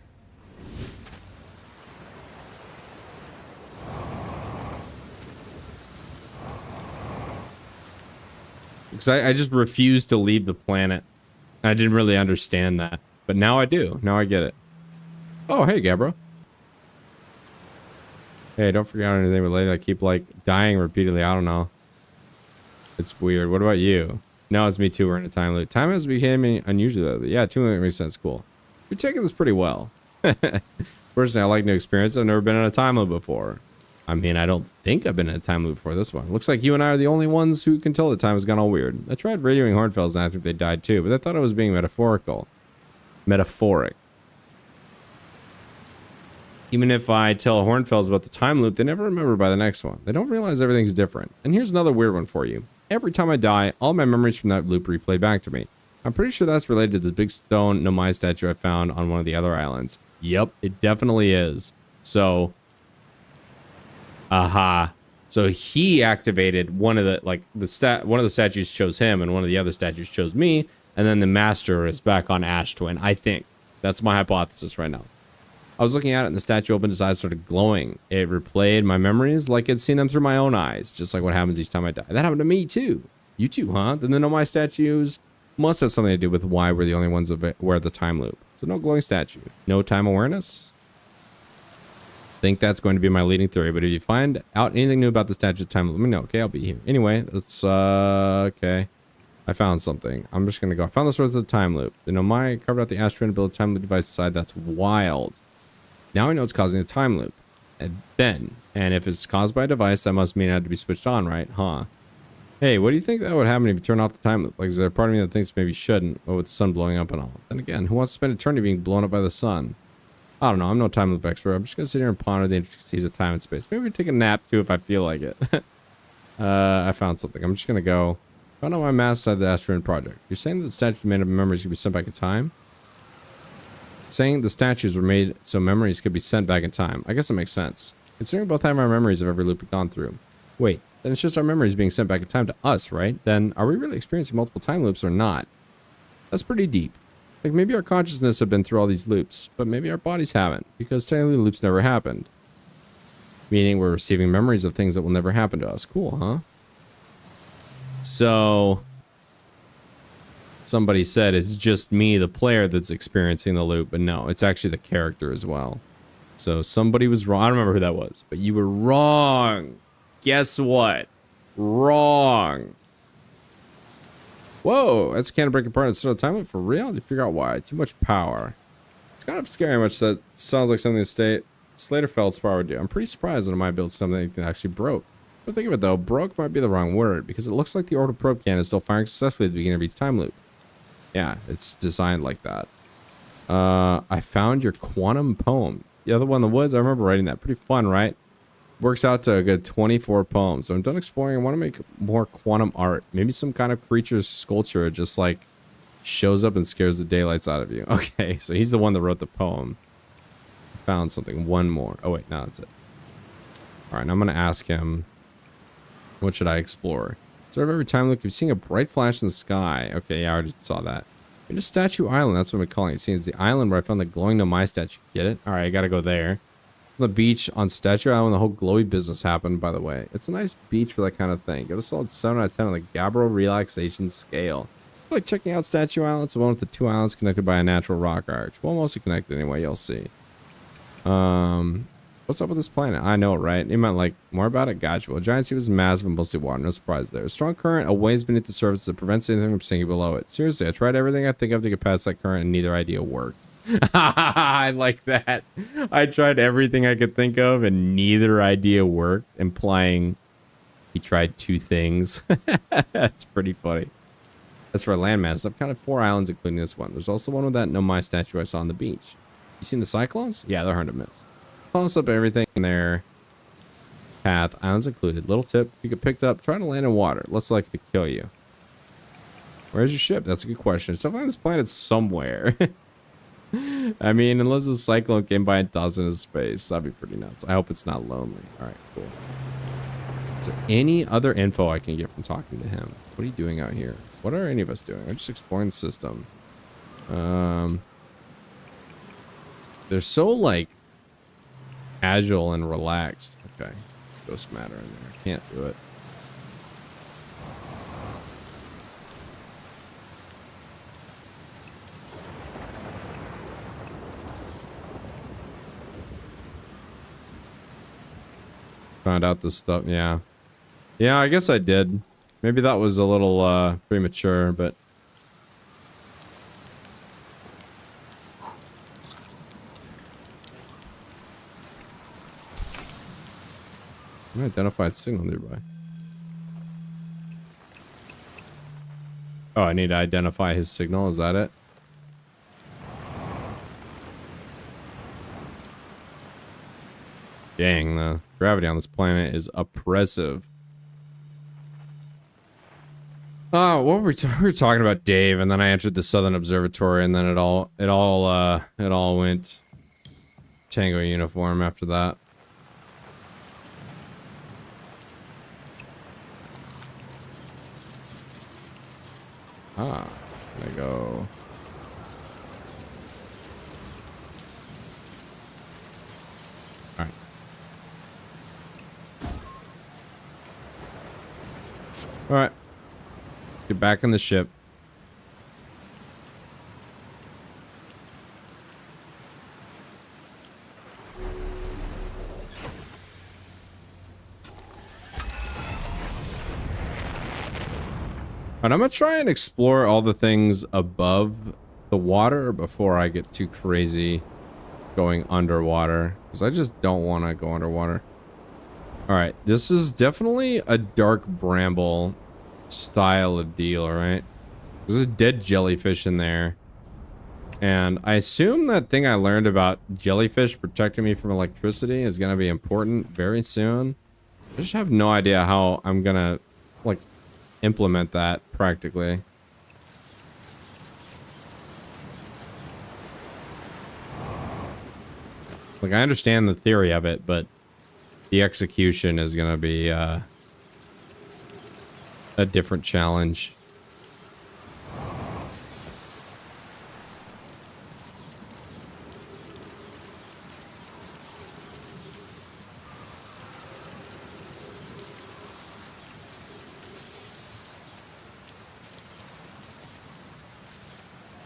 Because I just refused to leave the planet. I didn't really understand that. But now I do. Now I get it. Oh, hey, Gabbro. Hey, don't forget anything related. I keep, like, dying repeatedly. I don't know. It's weird. What about you? No, it's me too. We're in a time loop. Time has become unusual lately. Yeah, 2 minutes makes sense. Cool. You're taking this pretty well. Personally, I like new experience. I've never been in a time loop before. I mean, I don't think I've been in a time loop before this one. Looks like you and I are the only ones who can tell the time has gone all weird. I tried radioing Hornfells and I think they died too, but I thought I was being metaphorical. Metaphoric. Even if I tell Hornfells about the time loop, they never remember by the next one. They don't realize everything's different. And here's another weird one for you. Every time I die, all my memories from that loop replay back to me. I'm pretty sure that's related to the big stone Nomai statue I found on one of the other islands. Yep, it definitely is. So, aha. So he activated one of the, like, one of the statues chose him and one of the other statues chose me. And then the master is back on Ash Twin, I think. That's my hypothesis right now. I was looking at it and the statue opened his eyes, started glowing. It replayed my memories like I'd seen them through my own eyes, just like what happens each time I die. That happened to me too. You too, huh? Then the Nomai statues must have something to do with why we're the only ones aware of the time loop. So no glowing statue. No time awareness? I think that's going to be my leading theory, but if you find out anything new about the statue's time loop, let me know. Okay, I'll be here. Anyway, let's, okay. I found something. I'm just going to go. I found the source of the time loop. The Nomai carved out the Ash Twin to build a time loop device inside. That's wild. Now I know it's causing a time loop. And if it's caused by a device, that must mean it had to be switched on, right? Huh. Hey, what do you think that would happen if you turn off the time loop? Like, is there a part of me that thinks maybe shouldn't, but with the sun blowing up and all? Then again, who wants to spend eternity being blown up by the sun? I don't know. I'm no time loop expert. I'm just going to sit here and ponder the intricacies of time and space. Maybe take a nap, too, if I feel like it. I found something. I'm just going to go. Found out my mass side of the Ash Twin project. You're saying that the statues made of memories could be sent back in time? Saying the statues were made so memories could be sent back in time. I guess that makes sense. Considering both have our memories of every loop we've gone through. Wait, then it's just our memories being sent back in time to us, right? Then are we really experiencing multiple time loops or not? That's pretty deep. Like maybe our consciousness have been through all these loops, but maybe our bodies haven't, because technically the loops never happened. Meaning we're receiving memories of things that will never happen to us. Cool, huh? So somebody said it's just me, the player, that's experiencing the loop, but no, it's actually the character as well. So somebody was wrong. I don't remember who that was, but you were wrong. Guess what? Wrong. Whoa, that's a can of break apart instead of time loop for real? Did you figure out why? Too much power. It's kind of scary how much that sounds like something the Slaterfeld's power would do. I'm pretty surprised that I might build something that actually broke. But think of it though, broke might be the wrong word, because it looks like the orbital probe cannon is still firing successfully at the beginning of each time loop. Yeah, it's designed like that. I found your quantum poem. The other one in the woods, I remember writing that. Pretty fun, right? Works out to a good 24 poems. So I'm done exploring. I want to make more quantum art. Maybe some kind of creature's sculpture just like shows up and scares the daylights out of you. Okay, so he's the one that wrote the poem. Found something. One more. Oh wait, no, that's it. All right, now I'm going to ask him, what should I explore? Sort of every time look, you're seeing a bright flash in the sky. Okay, yeah, I already saw that. You're just Statue Island. That's what we're calling it. See, it's the island where I found the glowing Nomai statue. Get it? All right, I got to go there. On the beach on Statue Island, the whole glowy business happened, by the way. It's a nice beach for that kind of thing. Give it a solid 7 out of 10 on the Gabbro relaxation scale. It's like checking out Statue Island. It's the one with the 2 islands connected by a natural rock arch. Well, mostly connected anyway, you'll see. What's up with this planet? I know, right? You meant like more about it? Gotcha. Well, giant sea was massive and mostly water. No surprise there. A strong current, a waves beneath the surface that prevents anything from sinking below it. Seriously, I tried everything I think of to get past that current and neither idea worked. I like that. I tried everything I could think of and neither idea worked, implying he tried 2 things. That's pretty funny. As for a landmass, I've counted 4 islands, including this one. There's also one with that Nomai statue I saw on the beach. You seen the cyclones? Yeah, they're hard to miss. Toss up everything in their path, islands included. Little tip, if you get picked up, try to land in water. Less likely to kill you. Where's your ship? That's a good question. It's definitely on this planet somewhere. I mean, unless a cyclone came by and tossed into space, that'd be pretty nuts. I hope it's not lonely. All right, cool. Is there any other info I can get from talking to him? What are you doing out here? What are any of us doing? I'm just exploring the system. They're so like casual and relaxed. Okay. Ghost matter in there. Can't do it. Found out this stuff. Yeah. Yeah, I guess I did. Maybe that was a little premature, but unidentified signal nearby. Oh, I need to identify his signal. Is that it? Dang, the gravity on this planet is oppressive. Oh, what were we were talking about Dave, and then I entered the Southern Observatory, and then it all went Tango uniform after that. Ah, there we go. All right. All right. Let's get back in the ship. And I'm gonna try and explore all the things above the water before I get too crazy going underwater, because I just don't want to go underwater. All right, this is definitely a dark bramble style of deal, right? There's a dead jellyfish in there, and I assume that thing I learned about jellyfish protecting me from electricity is gonna be important very soon. I just have no idea how I'm gonna like implement that practically. Like, I understand the theory of it, but the execution is gonna be a different challenge.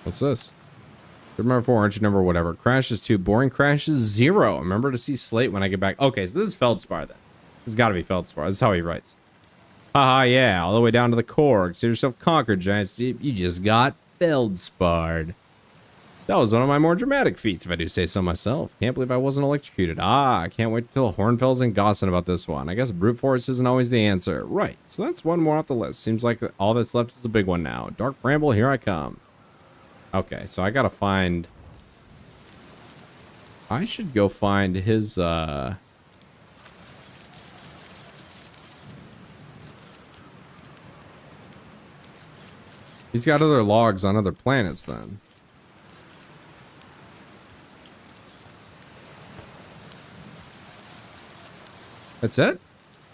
What's this? Remember 4, entry number, whatever. Crashes 2, boring crashes 0. Remember to see Slate when I get back. Okay, so this is Feldspar then. This has got to be Feldspar. This is how he writes. Haha, yeah, all the way down to the core. Consider yourself conquered, Giant Steep. You just got Feldsparred. That was one of my more dramatic feats, if I do say so myself. Can't believe I wasn't electrocuted. Ah, I can't wait till Hornfels and Gossen about this one. I guess brute force isn't always the answer. Right, so that's one more off the list. Seems like all that's left is a big one now. Dark Bramble, here I come. Okay, so I gotta find... I should go find his, He's got other logs on other planets, then. That's it?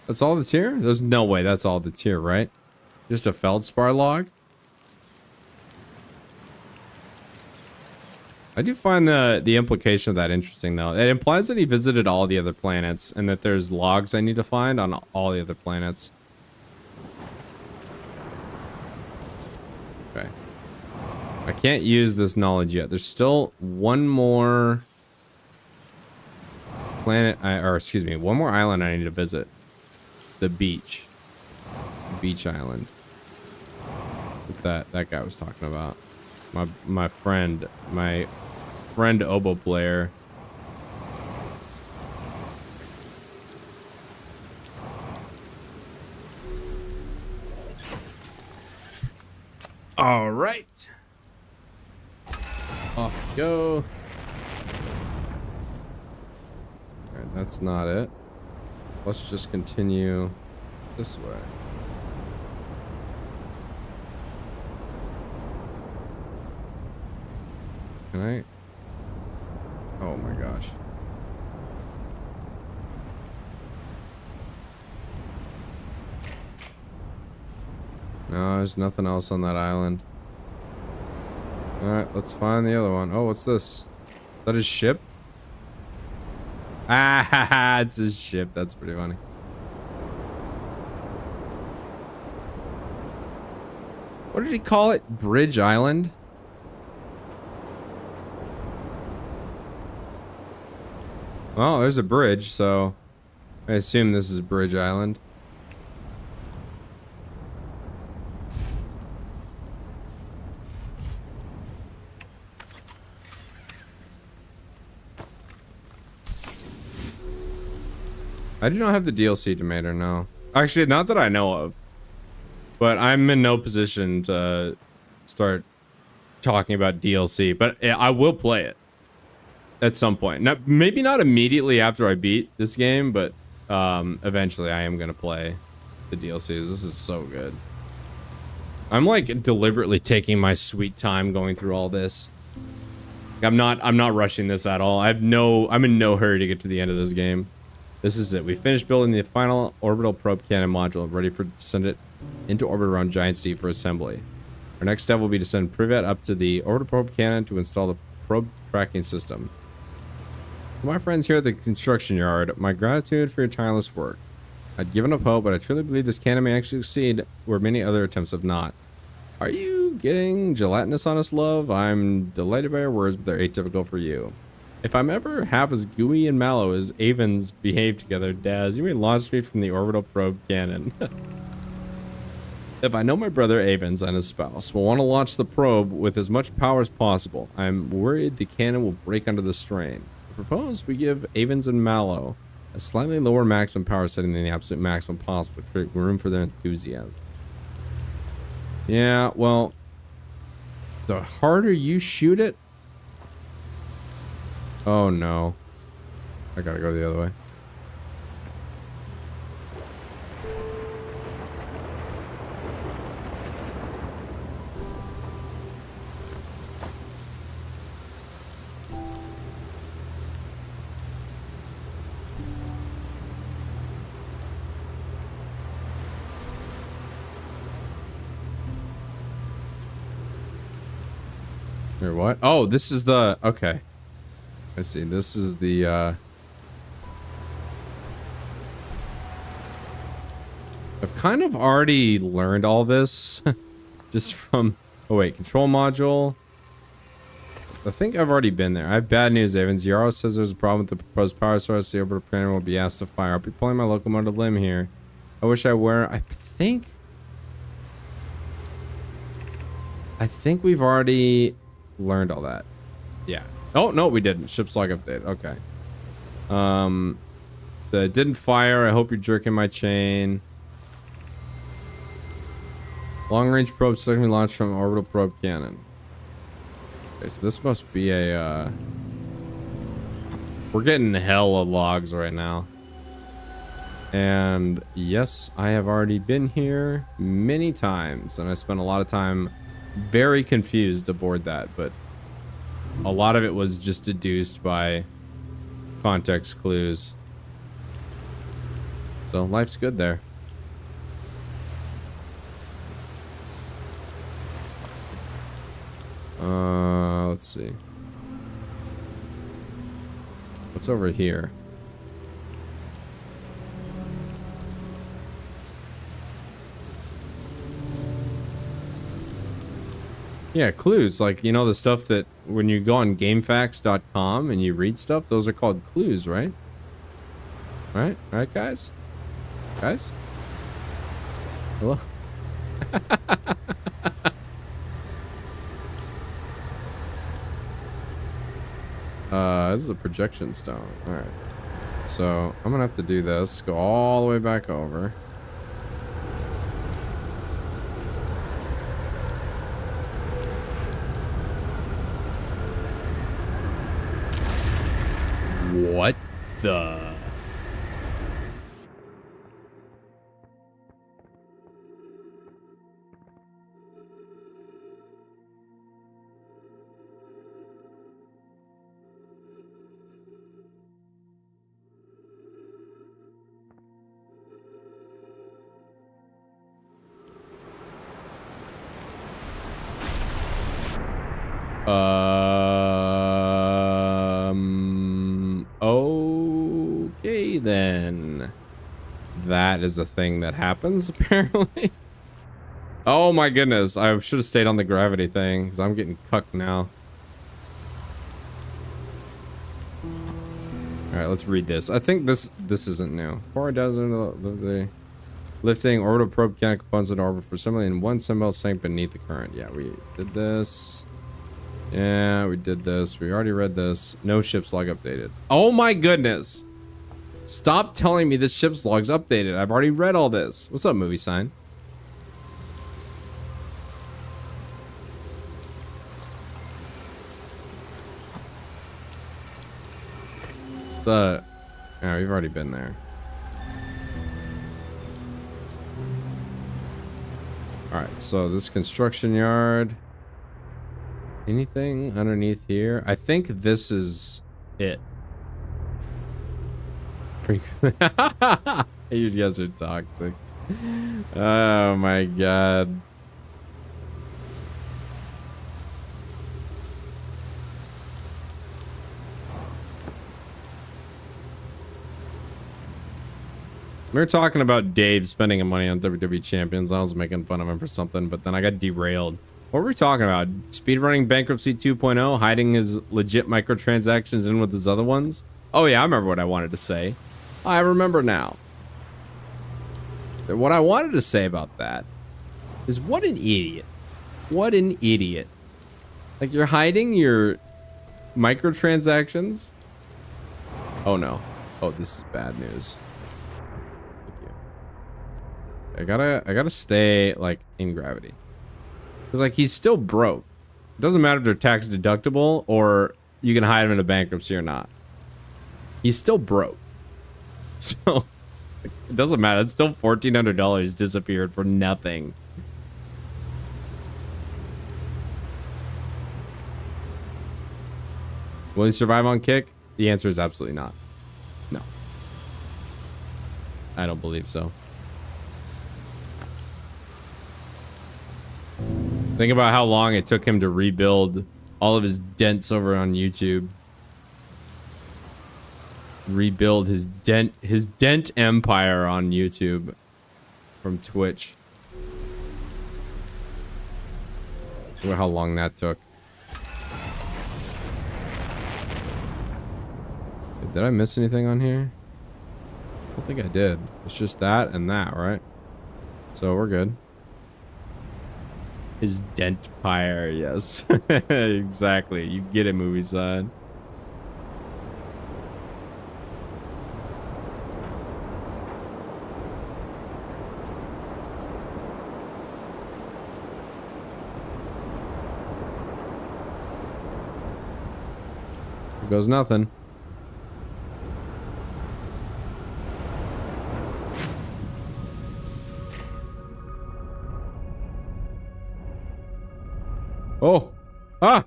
That's all that's here? There's no way that's all that's here, right? Just a Feldspar log? I do find the implication of that interesting, though. It implies that he visited all the other planets and that there's logs I need to find on all the other planets. Okay. I can't use this knowledge yet. There's still one more planet, or excuse me, one more island I need to visit. It's the beach. Beach island. That guy was talking about. My friend oboe player. All right. Off we go. All right, that's not it. Let's just continue this way. Can I? Oh my gosh. No, there's nothing else on that island. Alright, let's find the other one. Oh, what's this? Is that his ship? Ah, it's his ship. That's pretty funny. What did he call it? Bridge Island? Oh, there's a bridge, so I assume this is Bridge Island. I do not have the DLC tomato, no. Actually, not that I know of. But I'm in no position to start talking about DLC, but I will play it at some point. Not, maybe not immediately after I beat this game, but eventually I am going to play the DLCs. This is so good. I'm like deliberately taking my sweet time going through all this. I'm not rushing this at all. I'm in no hurry to get to the end of this game. This is it. We finished building the final orbital probe cannon module, ready to send it into orbit around Giant Steve for assembly. Our next step will be to send Privet up to the orbital probe cannon to install the probe tracking system. To my friends here at the construction yard, my gratitude for your tireless work. I'd given up hope, but I truly believe this cannon may actually succeed where many other attempts have not. Are you getting gelatinous on us, love? I'm delighted by your words, but they're atypical for you. If I'm ever half as gooey and mallow as Avens behave together, Daz, you may launch me from the orbital probe cannon. If I know my brother Avens and his spouse will want to launch the probe with as much power as possible, I'm worried the cannon will break under the strain. I propose we give Avens and Mallow a slightly lower maximum power setting than the absolute maximum possible to create room for their enthusiasm. Yeah, well, the harder you shoot it... Oh no. I gotta go the other way. Or what? Oh, this is the... Okay. I see. This is the, I've kind of already learned all this. Just from... Oh, wait. Control module. I think I've already been there. I have bad news, Avens. Yarrow says there's a problem with the proposed power source. The orbital planner will be asked to fire. I'll be pulling my locomotive limb here. I wish I were... I think we've already learned all that. Yeah. Oh, no, we didn't. Ship's log update. Okay. That didn't fire. I hope you're jerking my chain. Long-range probe secondly launched from orbital probe cannon. Okay, so this must be a, We're getting hella logs right now. And yes, I have already been here many times, and I spent a lot of time very confused aboard that, but a lot of it was just deduced by context clues. So life's good there. Let's see. What's over here? Yeah, clues. Like, you know, the stuff that when you go on GameFAQs.com and you read stuff, those are called clues, right? Right? Right, guys? Guys? Hello? This is a projection stone. Alright. So, I'm gonna have to do this. Go all the way back over. What the... Okay then. That is a thing that happens apparently. Oh my goodness, I should have stayed on the gravity thing because I'm getting cucked now. All right, let's read this. I think this isn't new. 4 dozen of the lifting orbital probe mechanical components in orbit for assembly in one symbol sank beneath the current. Yeah, we did this. Yeah, we did this. We already read this. No ship's log updated. Oh my goodness. Stop telling me this ship's log's updated. I've already read all this. What's up, movie sign? It's the... Yeah, we've already been there. Alright, so this construction yard. Anything underneath here? I think this is it. You guys are toxic. Oh my god. We were talking about Dave spending money on WWE Champions. I was making fun of him for something, but then I got derailed. What were we talking about? Speedrunning Bankruptcy 2.0? Hiding his legit microtransactions in with his other ones? Oh yeah, I remember what I wanted to say. I remember now. What I wanted to say about that is what an idiot. What an idiot. Like, you're hiding your microtransactions? Oh no. Oh, this is bad news. Thank you. I gotta stay, like, in gravity. Because, like, he's still broke. It doesn't matter if they're tax deductible or you can hide him in a bankruptcy or not. He's still broke. So, it doesn't matter. It's still $1,400 disappeared for nothing. Will he survive on kick? The answer is absolutely not. No. I don't believe so. Think about how long it took him to rebuild all of his dents over on YouTube. Rebuild his dent empire on YouTube from Twitch. Look at how long that took. Did I miss anything on here? I don't think I did. It's just that and that, right? So we're good. His dent pyre, yes. Exactly. You get it, movie side. Here goes nothing. Oh! Ah!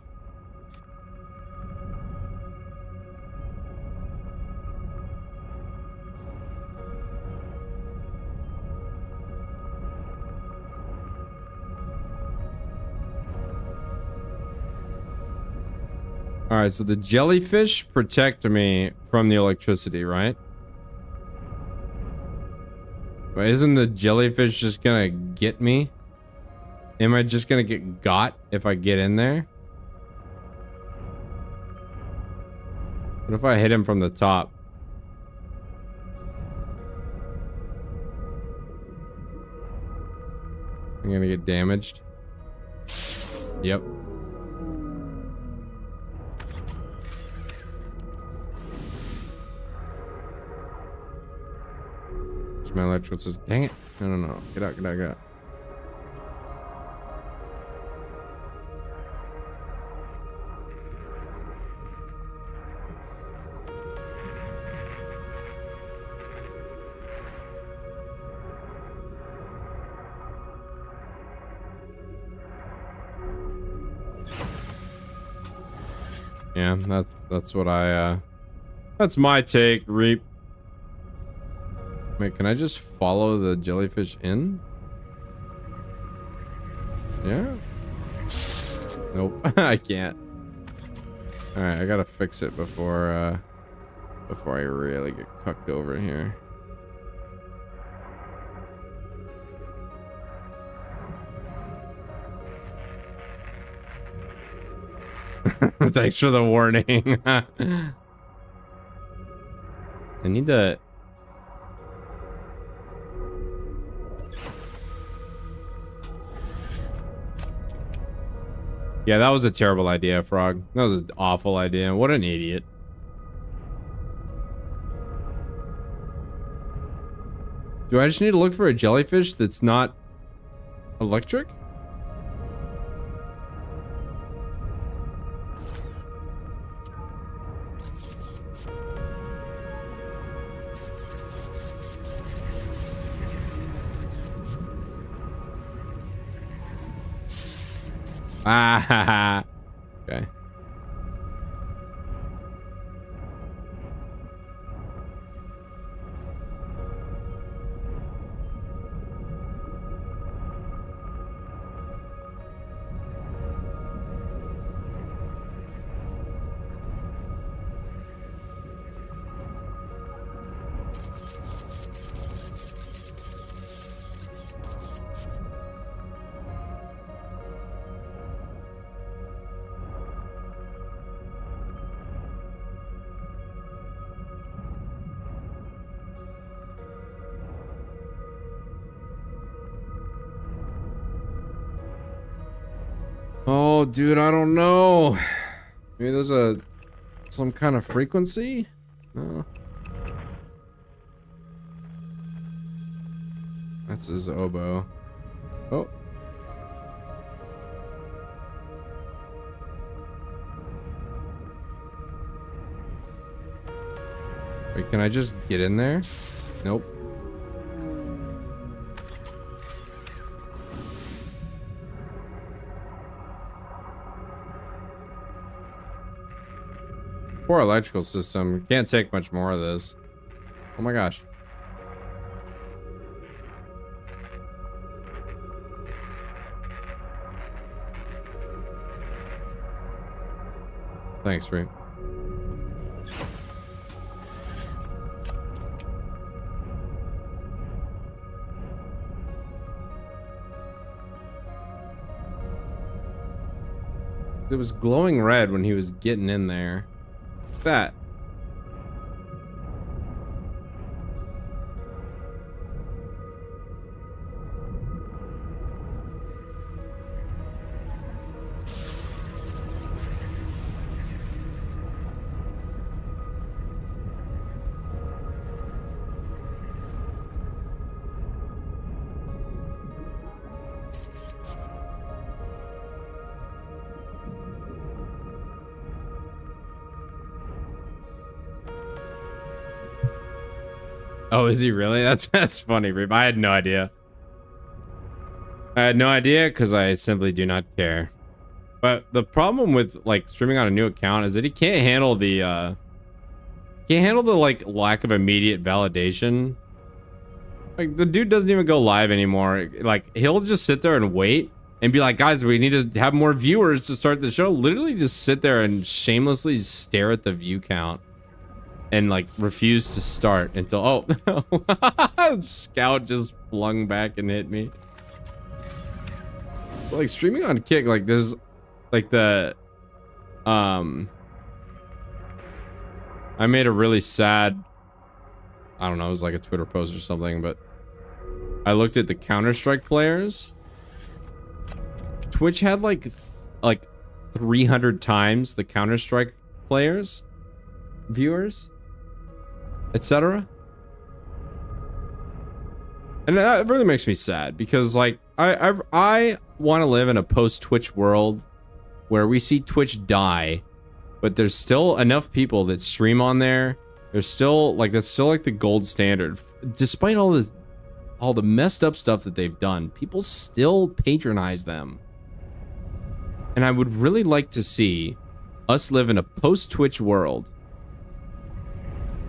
Alright, so the jellyfish protect me from the electricity, right? But isn't the jellyfish just gonna get me? Am I just gonna get got if I get in there? What if I hit him from the top? I'm gonna get damaged. Yep. Where's my electricity? Dang it. No. Get out, get out, get out. Yeah, that's what I that's my take, Reap. Wait, can I just follow the jellyfish in? Yeah? Nope, I can't. All right, I gotta fix it before I really get cucked over here. Thanks for the warning. I need to. Yeah, that was a terrible idea, Frog. That was an awful idea. What an idiot. Do I just need to look for a jellyfish that's not electric? Ah, ha, ha. Okay. Oh, dude, I don't know. Maybe there's some kind of frequency? No. That's his oboe. Oh. Wait, can I just get in there? Nope. Poor electrical system. Can't take much more of this. Oh my gosh. Thanks, Reem. It was glowing red when he was getting in there. That. Oh, is he really? That's funny, Reeb. I had no idea. I had no idea because I simply do not care. But the problem with like streaming on a new account is that he can't handle the like lack of immediate validation. Like the dude doesn't even go live anymore. Like he'll just sit there and wait and be like, guys, we need to have more viewers to start the show. Literally just sit there and shamelessly stare at the view count. And like refuse to start until Scout just flung back and hit me. Like streaming on Kick, like there's like the I made a really sad, I don't know, it was like a Twitter post or something, but I looked at the Counter-Strike players. Twitch had like 300 times the Counter-Strike players, viewers, etc. And that really makes me sad because like I want to live in a post-Twitch world where we see Twitch die, but there's still enough people that stream on there. There's still like that's still like the gold standard. Despite all the messed up stuff that they've done, people still patronize them. And I would really like to see us live in a post-Twitch world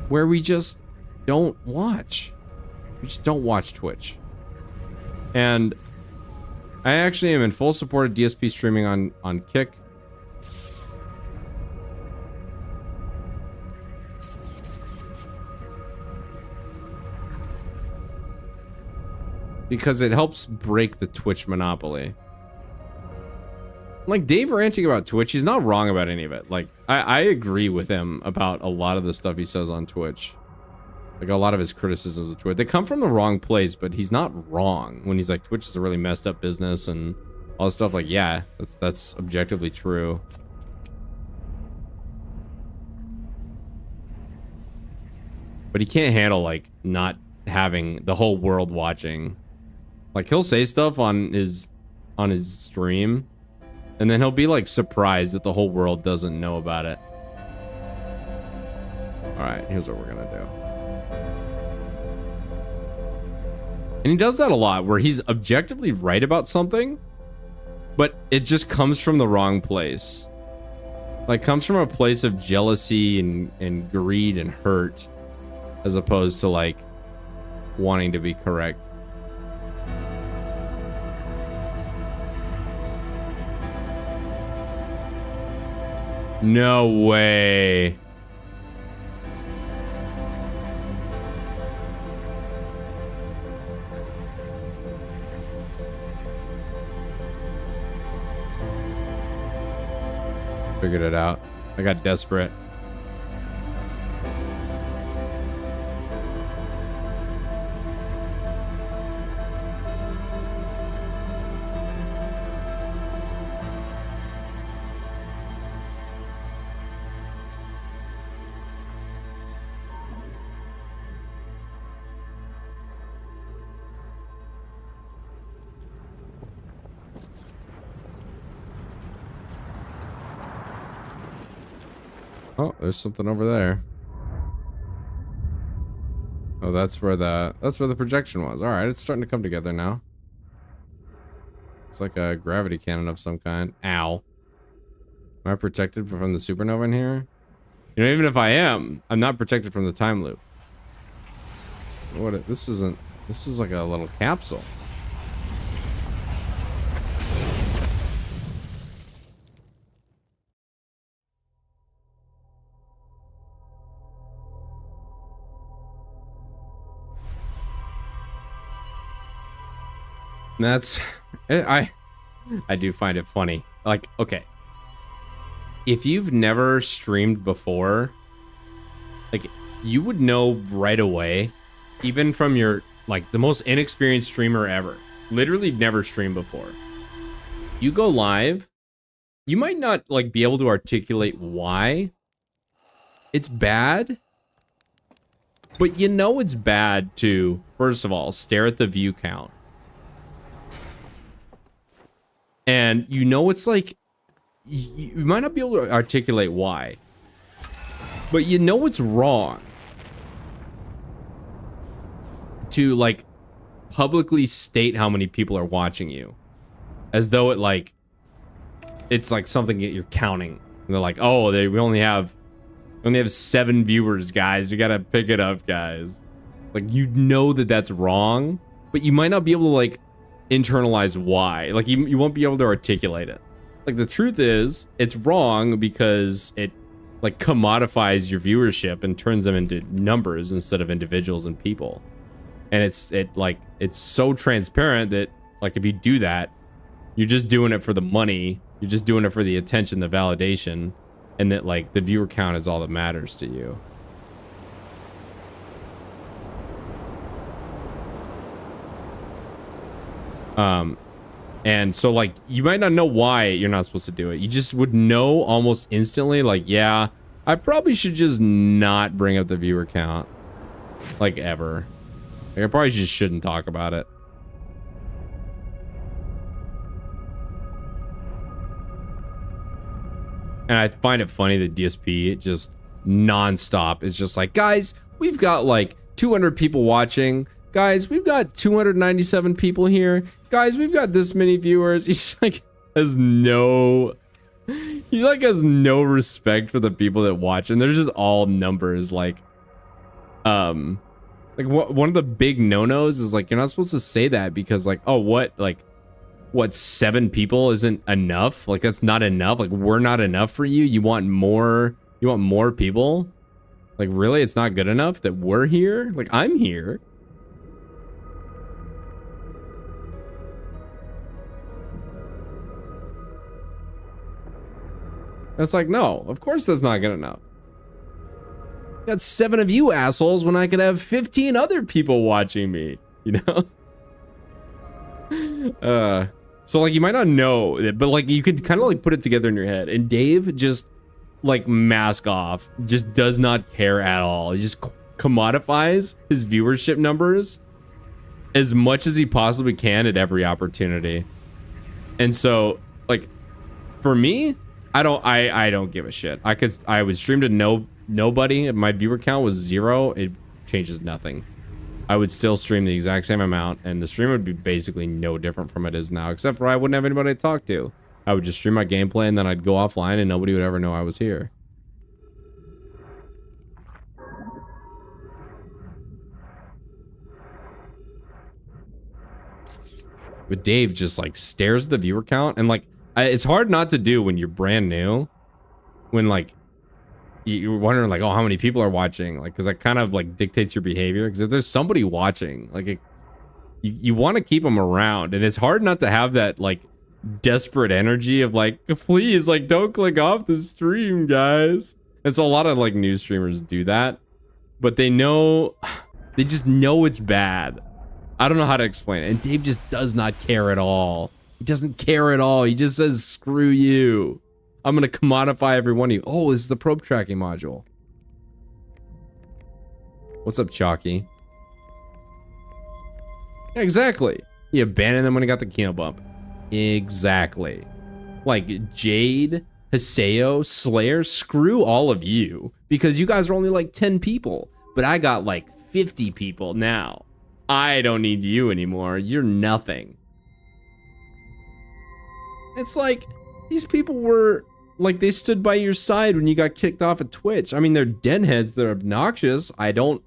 where we just don't watch. We just don't watch Twitch. And I actually am in full support of DSP streaming on Kick. because it helps break the Twitch monopoly. Like Dave ranting about Twitch, he's not wrong about any of it. Like I agree with him about a lot of the stuff he says on Twitch. Like a lot of his criticisms of Twitch, they come from the wrong place, but he's not wrong when he's like Twitch is a really messed up business and all this stuff. Like, yeah, that's objectively true. But he can't handle like not having the whole world watching. Like he'll say stuff on his stream, and then he'll be like surprised that the whole world doesn't know about it. All right, here's what we're gonna do. And he does that a lot, where he's objectively right about something, but it just comes from the wrong place. Like, comes from a place of jealousy and greed and hurt, as opposed to, like, wanting to be correct. No way. Figured it out. I got desperate. Oh, there's something over there. Oh, that's where the projection was. All right, it's starting to come together now. It's like a gravity cannon of some kind. Ow. Am I protected from the supernova in here? You know, even if I am, I'm not protected from the time loop. What? This is like a little capsule. That's I do find it funny. Like, okay, if you've never streamed before, like, you would know right away, even from your, like, the most inexperienced streamer ever, literally never streamed before. You go live, you might not, like, be able to articulate why it's bad, but you know it's bad to, first of all, stare at the view count. And you know it's like, you might not be able to articulate why, but you know it's wrong to, like, publicly state how many people are watching you, as though it's like something that you're counting. And they're like, oh, we only have 7 viewers, guys. You gotta pick it up, guys. Like, you know that's wrong, but you might not be able to, like, internalize why. Like, you won't be able to articulate it. Like, the truth is, it's wrong because it, like, commodifies your viewership and turns them into numbers instead of individuals and people. And it's so transparent that, like, if you do that, you're just doing it for the money, you're just doing it for the attention, the validation, and that, like, the viewer count is all that matters to you. And so, like, you might not know why you're not supposed to do it. You just would know almost instantly, like, yeah, I probably should just not bring up the viewer count, like, ever. Like, I probably just shouldn't talk about it. And I find it funny that DSP just nonstop is just like, guys, we've got like 200 people watching. Guys, we've got 297 people here. Guys, we've got this many viewers. He's like has no respect for the people that watch, and they're just all numbers. Like one of the big no-nos is like, you're not supposed to say that because, like, oh, what 7 people isn't enough? Like, that's not enough. Like, we're not enough for you. You want more people? Like, really? It's not good enough that we're here? Like, I'm here. It's like, no, of course that's not good enough. Got 7 of you assholes when I could have 15 other people watching me, you know? So like you might not know it, but like you could kind of like put it together in your head. And Dave just like mask off, just does not care at all. He just commodifies his viewership numbers as much as he possibly can at every opportunity. And so like for me, I don't give a shit. I would stream to nobody. If my viewer count was 0, it changes nothing. I would still stream the exact same amount, and the stream would be basically no different from it is now, except for I wouldn't have anybody to talk to. I would just stream my gameplay, and then I'd go offline, and nobody would ever know I was here. But Dave just like stares at the viewer count, and like it's hard not to do when you're brand new, when like you're wondering like, oh, how many people are watching, like because that kind of like dictates your behavior. Because if there's somebody watching, like you want to keep them around, and it's hard not to have that like desperate energy of like, please, like don't click off the stream, guys. And so a lot of like new streamers do that, but they just know it's bad. I don't know how to explain it. And Dave just does not care at all. He doesn't care at all. He just says, screw you. I'm going to commodify every one of you. Oh, this is the probe tracking module. What's up, Chalky? Yeah, exactly. He abandoned them when he got the Kino bump. Exactly. Like, Jade, Haseo, Slayer, screw all of you. Because you guys are only like 10 people. But I got like 50 people now. I don't need you anymore. You're nothing. It's like, these people were, like, they stood by your side when you got kicked off of Twitch. I mean, they're deadheads, they're obnoxious. I don't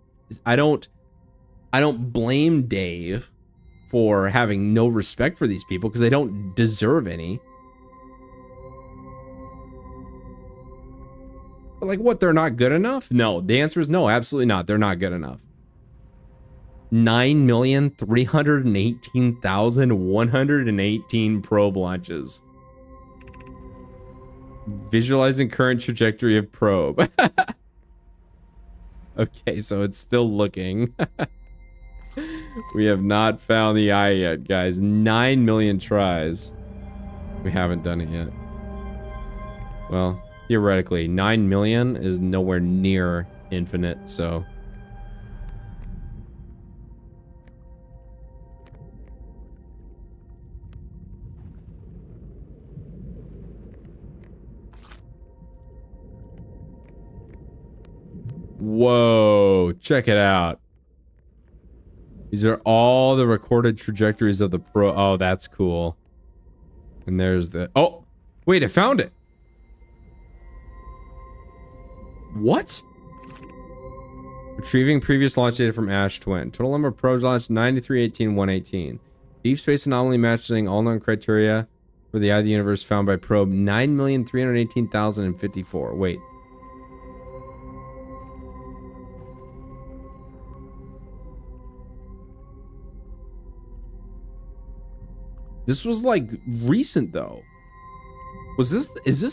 blame Dave for having no respect for these people, because they don't deserve any. But like, what, they're not good enough? No, the answer is no, absolutely not. They're not good enough. 9,318,118 probe launches. Visualizing current trajectory of probe. Okay, so it's still looking. We have not found the eye yet, guys. 9 million tries. We haven't done it yet. Well, theoretically, 9 million is nowhere near infinite, so... Whoa, check it out. These are all the recorded trajectories of the pro. Oh, that's cool. And there's the... Oh, wait, I found it. What? Retrieving previous launch data from Ash Twin. Total number of probes launched 9318,118. Deep space anomaly matching all known criteria for the eye of the universe found by probe 9,318,054. Wait. This was like recent though. Is this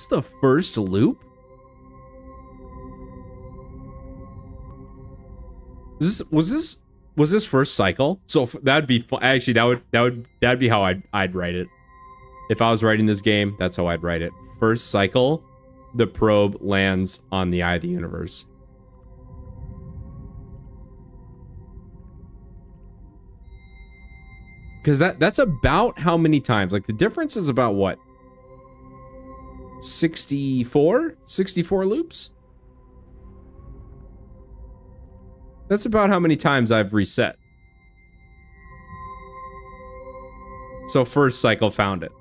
the first loop? Was this first cycle? So that'd be actually that'd be how I'd write it. If I was writing this game, that's how I'd write it. First cycle, the probe lands on the eye of the universe. Because that's about how many times, like the difference is about what? 64 loops? That's about how many times I've reset. So first cycle found it.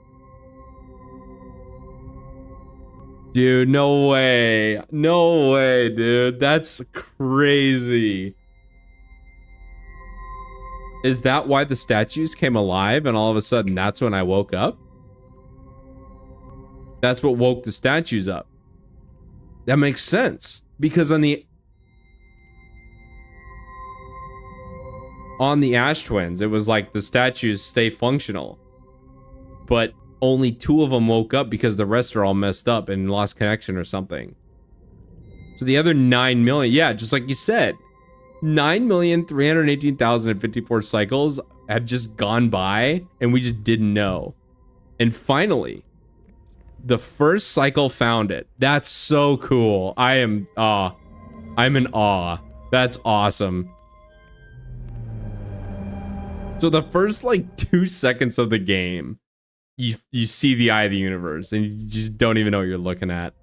Dude, no way. No way, dude. That's crazy. Is that why the statues came alive and all of a sudden that's when I woke up? That's what woke the statues up. That makes sense. Because on the Ash Twins, it was like the statues stay functional. But only 2 of them woke up because the rest are all messed up and lost connection or something. So the other 9 million, yeah, just like you said, 9,318,054 cycles have just gone by and we just didn't know. And finally, the first cycle found it. That's so cool. I'm in awe. That's awesome. So the first like 2 seconds of the game, you see the eye of the universe and you just don't even know what you're looking at.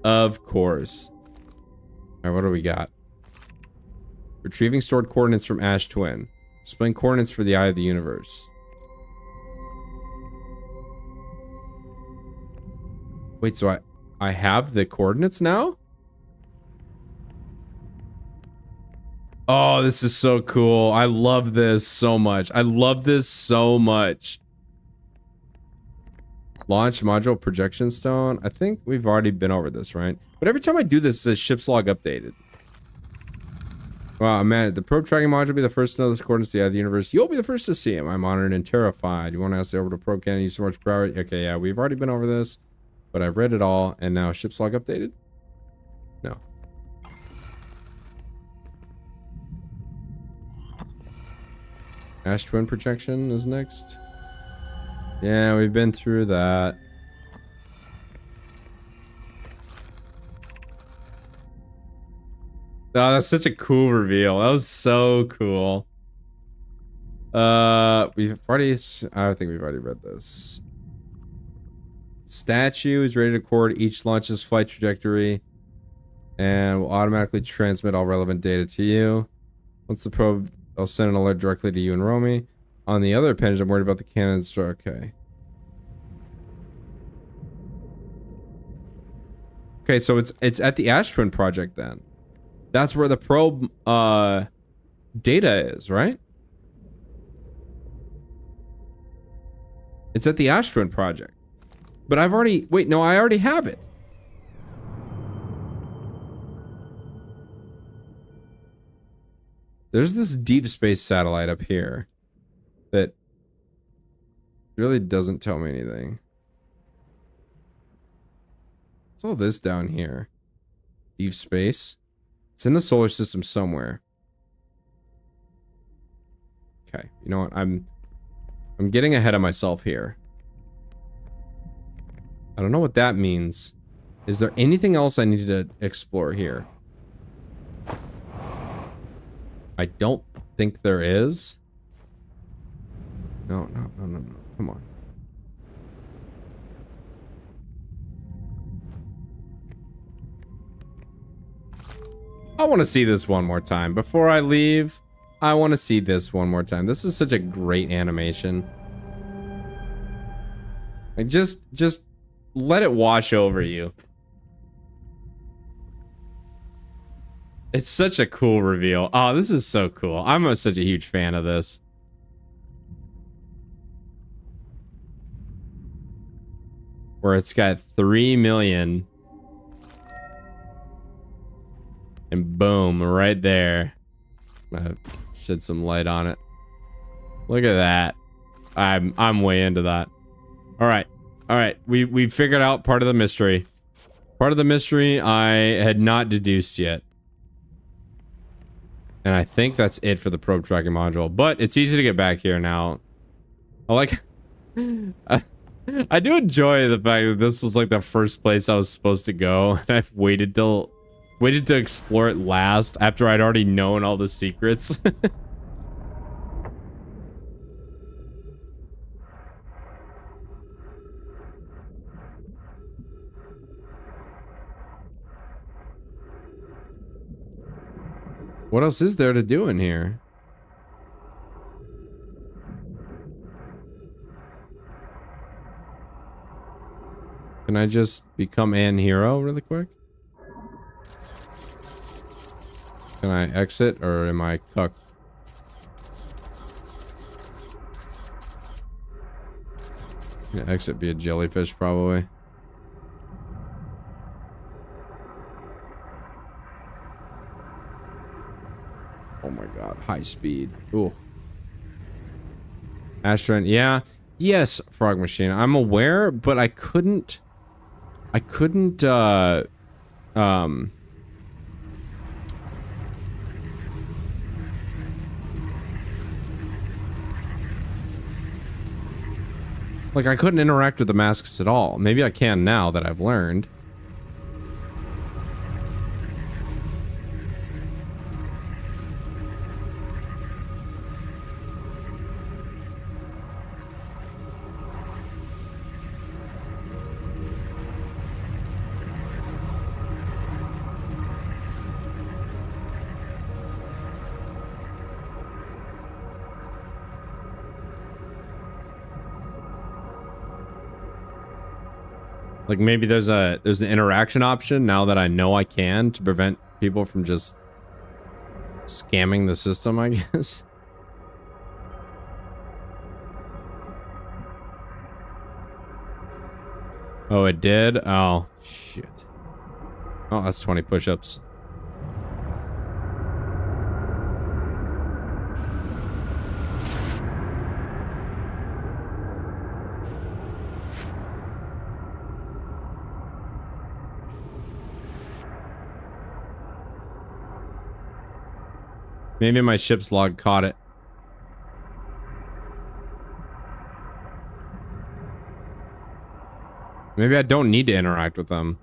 Of course. All right, what do we got? Retrieving stored coordinates from Ash Twin. Displaying coordinates for the eye of the universe. Wait, so I have the coordinates now? Oh, this is so cool. I love this so much. I love this so much. Launch module projection stone. I think we've already been over this, right? But every time I do this, it says ship's log updated. Wow, man, the probe tracking module will be the first to know this coordinates to the eye of the universe. You'll be the first to see him. I'm honored and terrified. You want to ask the orbital probe cannon use so much power? Okay, yeah, we've already been over this. But I've read it all, and now ship's log updated? No. Ash Twin projection is next. Yeah, we've been through that. Oh, that's such a cool reveal. That was so cool. We've already... I think we've already read this. Statue is ready to record each launch's flight trajectory and will automatically transmit all relevant data to you. Once the probe, I'll send an alert directly to you and Romy. On the other appendage, I'm worried about the cannon store. Okay. Okay, so it's at the Ash Twin project then. That's where the probe data is, right? It's at the Ash Twin project. But I've already... Wait, no, I already have it. There's this deep space satellite up here that really doesn't tell me anything. What's all this down here? Deep space? It's in the solar system somewhere. Okay, you know what? I'm getting ahead of myself here. I don't know what that means. Is there anything else I need to explore here? I don't think there is. No. Come on. I want to see this one more time. Before I leave, I want to see this one more time. This is such a great animation. Like, just let it wash over you. It's such a cool reveal. Oh, this is so cool. I'm such a huge fan of this. Where it's got 3 million. And boom, right there. Shed some light on it. Look at that. I'm way into that. All right. We figured out part of the mystery. Part of the mystery I had not deduced yet. And I think that's it for the probe tracking module. But it's easy to get back here now. I like... I do enjoy the fact that this was like the first place I was supposed to go. And I've waited to explore it last after I'd already known all the secrets. What else is there to do in here? Can I just become an hero really quick? Can I exit or am I cucked? Yeah, exit be a jellyfish probably. Oh my god, high speed. Ooh. Astron, yeah. Yes, Frog Machine. I'm aware, but I couldn't, like, I couldn't interact with the masks at all. Maybe I can now that I've learned. Like maybe there's an interaction option now that I know I can to prevent people from just scamming the system, I guess. Oh, it did? Oh, shit. Oh, that's 20 push-ups. Maybe my ship's log caught it. Maybe I don't need to interact with them.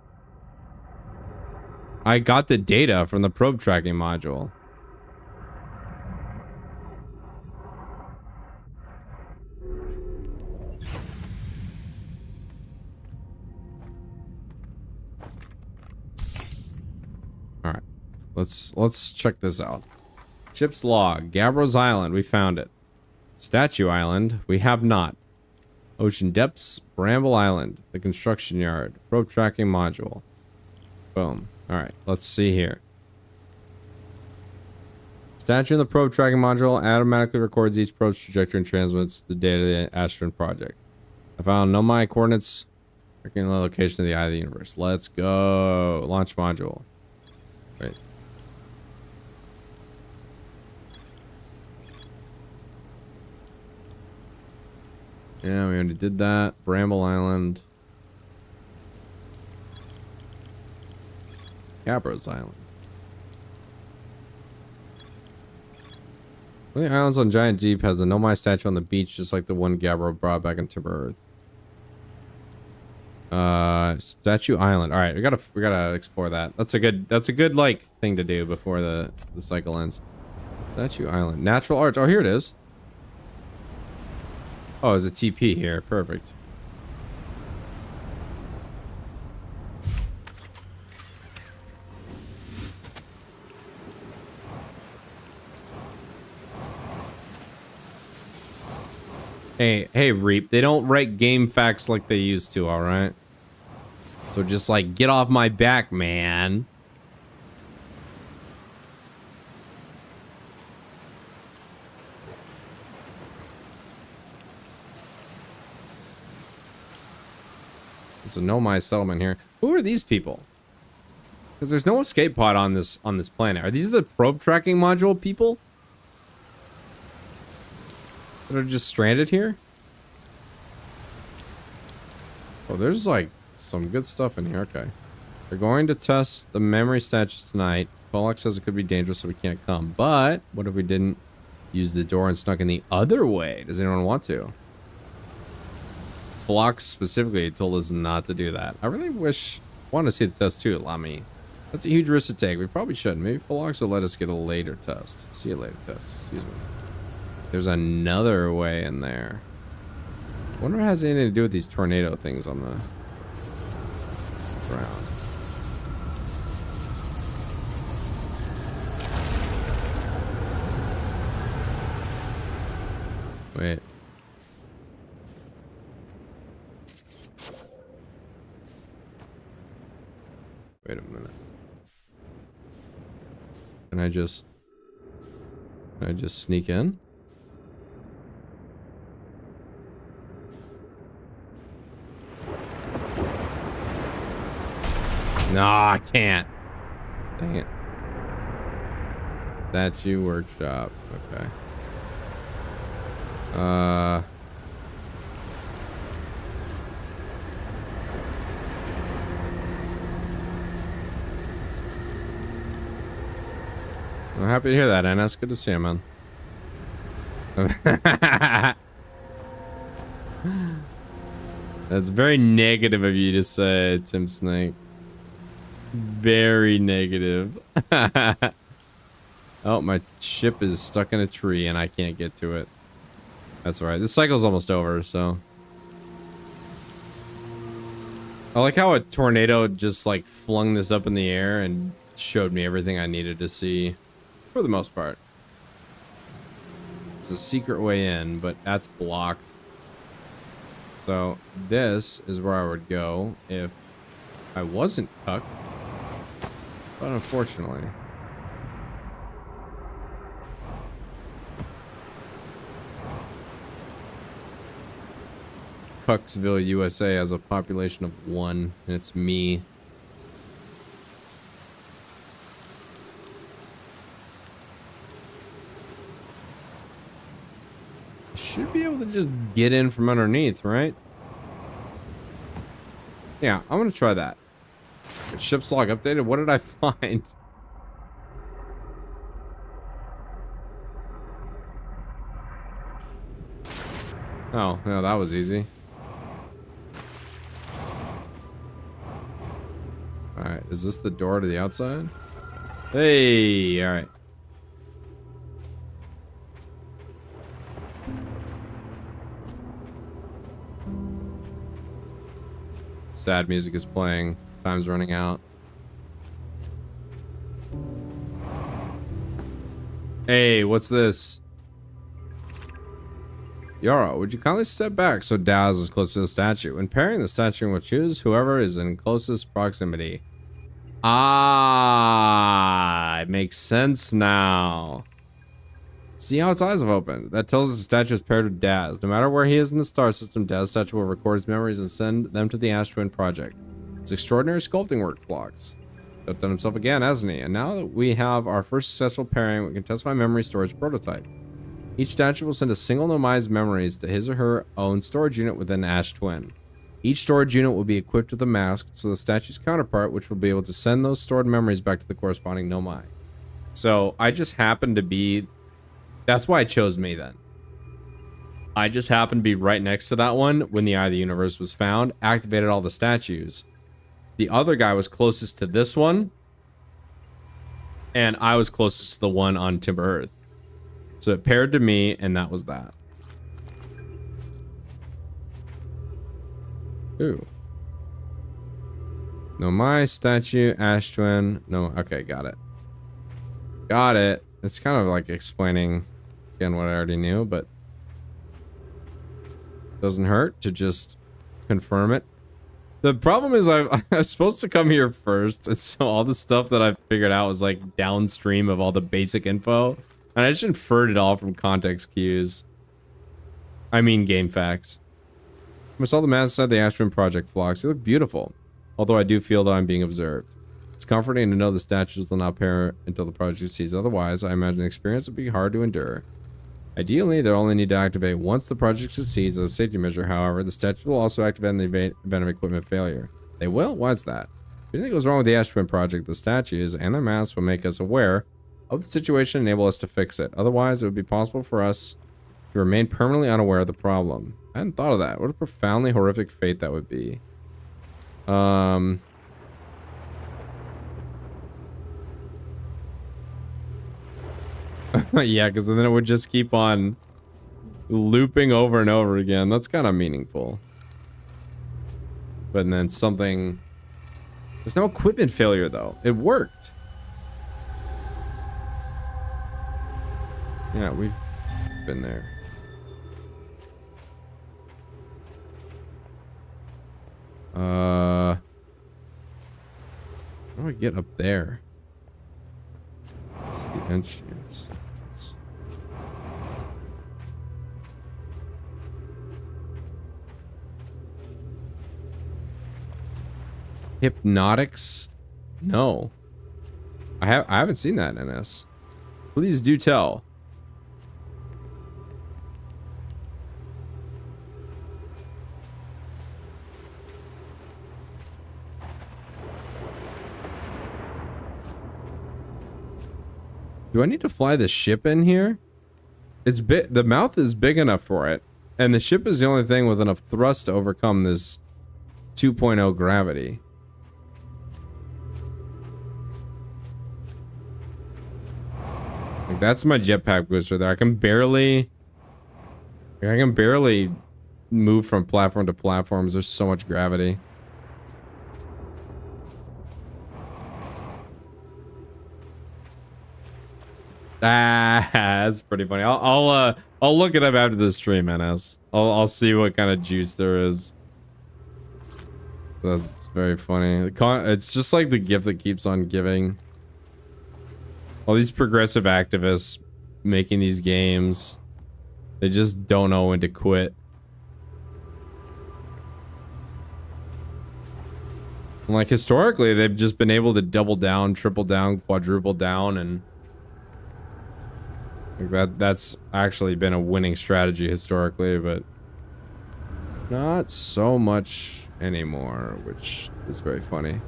I got the data from the probe tracking module. All right. Let's check this out. Ship's log, Gabbros Island, we found it. Statue Island, we have not. Ocean Depths, Bramble Island, the construction yard, probe tracking module. Boom. Alright, let's see here. Statue in the probe tracking module automatically records each probe's trajectory and transmits the data to the Astron project. I found Nomai coordinates, marking the location of the eye of the universe. Let's go. Launch module. Right. Yeah, we already did that. Bramble Island. Gabbros Island. One of the islands on Giant Jeep has a Nomai statue on the beach, just like the one Gabbro brought back into Earth. Statue Island. All right, we gotta explore that. That's a good like thing to do before the cycle ends. Statue Island. Natural arts. Oh, here it is. Oh, there's a TP here. Perfect. Hey, Reap. They don't write game facts like they used to, all right? So just like get off my back, man. There's a Nomai settlement here. Who are these people? Because there's no escape pod on this planet. Are these the probe tracking module people that are just stranded here? Oh, there's like some good stuff in here. Okay. They're going to test the memory statues tonight. Pollock says it could be dangerous, so we can't come. But what if we didn't use the door and snuck in the other way? Does anyone want to? Flock specifically told us not to do that. I really want to see the test too, Lamy. That's a huge risk to take. We probably shouldn't. Maybe Flox will let us get a later test. See a later test. Excuse me. There's another way in there. I wonder if it has anything to do with these tornado things on the ground. Wait. Wait a minute. Can I just sneak in? No, I can't. Dang it. Statue workshop. Okay. I'm happy to hear that, Anna. It's good to see you, man. That's very negative of you to say, Tim Snake. Very negative. Oh, my ship is stuck in a tree and I can't get to it. That's alright. This cycle's almost over, so. I like how a tornado just like flung this up in the air and showed me everything I needed to see. For the most part. There's a secret way in, but that's blocked. So this is where I would go if I wasn't cucked. But unfortunately. Cucksville, USA has a population of 1, and it's me. I should be able to just get in from underneath, right? Yeah, I'm gonna try that. Ship's log updated. What did I find? Oh, no, that was easy. Alright, is this the door to the outside? Hey, alright. Sad music is playing. Time's running out. Hey, what's this? Yara, would you kindly step back so Daz is close to the statue? When pairing the statue, we'll choose whoever is in closest proximity. Ah, it makes sense now. See how its eyes have opened. That tells us the statue is paired with Daz. No matter where he is in the star system, Daz's statue will record his memories and send them to the Ash Twin Project. It's extraordinary sculpting work, Vlogs. He's done himself again, hasn't he? And now that we have our first successful pairing, we can test my memory storage prototype. Each statue will send a single Nomai's memories to his or her own storage unit within Ash Twin. Each storage unit will be equipped with a mask, so the statue's counterpart, which will be able to send those stored memories back to the corresponding Nomai. So I just happened to be... That's why I chose me then. I just happened to be right next to that one when the Eye of the Universe was found, activated all the statues. The other guy was closest to this one, and I was closest to the one on Timber Earth. So it paired to me, and that was that. Ooh. Nomai statue, Ash Twin. No, okay, got it. Got it. It's kind of like explaining again what I already knew, but doesn't hurt to just confirm it. The problem is I was supposed to come here first, and so all the stuff that I figured out was like downstream of all the basic info, and I just inferred it all from context cues. I mean game facts. I saw the masks inside the Ash Twin Project, Phlox. They look beautiful, although I do feel that I'm being observed. It's comforting to know the statues will not pair until the project succeeds. Otherwise, I imagine the experience would be hard to endure. Ideally, they'll only need to activate once the project succeeds as a safety measure. However, the statues will also activate in the event of equipment failure. They will? Why is that? If anything goes wrong with the Ash Twin Project, the statues and their masks will make us aware of the situation and enable us to fix it. Otherwise, it would be possible for us to remain permanently unaware of the problem. I hadn't thought of that. What a profoundly horrific fate that would be. Yeah, because then it would just keep on looping over and over again. That's kind of meaningful. But then something... There's no equipment failure, though. It worked. Yeah, we've been there. How do I get up there? It's the entrance. Hypnotics? No. I haven't seen that in NS. Please do tell. Do I need to fly the ship in here? It's big. The mouth is big enough for it. And the ship is the only thing with enough thrust to overcome this 2.0 gravity. Like, that's my jetpack booster there. I can barely move from platform to platforms. There's so much gravity. Ah, that's pretty funny. I'll look it up after the stream, NS. I'll see what kind of juice there is. That's very funny. It's just like the gift that keeps on giving. All these progressive activists making these games, they just don't know when to quit. And like historically, they've just been able to double down, triple down, quadruple down, and that's actually been a winning strategy historically, but not so much anymore, which is very funny.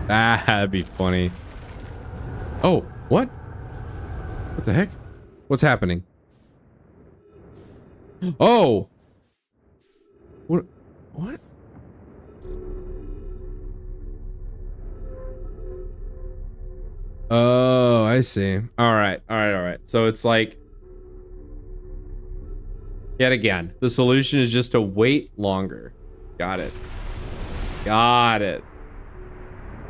Ah, that'd be funny. Oh, what? What the heck? What's happening? Oh! What? What? Oh, I see. All right. So it's like, yet again, the solution is just to wait longer. Got it.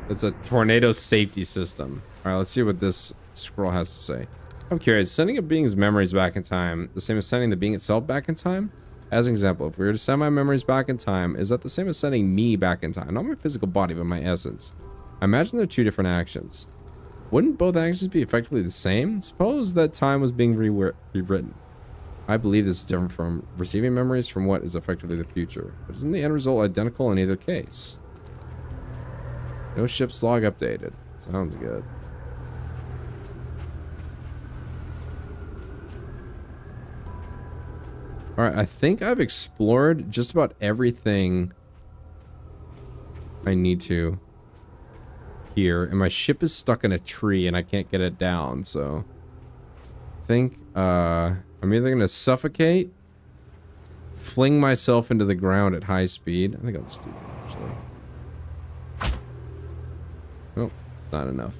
It's a tornado safety system. All right, let's see what this scroll has to say. I'm curious, sending a being's memories back in time, the same as sending the being itself back in time? As an example, if we were to send my memories back in time, is that the same as sending me back in time? Not my physical body, but my essence. I imagine they're two different actions. Wouldn't both actions be effectively the same? Suppose that time was being rewritten. I believe this is different from receiving memories from what is effectively the future. But isn't the end result identical in either case? No ship's log updated. Sounds good. Alright, I think I've explored just about everything I need to here, and my ship is stuck in a tree and I can't get it down, so I think I'm either gonna suffocate, fling myself into the ground at high speed. I think I'll just do that actually. Oh, not enough.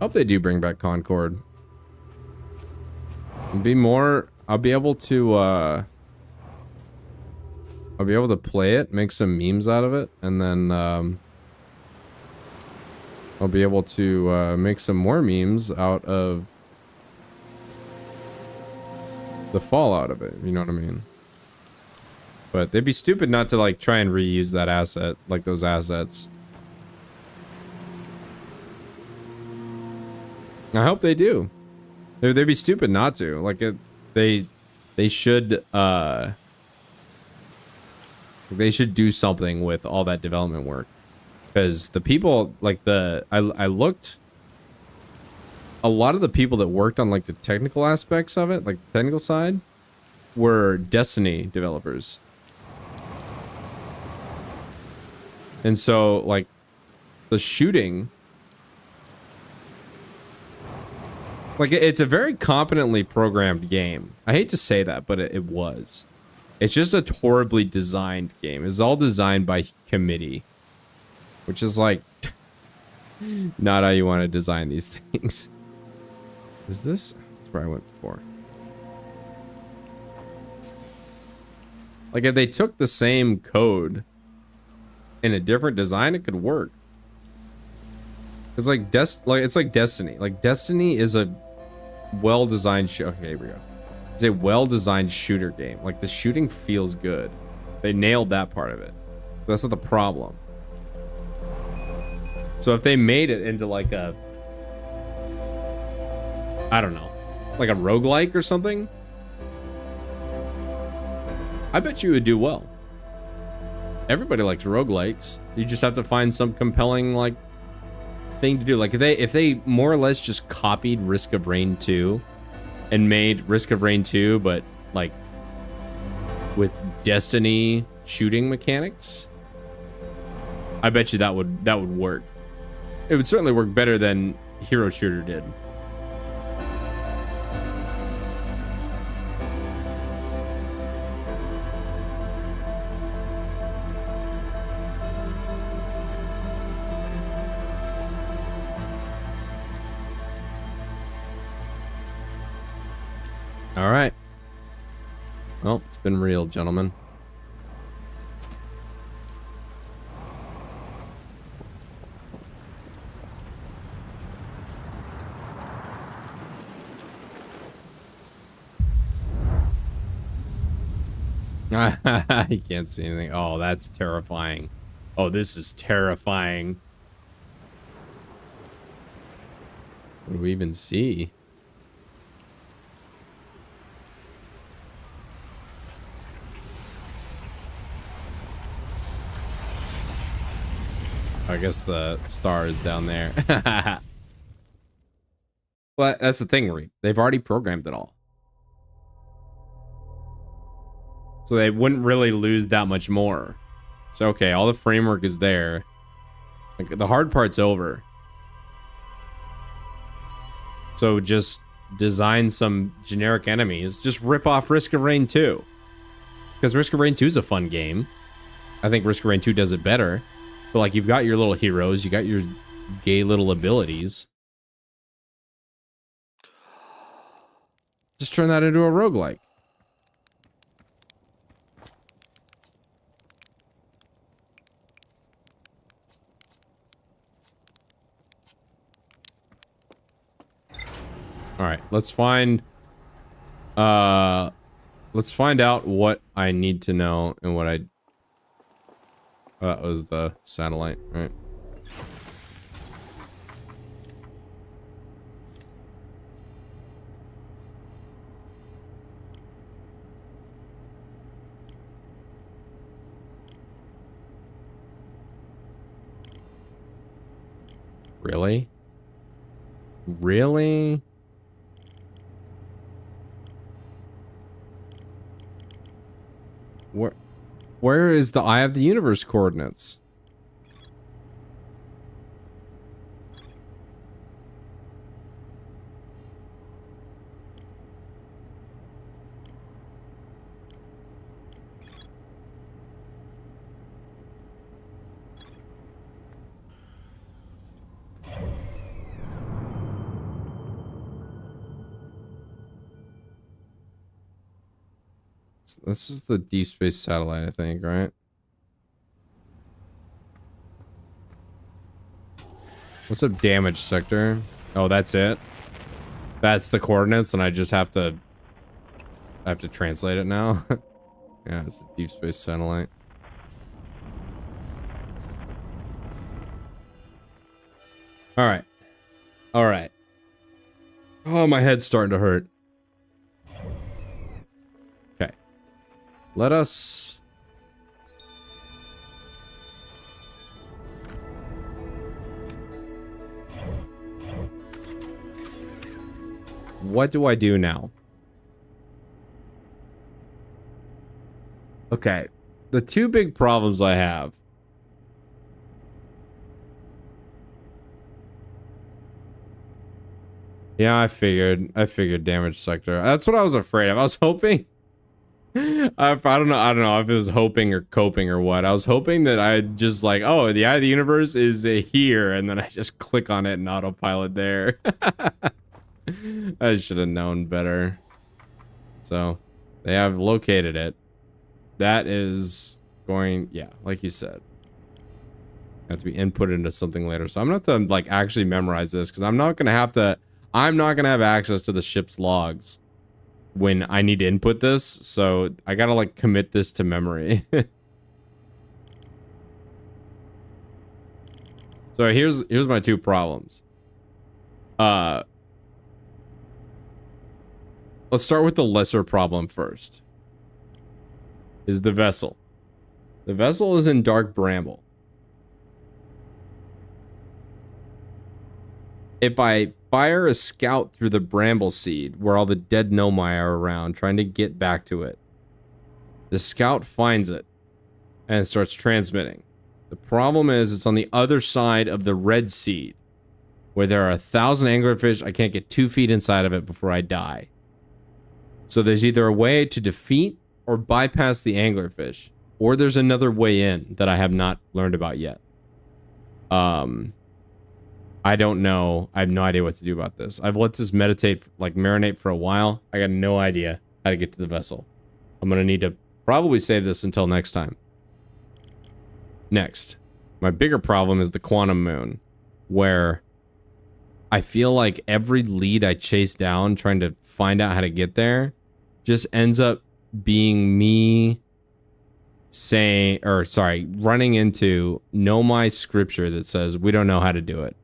Hope they do bring back Concord. It'll be more, I'll be able to play it, make some memes out of it, and then I'll be able to make some more memes out of the fallout of it, you know what I mean? But they'd be stupid not to like try and reuse that asset, like those assets. I hope they do. They'd be stupid not to. Like they should do something with all that development work, because the people like I looked, a lot of the people that worked on like the technical aspects of it, like the technical side, were Destiny developers. And so like the shooting, like it's a very competently programmed game. I hate to say that, but it was. It's just a horribly designed game. It's all designed by committee, which is like not how you want to design these things. Is this? That's where I went before. Like if they took the same code in a different design, it could work. It's like it's like Destiny. Like Destiny is a well-designed okay, here we go. It's a well-designed shooter game. Like the shooting feels good. They nailed that part of it. That's not the problem. So if they made it into like a, I don't know, like a roguelike or something, I bet you would do well. Everybody likes roguelikes. You just have to find some compelling like thing to do. Like if they more or less just copied Risk of Rain 2 and made Risk of Rain 2 but like with Destiny shooting mechanics, I bet you that would work. It would certainly work better than Hero Shooter did. All right. Well, it's been real, gentlemen. You can't see anything. Oh, that's terrifying. Oh, this is terrifying. What do we even see? I guess the star is down there. Well, that's the thing, Reap. They've already programmed it all. So they wouldn't really lose that much more. So, okay, all the framework is there. Like, the hard part's over. So just design some generic enemies. Just rip off Risk of Rain 2. Because Risk of Rain 2 is a fun game. I think Risk of Rain 2 does it better. But, like, you've got your little heroes. You got your gay little abilities. Just turn that into a roguelike. All right, let's find out what I need to know and what I... Oh, that was the satellite, right? Really? Really? Where is the Eye of the Universe coordinates? This is the Deep Space Satellite, I think, right? What's up, damage sector? Oh, that's it? That's the coordinates, and I just have to... I have to translate it now? Yeah, it's a Deep Space Satellite. Alright. Alright. Oh, my head's starting to hurt. Okay. Let us... What do I do now? Okay. The two big problems I have. Yeah, I figured damage sector. That's what I was afraid of. I was hoping... I don't know if it was hoping or coping or what. I was hoping that I'd just like, oh, the Eye of the Universe is here, and then I just click on it and autopilot there. I should have known better. So, they have located it. That is going, yeah, like you said. Have to be input into something later. So I'm gonna have to like actually memorize this because I'm not gonna have access to the ship's logs when I need to input this. So I gotta like commit this to memory. So here's my two problems. Let's start with the lesser problem first. Is the vessel. The vessel is in Dark Bramble. If I fire a scout through the Bramble Seed, where all the dead Nomai are around, trying to get back to it, The scout finds it and starts transmitting. The problem is it's on the other side of the red seed, where there are 1,000 anglerfish. I can't get 2 feet inside of it before I die. So there's either a way to defeat or bypass the anglerfish, or there's another way in that I have not learned about yet. I don't know. I have no idea what to do about this. I've let this marinate for a while. I got no idea how to get to the vessel. I'm gonna need to probably save this until next time. Next, my bigger problem is the quantum moon, where I feel like every lead I chase down trying to find out how to get there just ends up being me running into Nomai scripture that says we don't know how to do it.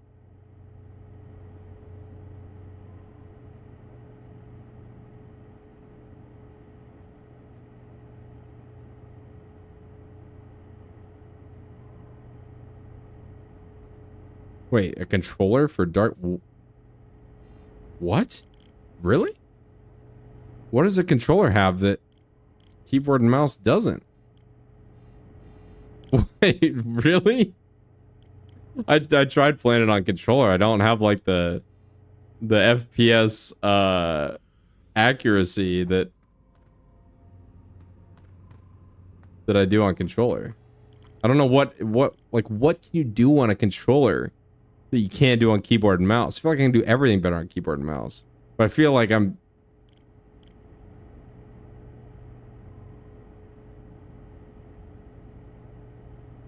Wait, a controller for dark... What? Really? What does a controller have that keyboard and mouse doesn't? Wait, really? I tried playing it on controller. I don't have like the FPS accuracy that I do on controller. I don't know what can you do on a controller that you can't do on keyboard and mouse. I feel like I can do everything better on keyboard and mouse. But I feel like I'm...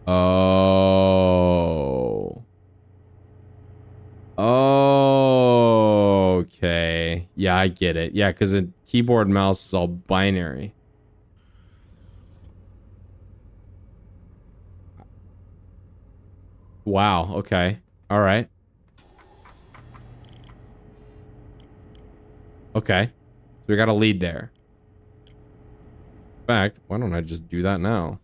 Oh. Oh. Okay. Yeah, I get it. Yeah, because a keyboard and mouse is all binary. Wow. Okay. All right. Okay. So we got a lead there. In fact, why don't I just do that now?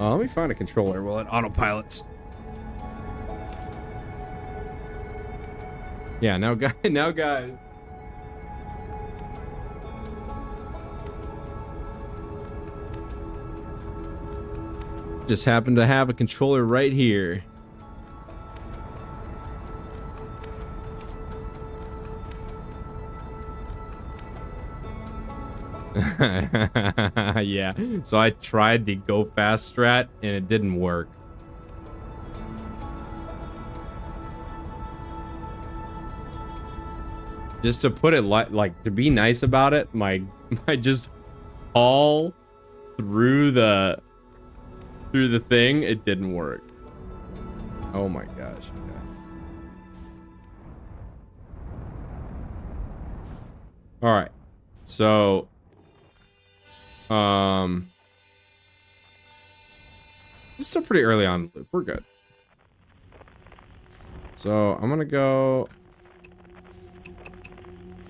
Let me find a controller while it autopilots. Yeah, now guys. Just happen to have a controller right here. Yeah, so I tried the go fast strat and it didn't work. Just to put it like to be nice about it, my just all through the thing, it didn't work. Oh my gosh. Okay. All right. So it's still pretty early on in the loop. We're good. So I'm gonna go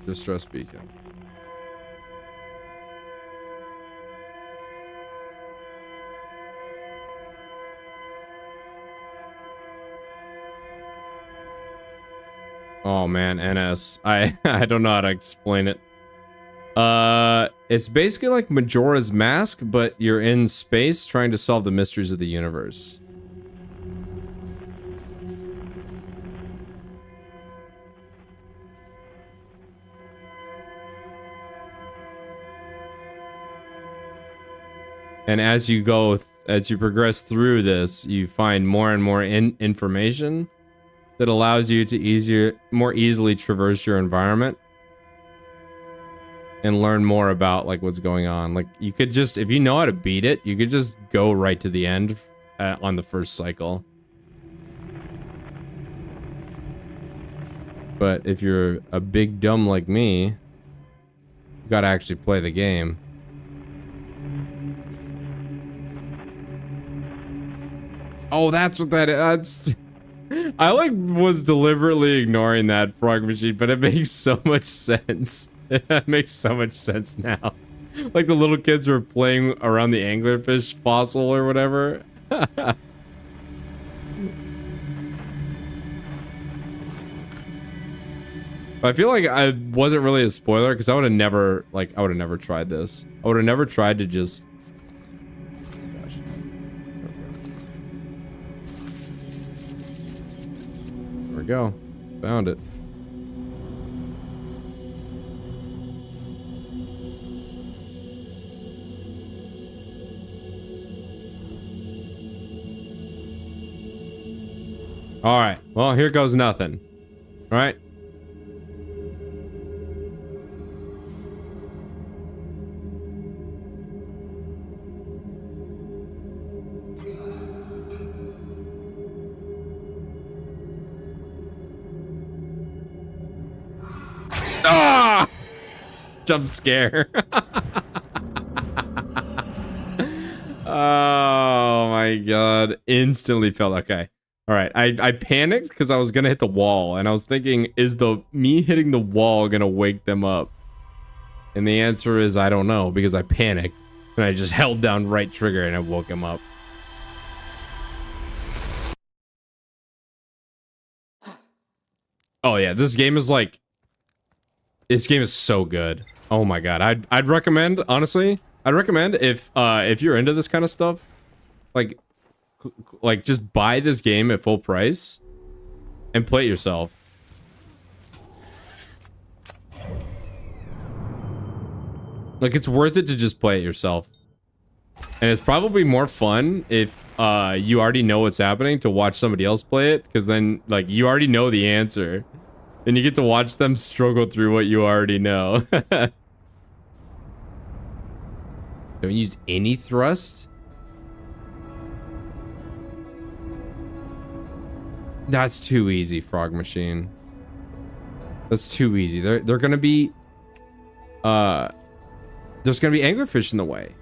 distress beacon. Oh man, NS. I don't know how to explain it. It's basically like Majora's Mask, but you're in space trying to solve the mysteries of the universe. And as you progress through this, you find more and more information that allows you to more easily traverse your environment and learn more about like what's going on. Like you could just, if you know how to beat it, you could just go right to the end on the first cycle. But if you're a big dumb like me, you gotta actually play the game. Oh, that's what that is. I like was deliberately ignoring that frog machine, but it makes so much sense. It makes so much sense now. Like the little kids were playing around the anglerfish fossil or whatever. But I feel like I wasn't really a spoiler because I would have never, like, I would have never tried this. I would have never tried to just... Gosh. There we go. Found it. All right. Well, here goes nothing. All right. Ah! Jump scare. Oh my god. Instantly felt okay. All right. I panicked because I was going to hit the wall and I was thinking, is me hitting the wall going to wake them up? And the answer is I don't know because I panicked and I just held down right trigger and it woke him up. Oh yeah, this game is like, this game is so good. Oh my god, I'd recommend, honestly, I'd recommend if you're into this kind of stuff, like just buy this game at full price and play it yourself. Like, it's worth it to just play it yourself. And it's probably more fun if you already know what's happening to watch somebody else play it, because then, like, you already know the answer. And you get to watch them struggle through what you already know. Don't use any thrust? That's too easy, Frog Machine. That's too easy. They're gonna be... there's gonna be anglerfish in the way.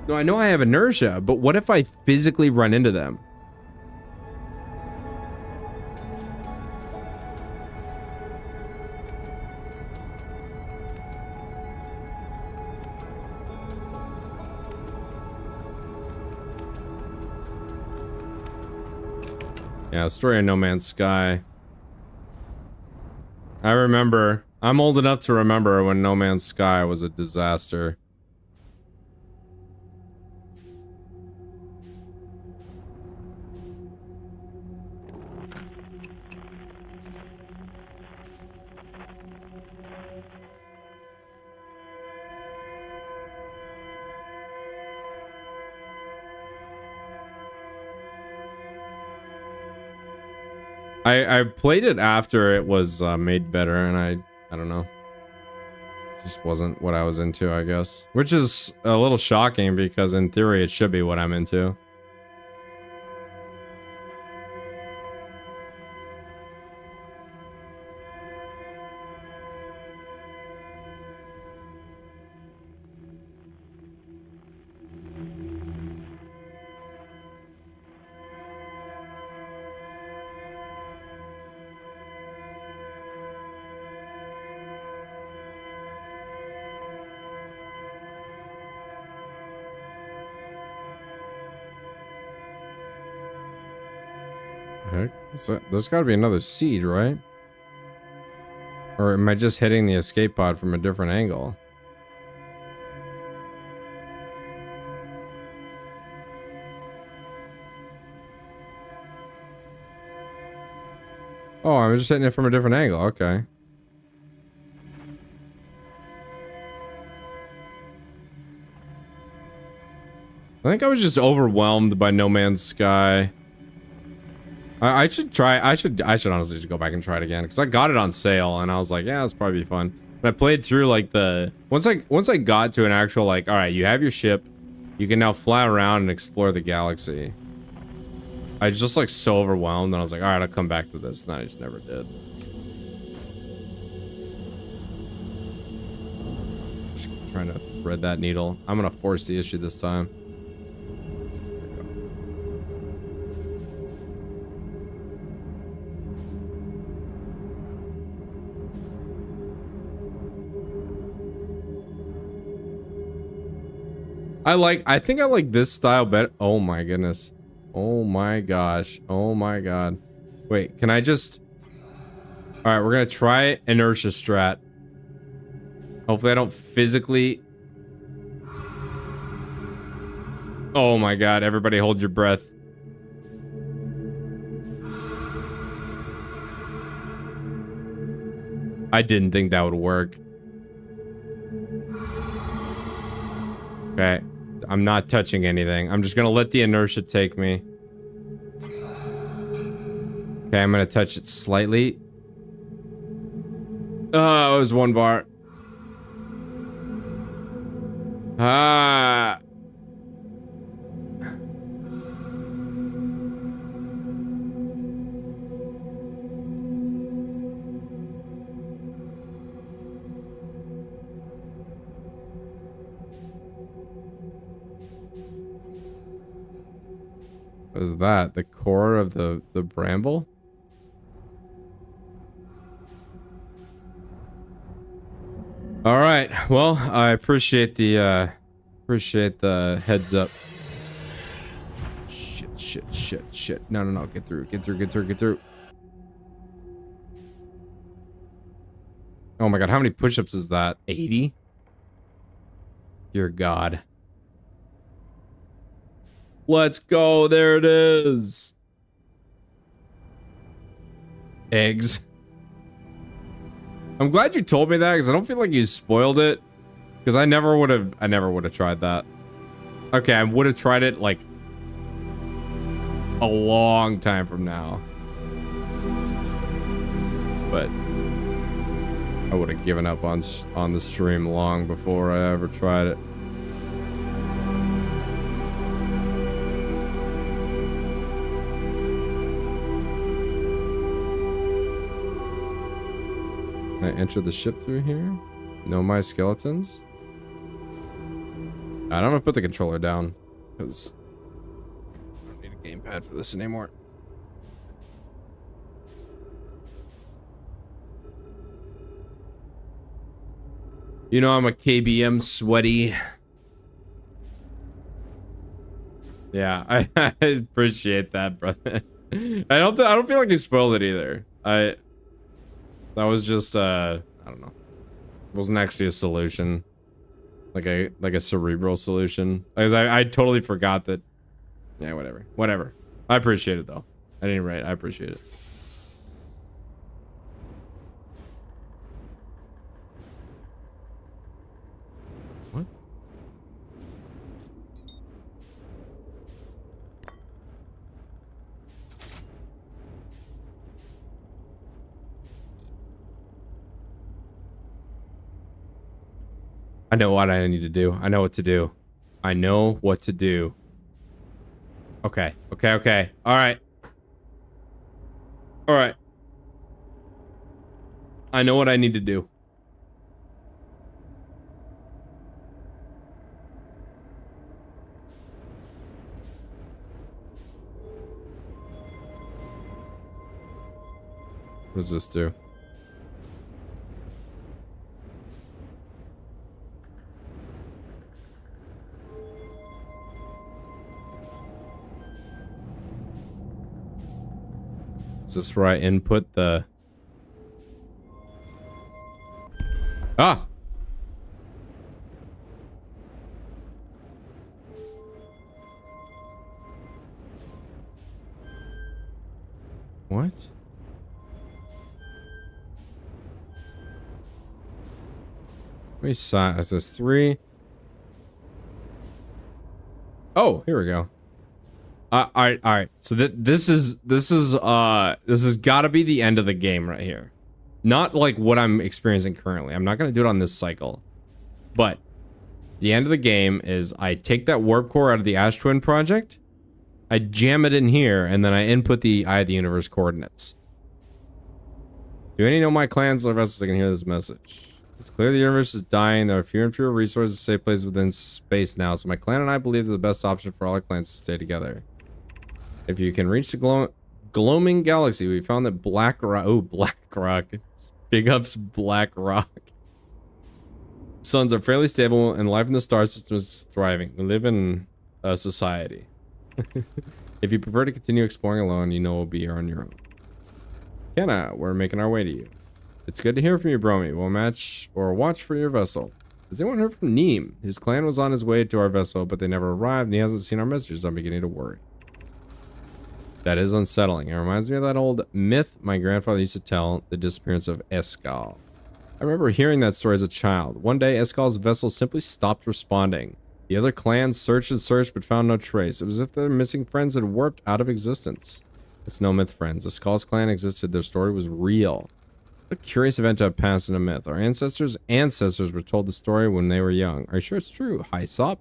No, I know I have inertia, but what if I physically run into them? Yeah, story of No Man's Sky. I remember. I'm old enough to remember when No Man's Sky was a disaster. I played it after it was made better, and I don't know. Just wasn't what I was into, I guess. Which is a little shocking because in theory it should be what I'm into. Heck? So, there's got to be another seed, right? Or am I just hitting the escape pod from a different angle? Oh, I'm just hitting it from a different angle. Okay. I think I was just overwhelmed by No Man's Sky. I should try. I should honestly just go back and try it again because I got it on sale and I was like, yeah, that's probably fun. And I played through like the once I got to an actual like, all right, you have your ship, you can now fly around and explore the galaxy. I was just like so overwhelmed and I was like, all right, I'll come back to this, and I just never did. Just trying to thread that needle. I'm gonna force the issue this time. I think I like this style better. Oh my goodness. Oh my gosh. Oh my god. Wait, can I just... Alright, we're gonna try inertia strat. Hopefully I don't physically... Oh my god, everybody hold your breath. I didn't think that would work. Okay, I'm not touching anything. I'm just gonna let the inertia take me. Okay, I'm gonna touch it slightly. Oh, it was one bar. Ah. What is that? The core of the bramble? All right. Well, I appreciate the heads up. Shit. No. Get through. Oh my god, how many push-ups is that? 80? Dear god. Let's go. There it is. Eggs. I'm glad you told me that because I don't feel like you spoiled it. Because I never would have tried that. Okay, I would have tried it like a long time from now. But I would have given up on the stream long before I ever tried it. Can I enter the ship through here? No, my skeletons. I'm gonna put the controller down because I don't need a gamepad for this anymore. You know I'm a KBM sweaty. Yeah, I appreciate that, brother. I don't feel like you spoiled it either. That was just I don't know. It wasn't actually a solution. Like a cerebral solution. Because I totally forgot that. Yeah, whatever. I appreciate it though. At any rate, I appreciate it. What? I know what I need to do. I know what to do. I know what to do. Okay. All right. I know what I need to do. What does this do? Is this where I input the... Ah! What? We saw is this 3? Oh, here we go. All right. So this has got to be the end of the game right here. Not like what I'm experiencing currently. I'm not gonna do it on this cycle, but the end of the game is I take that warp core out of the Ash Twin project, I jam it in here, and then I input the Eye of the Universe coordinates. Do any know my clans or vessels that can hear this message? It's clear the universe is dying. There are fewer and fewer resources to safe places within space now, so my clan and I believe they're the best option for all our clans to stay together. If you can reach the gloaming galaxy, we found that Black Rock. Oh, Black Rock. Big ups, Black Rock. Suns are fairly stable and life in the star system is thriving. We live in a society. If you prefer to continue exploring alone, you know we'll be here on your own. Kenna, we're making our way to you. It's good to hear from you, Bromy. We'll match or watch for your vessel. Has anyone heard from Neem? His clan was on his way to our vessel, but they never arrived, and he hasn't seen our messages. I'm beginning to worry. That is unsettling. It reminds me of that old myth my grandfather used to tell, the disappearance of Escal. I remember hearing that story as a child. One day, Escal's vessel simply stopped responding. The other clans searched and searched, but found no trace. It was as if their missing friends had warped out of existence. It's no myth, friends. Escal's clan existed. Their story was real. What a curious event to have passed in a myth. Our ancestors' ancestors were told the story when they were young. Are you sure it's true? Hyssop?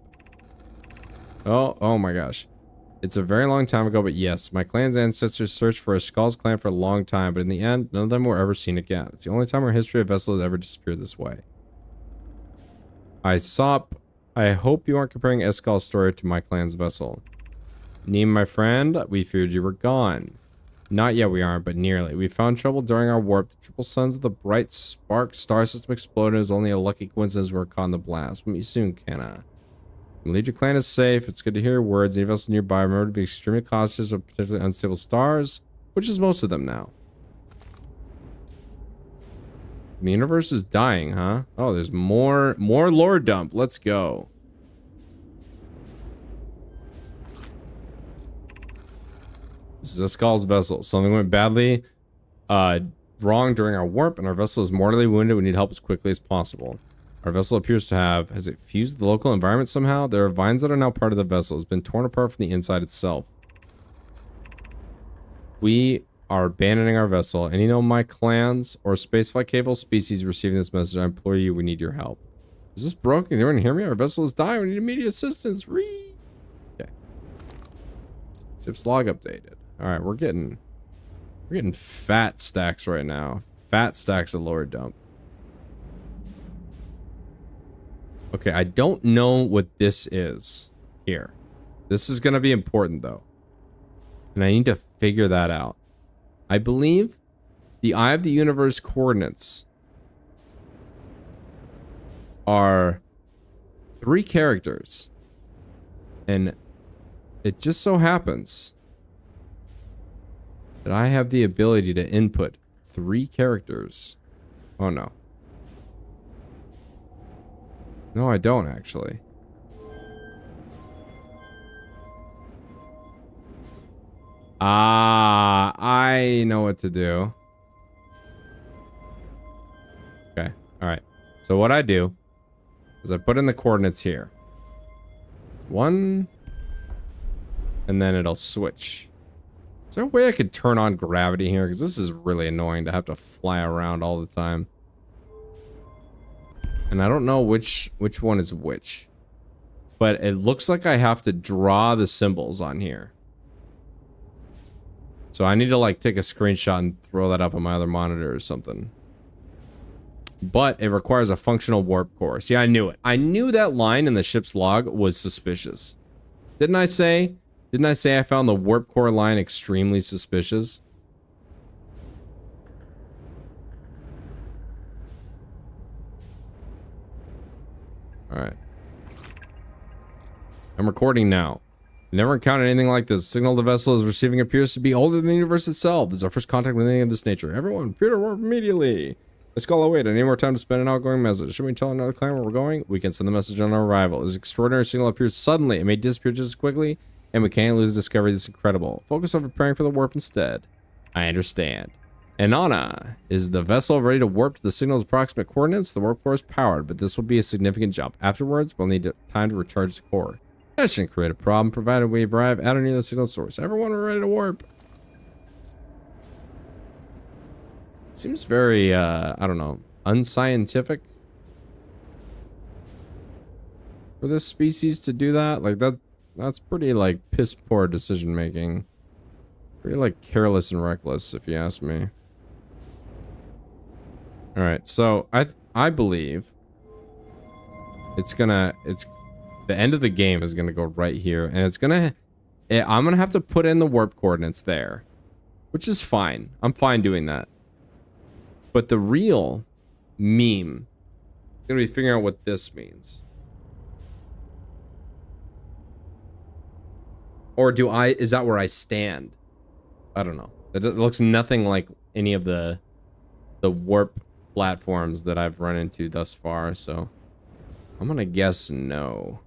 Oh my gosh. It's a very long time ago, but yes, my clan's ancestors searched for a Skull's clan for a long time, but in the end, none of them were ever seen again. It's the only time our history of vessel has ever disappeared this way. Hyssop, I hope you aren't comparing Escal's story to my clan's vessel. Neem, my friend, we feared you were gone. Not yet we aren't, but nearly. We found trouble during our warp. The triple suns of the bright spark star system exploded. It was only a lucky coincidence we were caught in the blast. We'll meet you soon, Kenna. Believe your clan is safe. It's good to hear your words. Any vessels nearby, remember to be extremely cautious of potentially unstable stars, which is most of them now. The universe is dying, huh? Oh, there's more lore dump. Let's go. This is Escal's vessel. Something went badly wrong during our warp, and our vessel is mortally wounded. We need help as quickly as possible. Our vessel appears to have... Has it fused the local environment somehow? There are vines that are now part of the vessel. It's been torn apart from the inside itself. We are abandoning our vessel. Any know my clans or spaceflight capable species receiving this message? I implore you, we need your help. Is this broken? Can anyone hear me? Our vessel is dying. We need immediate assistance. Okay. Ship's log updated. Alright, we're getting fat stacks right now. Fat stacks of lore dump. Okay, I don't know what this is here. This is going to be important, though. And I need to figure that out. I believe the Eye of the Universe coordinates are 3 characters. And it just so happens that I have the ability to input 3 characters. Oh, no. No, I don't, actually. Ah, I know what to do. Okay, alright. So what I do is I put in the coordinates here. 1, and then it'll switch. Is there a way I could turn on gravity here? Because this is really annoying to have to fly around all the time. And I don't know which one is which. But it looks like I have to draw the symbols on here. So I need to like take a screenshot and throw that up on my other monitor or something. But it requires a functional warp core. See, I knew it. I knew that line in the ship's log was suspicious. Didn't I say I found the warp core line extremely suspicious? Alright. I'm recording now. Never encountered anything like this. The signal the vessel is receiving appears to be older than the universe itself. This is our first contact with anything of this nature. Everyone, prepare to warp immediately. Let's call away. I need more time to spend an outgoing message. Should we tell another clan where we're going? We can send the message on our arrival. This extraordinary signal appears suddenly. It may disappear just as quickly, and we can't lose the discovery that's incredible. Focus on preparing for the warp instead. I understand. Inanna, is the vessel ready to warp to the signal's approximate coordinates? The warp core is powered, but this will be a significant jump. Afterwards, we'll need time to recharge the core. That shouldn't create a problem, provided we arrive at or near the signal source. Everyone, we're ready to warp. Seems very, I don't know, unscientific for this species to do that. Like, that's pretty, like, piss poor decision making. Pretty, like, careless and reckless, if you ask me. Alright, so I believe the end of the game is gonna go right here, and I'm gonna have to put in the warp coordinates there, which is fine. I'm fine doing that. But the real meme Gonna be figuring out what this means. Or is that where I stand? I don't know. It looks nothing like any of the warp platforms that I've run into thus far, so I'm gonna guess no.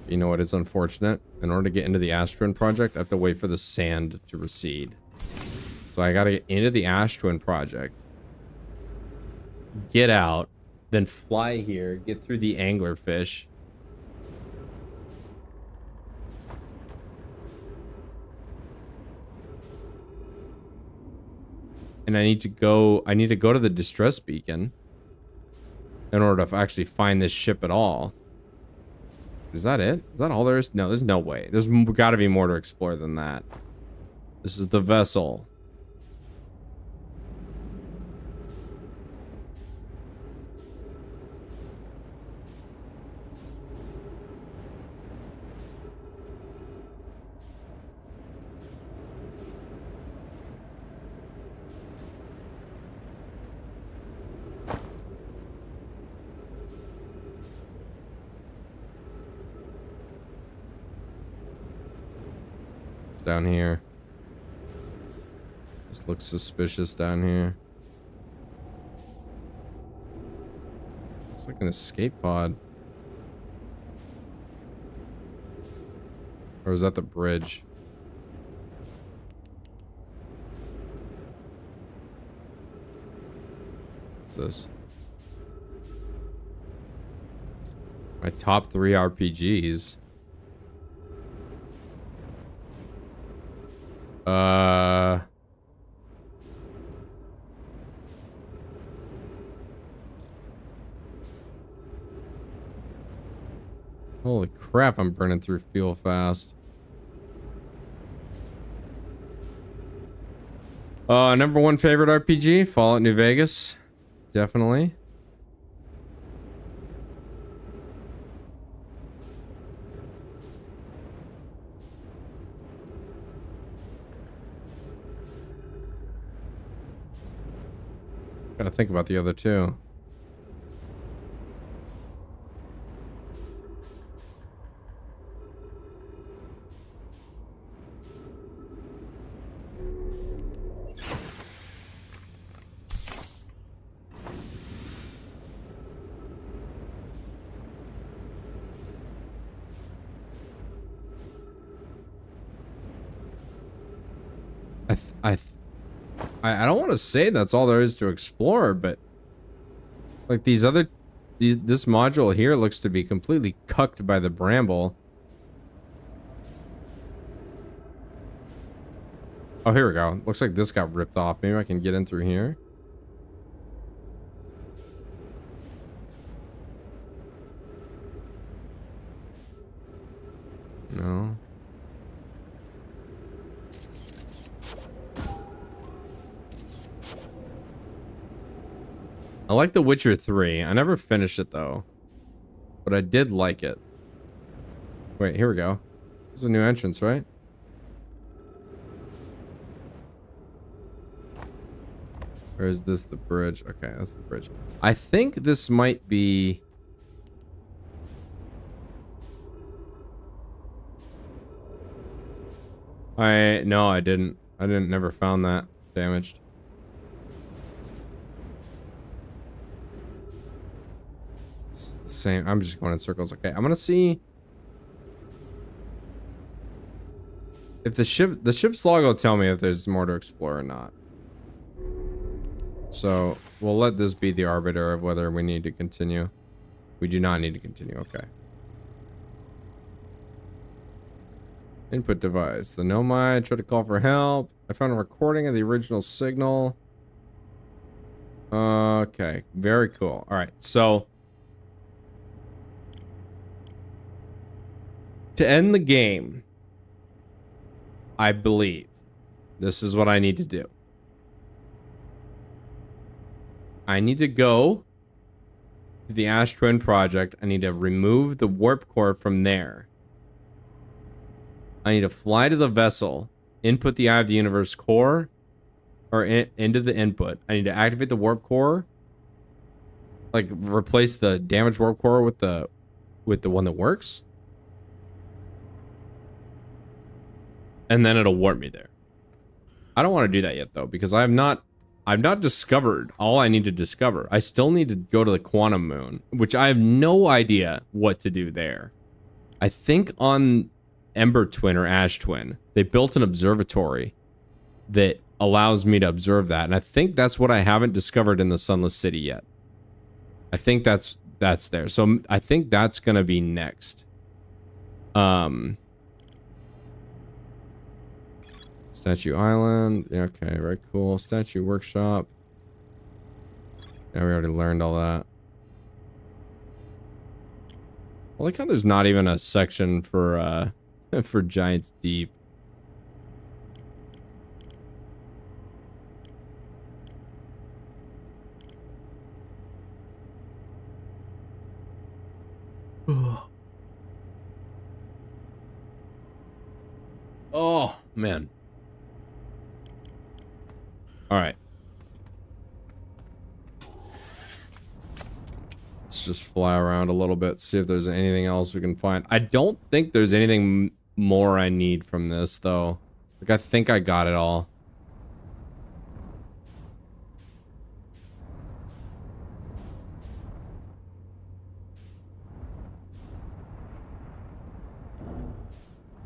You know what? It's unfortunate. In order to get into the Ash Twin project, I have to wait for the sand to recede. So I gotta get into the Ash Twin project, get out, then fly here, get through the anglerfish. And I need to go to the distress beacon in order to actually find this ship at all. Is that it? Is that all there is? No, there's no way. There's got to be more to explore than that. This is the vessel. Down here. This looks suspicious down here. It's like an escape pod. Or is that the bridge? What's this? My top 3 RPGs. Holy crap, I'm burning through fuel fast. Number 1 favorite RPG, Fallout New Vegas. Definitely. Gotta think about the other two. I don't want to say that's all there is to explore, but like this module here looks to be completely cucked by the bramble. Oh, here we go. Looks like this got ripped off. Maybe I can get in through here. No. I like The Witcher 3. I never finished it though, but I did like it. Wait, here we go. This is a new entrance, right? Or is this the bridge? Okay, that's the bridge. I think this might be... No, I didn't. Never found that damaged. It's the same. I'm just going in circles. Okay, I'm gonna see if the ship's log will tell me if there's more to explore or not. So we'll let this be the arbiter of whether we need to continue. We do not need to continue. Okay. Input device. The Nomai tried to call for help. I found a recording of the original signal. Okay. Very cool. All right. So to end the game, I believe this is what I need to do. I need to go to the Ash Twin project. I need to remove the warp core from there. I need to fly to the vessel, input the Eye of the Universe core, or into the input. I need to activate the warp core, like replace the damaged warp core with the one that works, and then it'll warp me there. I don't want to do that yet though, because I've not discovered all I need to discover. I still need to go to the Quantum Moon, which I have no idea what to do there. I think on Ember Twin or Ash Twin, they built an observatory that allows me to observe that, and I think that's what I haven't discovered in the Sunless City yet. I think that's there. So I think that's gonna be next. Statue Island. Yeah, okay, very cool. Statue Workshop. Yeah, we already learned all that. I like how there's not even a section for for Giants Deep. Oh, man. All right. Let's just fly around a little bit, see if there's anything else we can find. I don't think there's anything more I need from this, though. Like, I think I got it all.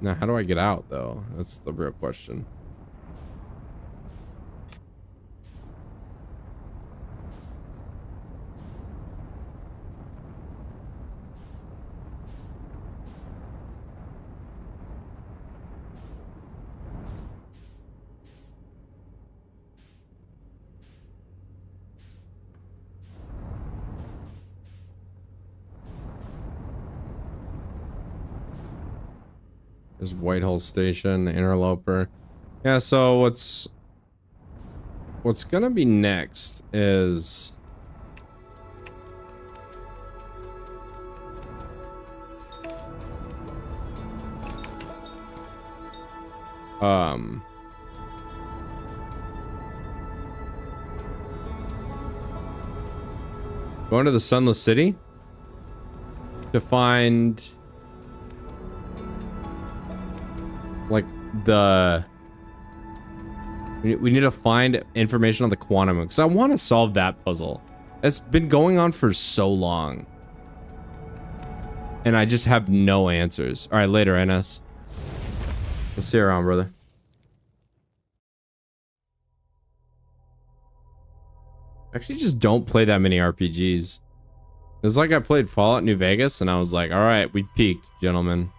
Now, how do I get out, though? That's the real question. There's Whitehall Station, the Interloper. Yeah, so what's gonna be next is going to the Sunless City to find like we need to find information on the Quantum Moon, because I want to solve that puzzle. It's been going on for so long, and I just have no answers. All right, later, NS. We'll see you around, brother. Actually, just don't play that many RPGs. It's like I played Fallout New Vegas, and I was like, all right, we peaked, gentlemen.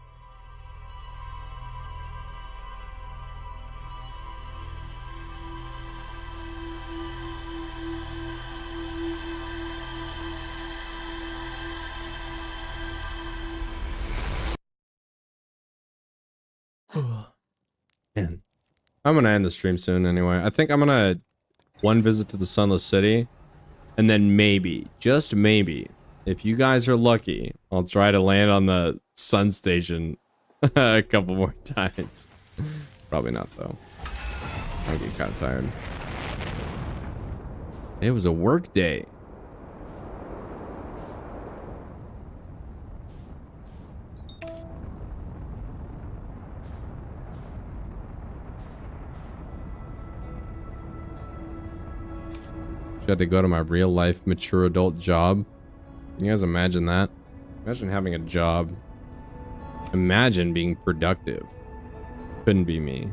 Man. I'm gonna end the stream soon anyway. I think I'm gonna one visit to the Sunless City, and then maybe, just maybe, if you guys are lucky, I'll try to land on the Sun Station a couple more times. Probably not though. I get kind of tired. It was a work day. Had to go to my real life mature adult job. Can you guys imagine that? Imagine having a job. Imagine being productive. Couldn't be me.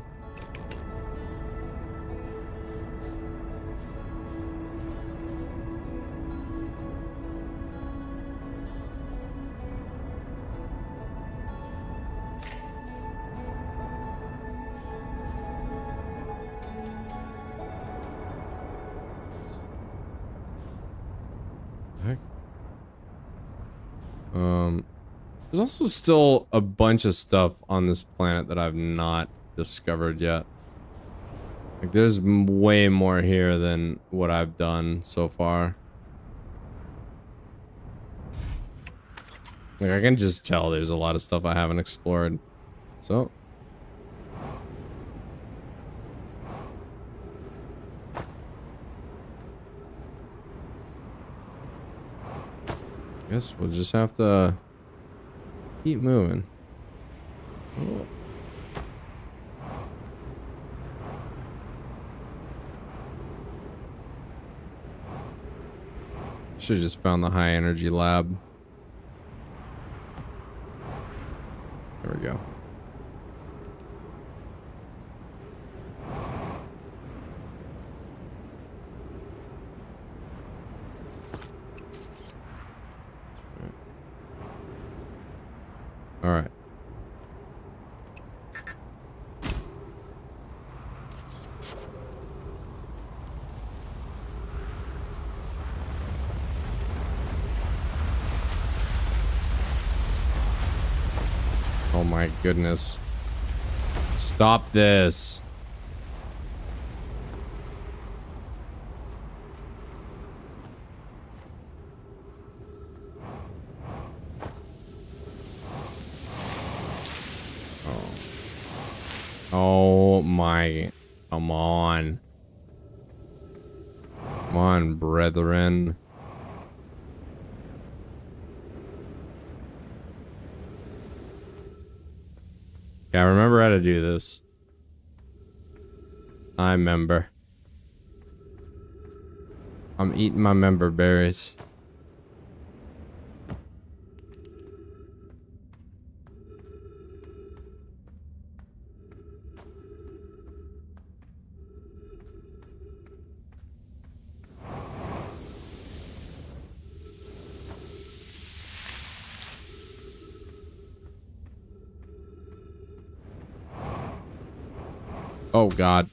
There's also still a bunch of stuff on this planet that I've not discovered yet. Like, there's way more here than what I've done so far. Like, I can just tell there's a lot of stuff I haven't explored. So. Guess we'll just have to keep moving. Oh. Should have just found the high energy lab. There we go. All right. Oh my goodness. Stop this. Oh my. Come on. Come on, brethren. Yeah, I remember how to do this. I remember. I'm eating my member berries. Oh God.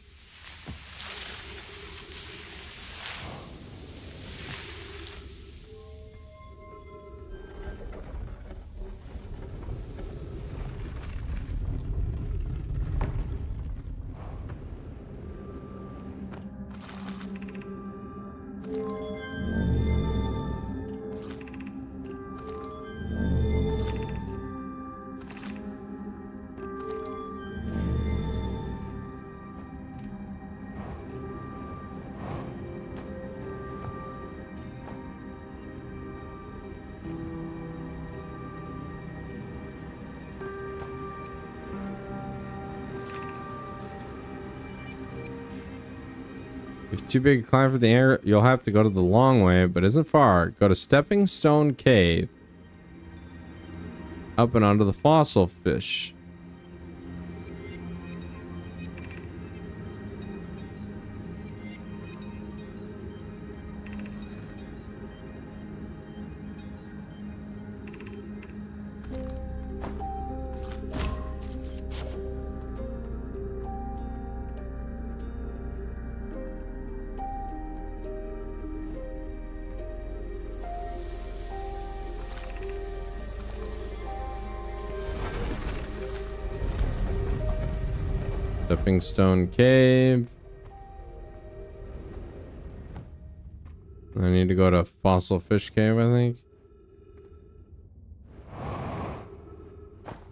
If you're too big to climb for the air, you'll have to go to the long way, but it isn't far. Go to Stepping Stone Cave. Up and onto the fossil fish. Stepping Stone Cave. I need to go to Fossil Fish Cave, I think.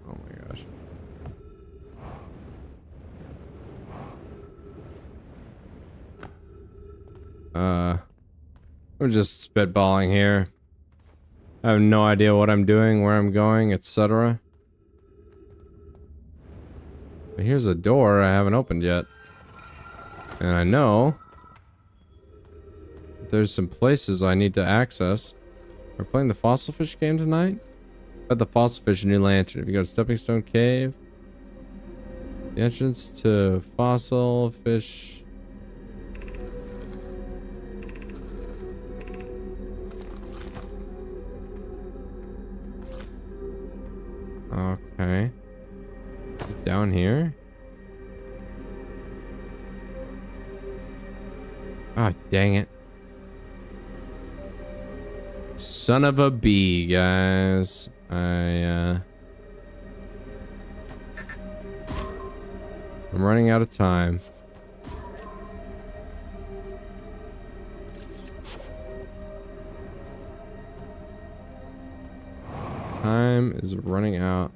Oh my gosh. I'm just spitballing here. I have no idea what I'm doing, where I'm going, etc. But here's a door I haven't opened yet. And I know there's some places I need to access. We're playing the Fossil Fish game tonight? At the Fossil Fish New Lantern. If you go to Stepping Stone Cave, the entrance to Fossil Fish. Okay. Down here. Ah, dang it. Son of a bee, guys. I'm running out of time. Time is running out.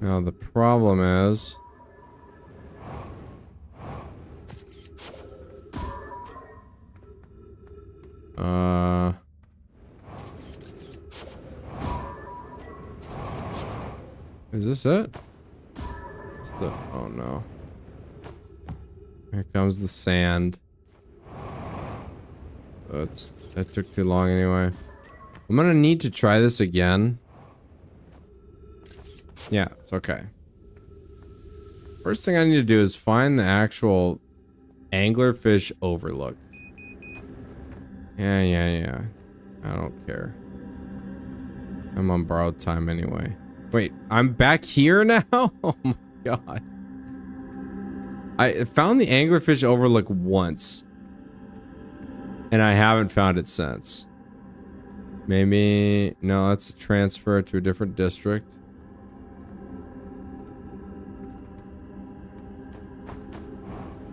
Now the problem is... Is this it? It's the... Oh no. Here comes the sand. That took too long anyway. I'm gonna need to try this again. Yeah, it's okay. First thing I need to do is find the actual anglerfish overlook. Yeah. I don't care. I'm on borrowed time anyway. Wait, I'm back here now? Oh my god. I found the anglerfish overlook once. And I haven't found it since. Maybe... No, that's a transfer to a different district.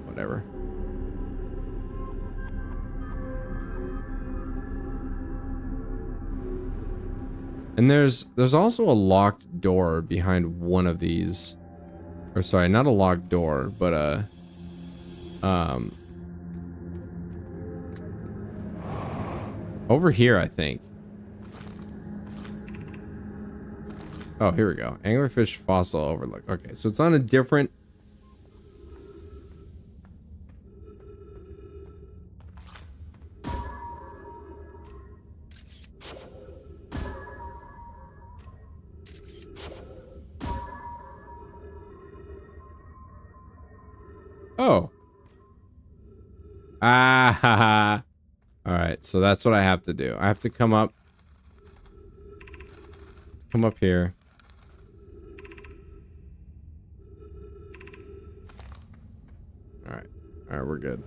Whatever. And there's also a locked door behind one of these. Or sorry, not a locked door, but a... over here, I think. Oh, here we go. Anglerfish fossil overlook. Okay, so it's on a different... Oh. Ah, ha, ha. All right, so that's what I have to do. I have to come up here. All right, we're good.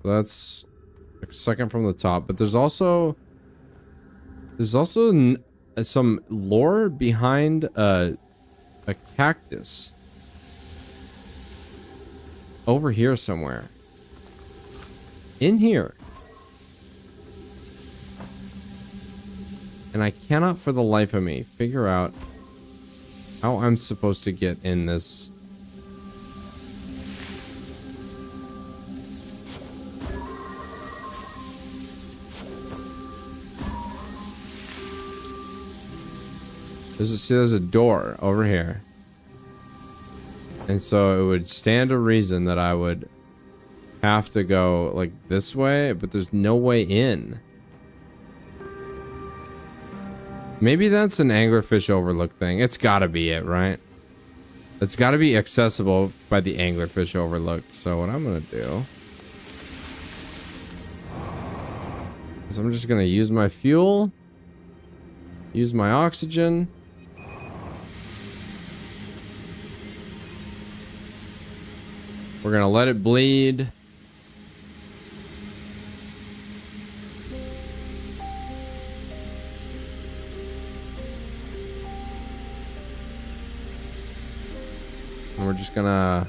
That's a second from the top, but there's also some lore behind a cactus over here somewhere. In here. And I cannot for the life of me figure out how I'm supposed to get in this. There's a door over here. And so it would stand to reason that I would have to go like this way, but there's no way in. Maybe that's an anglerfish overlook thing. It's gotta be it, right? It's gotta be accessible by the anglerfish overlook. So what I'm gonna do is I'm just gonna use my fuel, use my oxygen. We're gonna let it bleed. And we're just gonna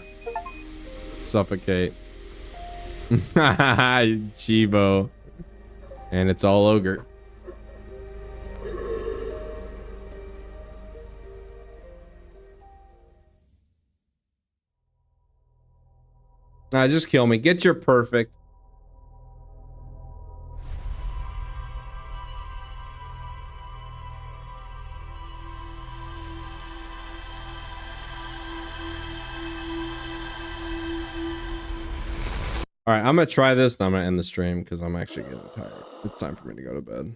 suffocate. Chibo. And it's all ogre. Nah, just kill me. Get your perfect. All right, I'm gonna try this. Then I'm gonna end the stream because I'm actually getting tired. It's time for me to go to bed.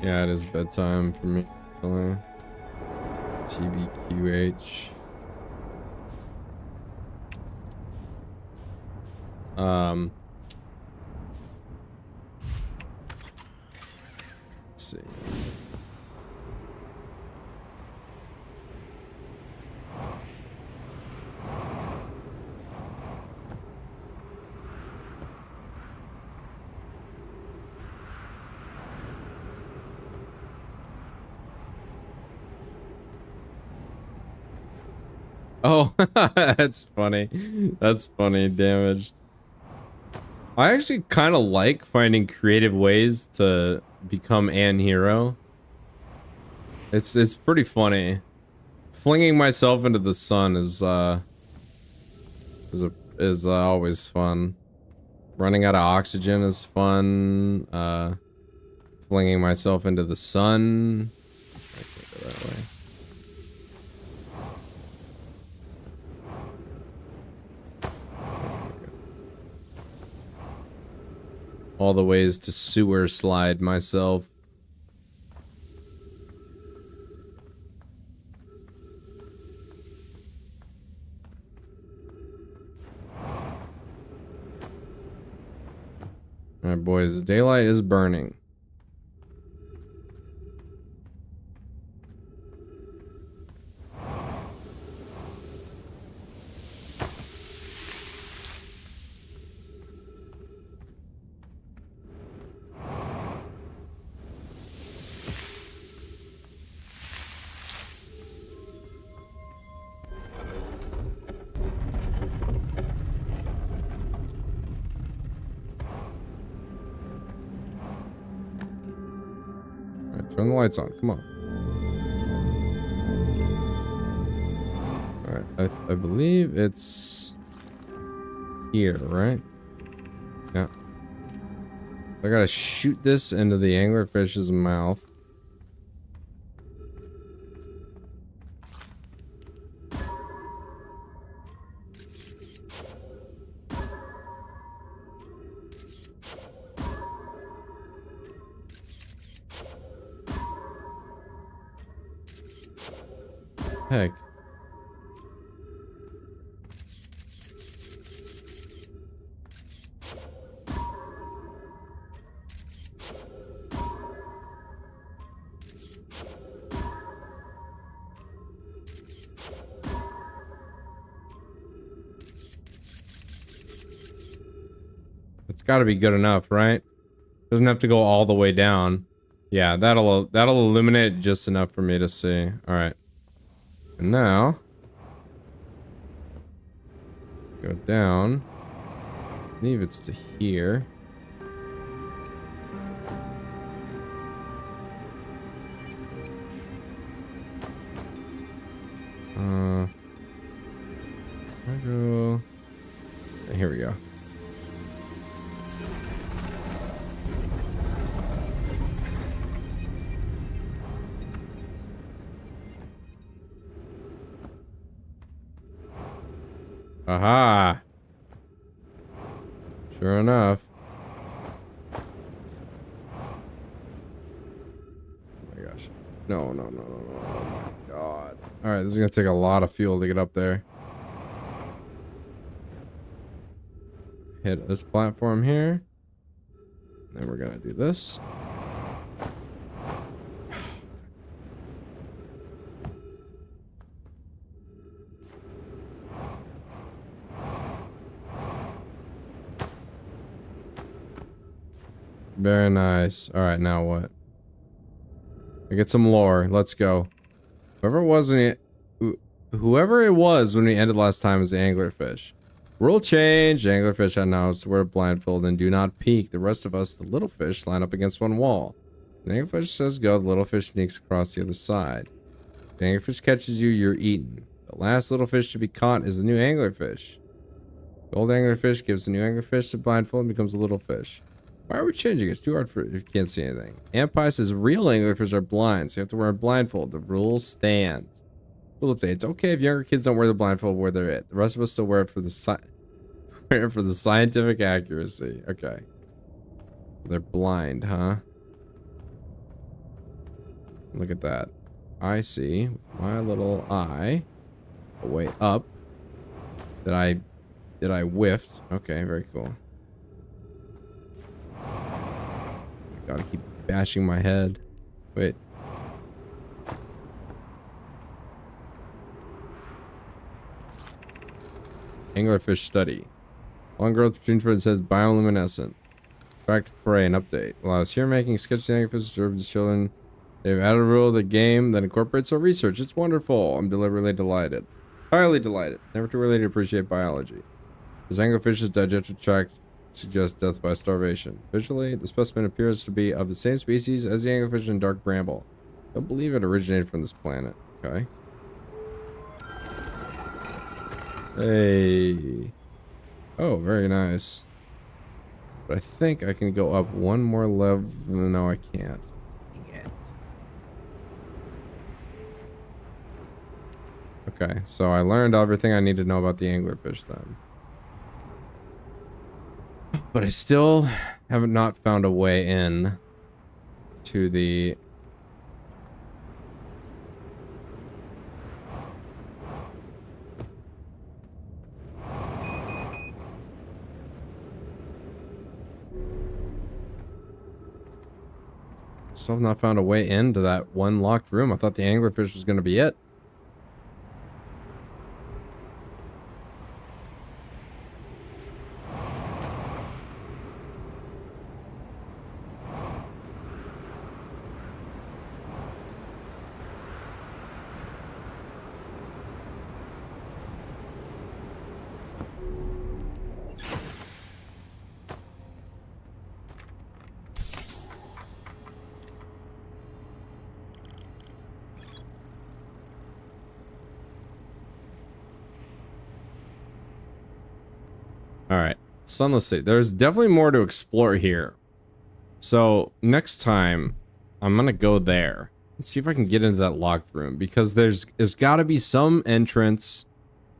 Yeah, it is bedtime for me. Actually. TBQH. Let's see. Oh, that's funny. That's funny. Damaged. I actually kind of like finding creative ways to become an hero. It's pretty funny. Flinging myself into the sun is always fun. Running out of oxygen is fun. Flinging myself into the sun. I can't go that way. All the ways to sewer slide myself. Alright, boys, daylight is burning. Turn the lights on. Come on. Alright, I believe it's here, right? Yeah. I gotta shoot this into the anglerfish's mouth. Heck. It's got to be good enough, right? Doesn't have to go all the way down. Yeah, that'll illuminate just enough for me to see. All right. And now, go down. I believe it's to here. I go. Here we go. Aha! Sure enough. Oh my gosh. No, no, no, no, no. Oh my god. Alright, this is gonna take a lot of fuel to get up there. Hit this platform here. Then we're gonna do this. Very nice. Alright, now what? I get some lore. Let's go. Whoever it was when we ended last time is the anglerfish. Rule change. The anglerfish announced wear a blindfold and do not peek. The rest of us, the little fish, line up against one wall. The anglerfish says go. The little fish sneaks across the other side. The anglerfish catches you, you're eaten. The last little fish to be caught is the new anglerfish. The old anglerfish gives the new anglerfish the blindfold and becomes a little fish. Why are we changing? It's too hard for if you can't see anything. Ampie says real anglerfish are blind, so you have to wear a blindfold. The rule stands. Rule update. It's okay if younger kids don't wear the blindfold where they're at. The rest of us still wear it for the scientific accuracy. Okay. They're blind, huh? Look at that. I see with my little eye a way up that I whiffed. Okay, very cool. I gotta keep bashing my head. Wait. Anglerfish study. Long growth between fruit says bioluminescent. Back to prey and update. While I was here making sketches of anglerfish to the children, they've added a rule of the game that incorporates our research. It's wonderful. I'm deliberately delighted. Highly delighted. Never too early to appreciate biology. This anglerfish's digestive tract suggests death by starvation. Visually, the specimen appears to be of the same species as the anglerfish in dark bramble. Don't believe it originated from this planet. Okay. Hey. Oh, very nice. But I think I can go up one more level. No, I can't. Dang it. Okay, so I learned everything I need to know about the anglerfish then. But I still have not found a way in to the... Still have not found a way into that one locked room. I thought the anglerfish was going to be it. Alright, Sunless Sea. There's definitely more to explore here. So, next time, I'm gonna go there and see if I can get into that locked room. Because there's gotta be some entrance,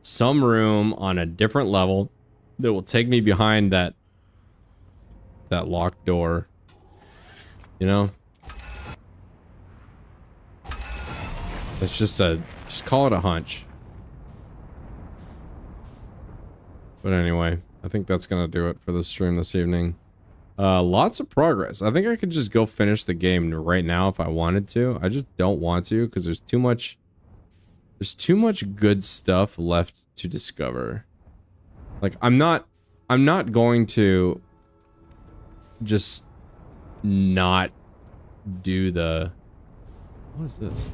some room on a different level that will take me behind that locked door. You know? It's just call it a hunch. But anyway, I think that's gonna do it for the stream this evening. Lots of progress. I think I could just go finish the game right now if I wanted to. I just don't want to because there's too much good stuff left to discover. Like I'm not going to just not do the... What is this?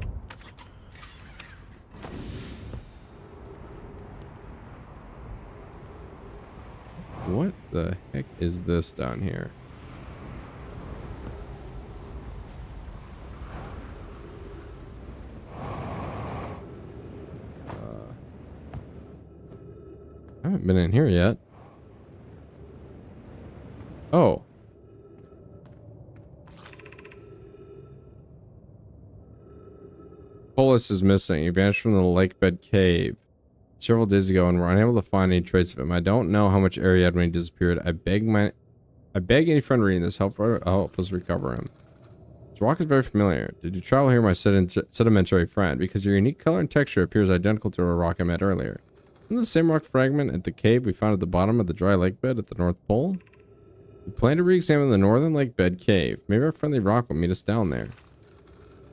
What the heck is this down here? I haven't been in here yet. Oh. Polis is missing. He vanished from the lake bed cave several days ago and we're unable to find any trace of him. I don't know how much air he had when he disappeared. I beg any friend reading this help us recover him. This rock is very familiar. Did you travel here, my sedimentary friend? Because your unique color and texture appears identical to a rock I met earlier. Isn't the same rock fragment at the cave we found at the bottom of the dry lake bed at the North Pole? We plan to re-examine the northern lake bed cave. Maybe our friendly rock will meet us down there.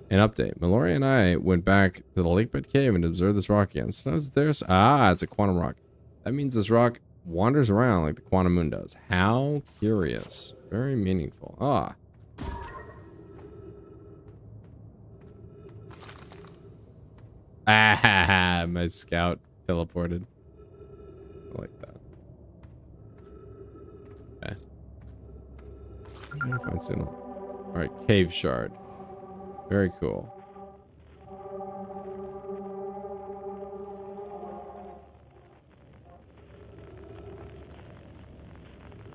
An update. Mallory and I went back to the lake bed cave and observed this rock again. So there's... Ah, it's a quantum rock. That means this rock wanders around like the quantum moon does. How curious. Very meaningful. Ah. Ah, my scout teleported. I like that. Okay. I'm gonna find soon. Alright, cave shard. Very cool.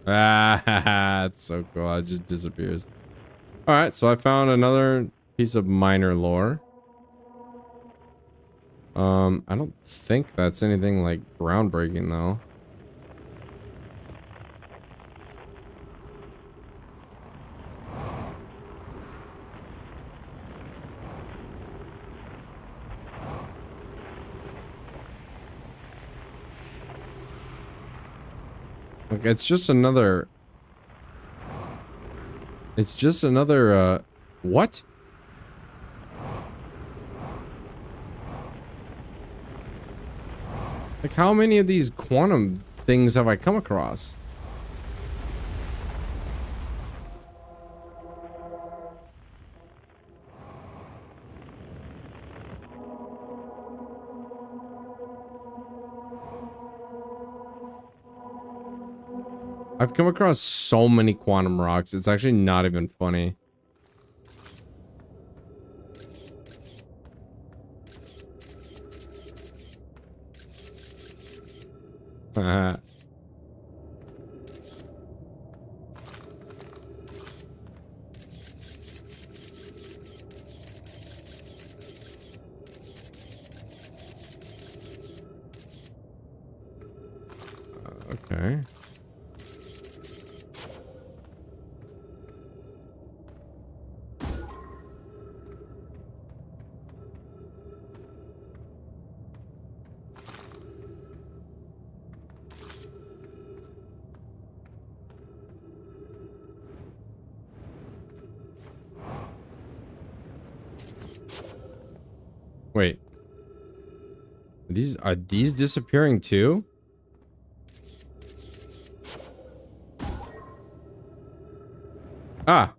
Ah, it's so cool. It just disappears. Alright, so I found another piece of minor lore. I don't think that's anything like groundbreaking though. Like, it's just another... It's just another, what? Like, how many of these quantum things have I come across? I've come across so many quantum rocks, it's actually not even funny. Okay. Wait. Are these disappearing too? Ah.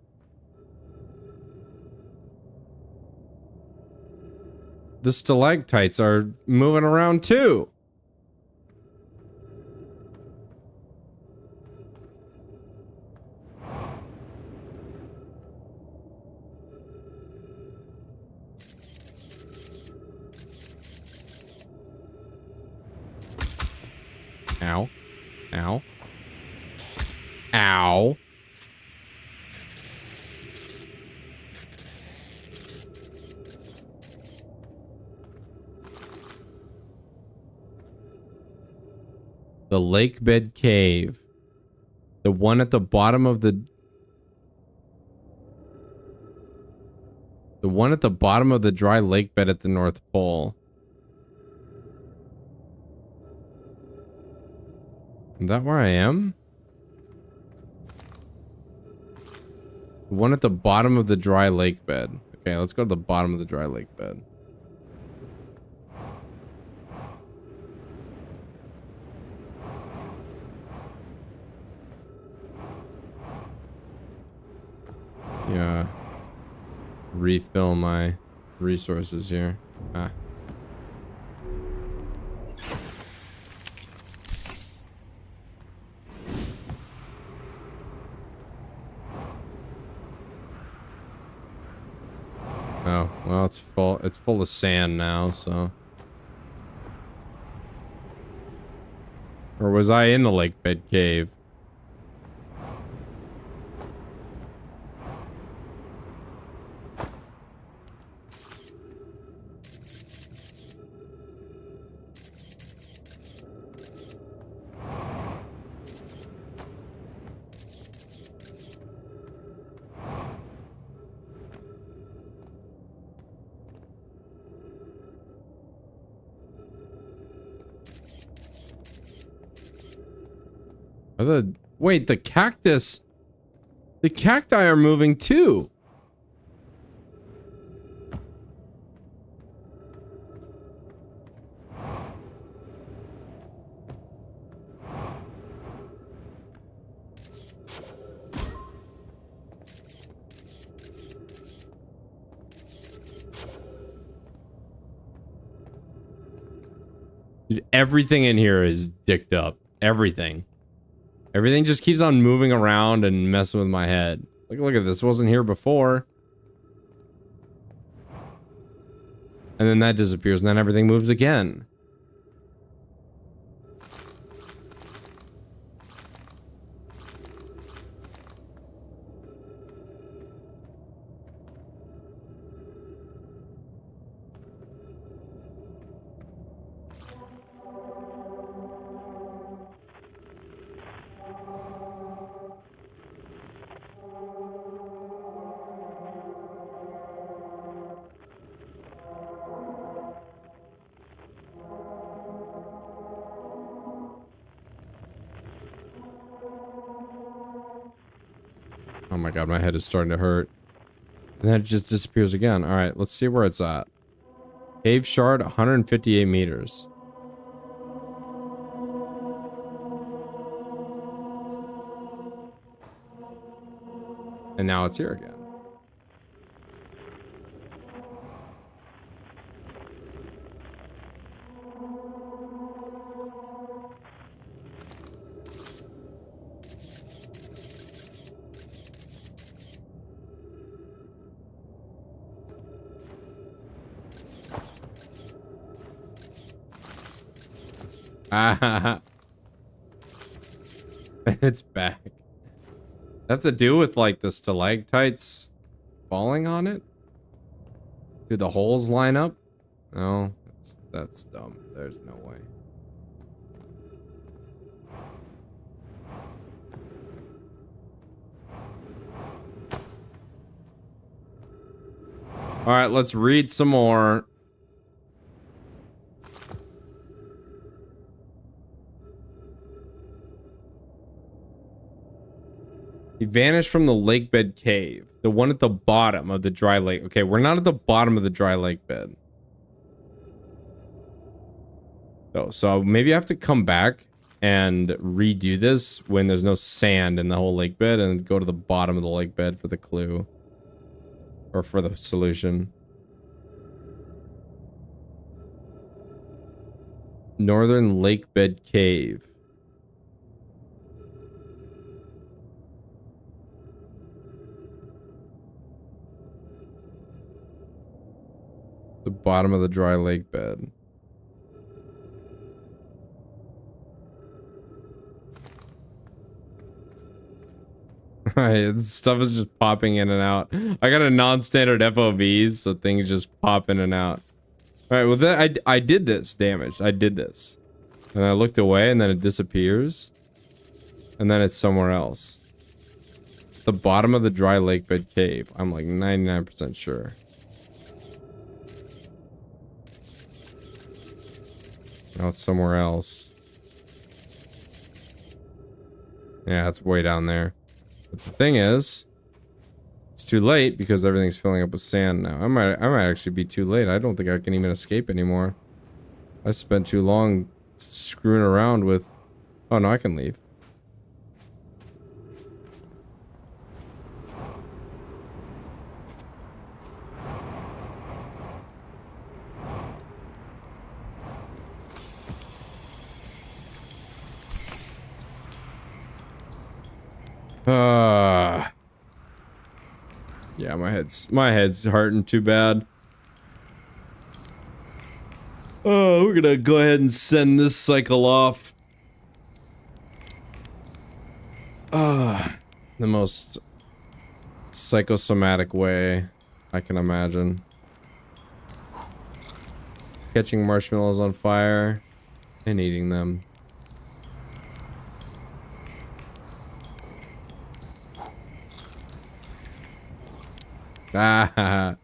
The stalactites are moving around too. Ow. Ow. Ow. The lake bed cave. The one at the bottom of the... The one at the bottom of the dry lake bed at the North Pole. Is that where I am? The one at the bottom of the dry lake bed. Okay, let's go to the bottom of the dry lake bed. Yeah. Refill my resources here. Ah. Oh, well, it's full. It's full of sand now, so. Or was I in the lake bed cave? Wait, the cactus. The cacti are moving too. Dude, everything in here is dicked up. Everything. Everything just keeps on moving around and messing with my head. Look at this. Wasn't here before. And then that disappears and then everything moves again. Oh my god, my head is starting to hurt. And then it just disappears again. Alright, let's see where it's at. Cave shard, 158 meters. And now it's here again. Ah, it's back. That have to do with like the stalactites falling on it? Do the holes line up? No, that's dumb. There's no way. All right, let's read some more. He vanished from the lake bed cave. The one at the bottom of the dry lake. Okay, we're not at the bottom of the dry lake bed. So maybe I have to come back and redo this when there's no sand in the whole lake bed and go to the bottom of the lake bed for the clue. Or for the solution. Northern lake bed cave. The bottom of the dry lake bed. This stuff is just popping in and out. I got a non-standard FOVs, so things just pop in and out. Alright, well that I did this damage. I did this. And I looked away and then it disappears. And then it's somewhere else. It's the bottom of the dry lake bed cave. I'm like 99% sure. Now it's somewhere else. Yeah, it's way down there. But the thing is, it's too late because everything's filling up with sand now. I might actually be too late. I don't think I can even escape anymore. I spent too long screwing around with... Oh no, I can leave. Yeah, my head's hurting too bad. Oh, we're gonna go ahead and send this cycle off. The most psychosomatic way I can imagine. Catching marshmallows on fire and eating them. Ah.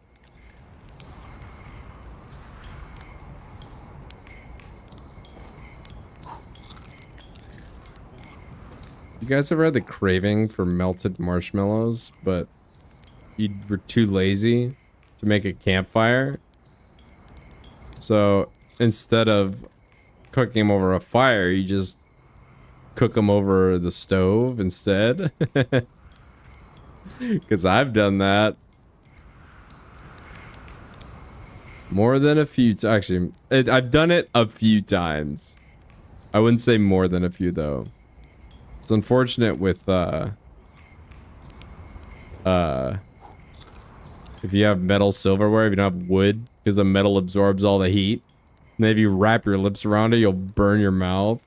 You guys ever had the craving for melted marshmallows, but you were too lazy to make a campfire? So instead of cooking them over a fire, you just cook them over the stove instead? Because I've done that. More than a few times. Actually, I've done it a few times. I wouldn't say more than a few, though. It's unfortunate with, if you have metal silverware, if you don't have wood, because the metal absorbs all the heat. And then if you wrap your lips around it, you'll burn your mouth.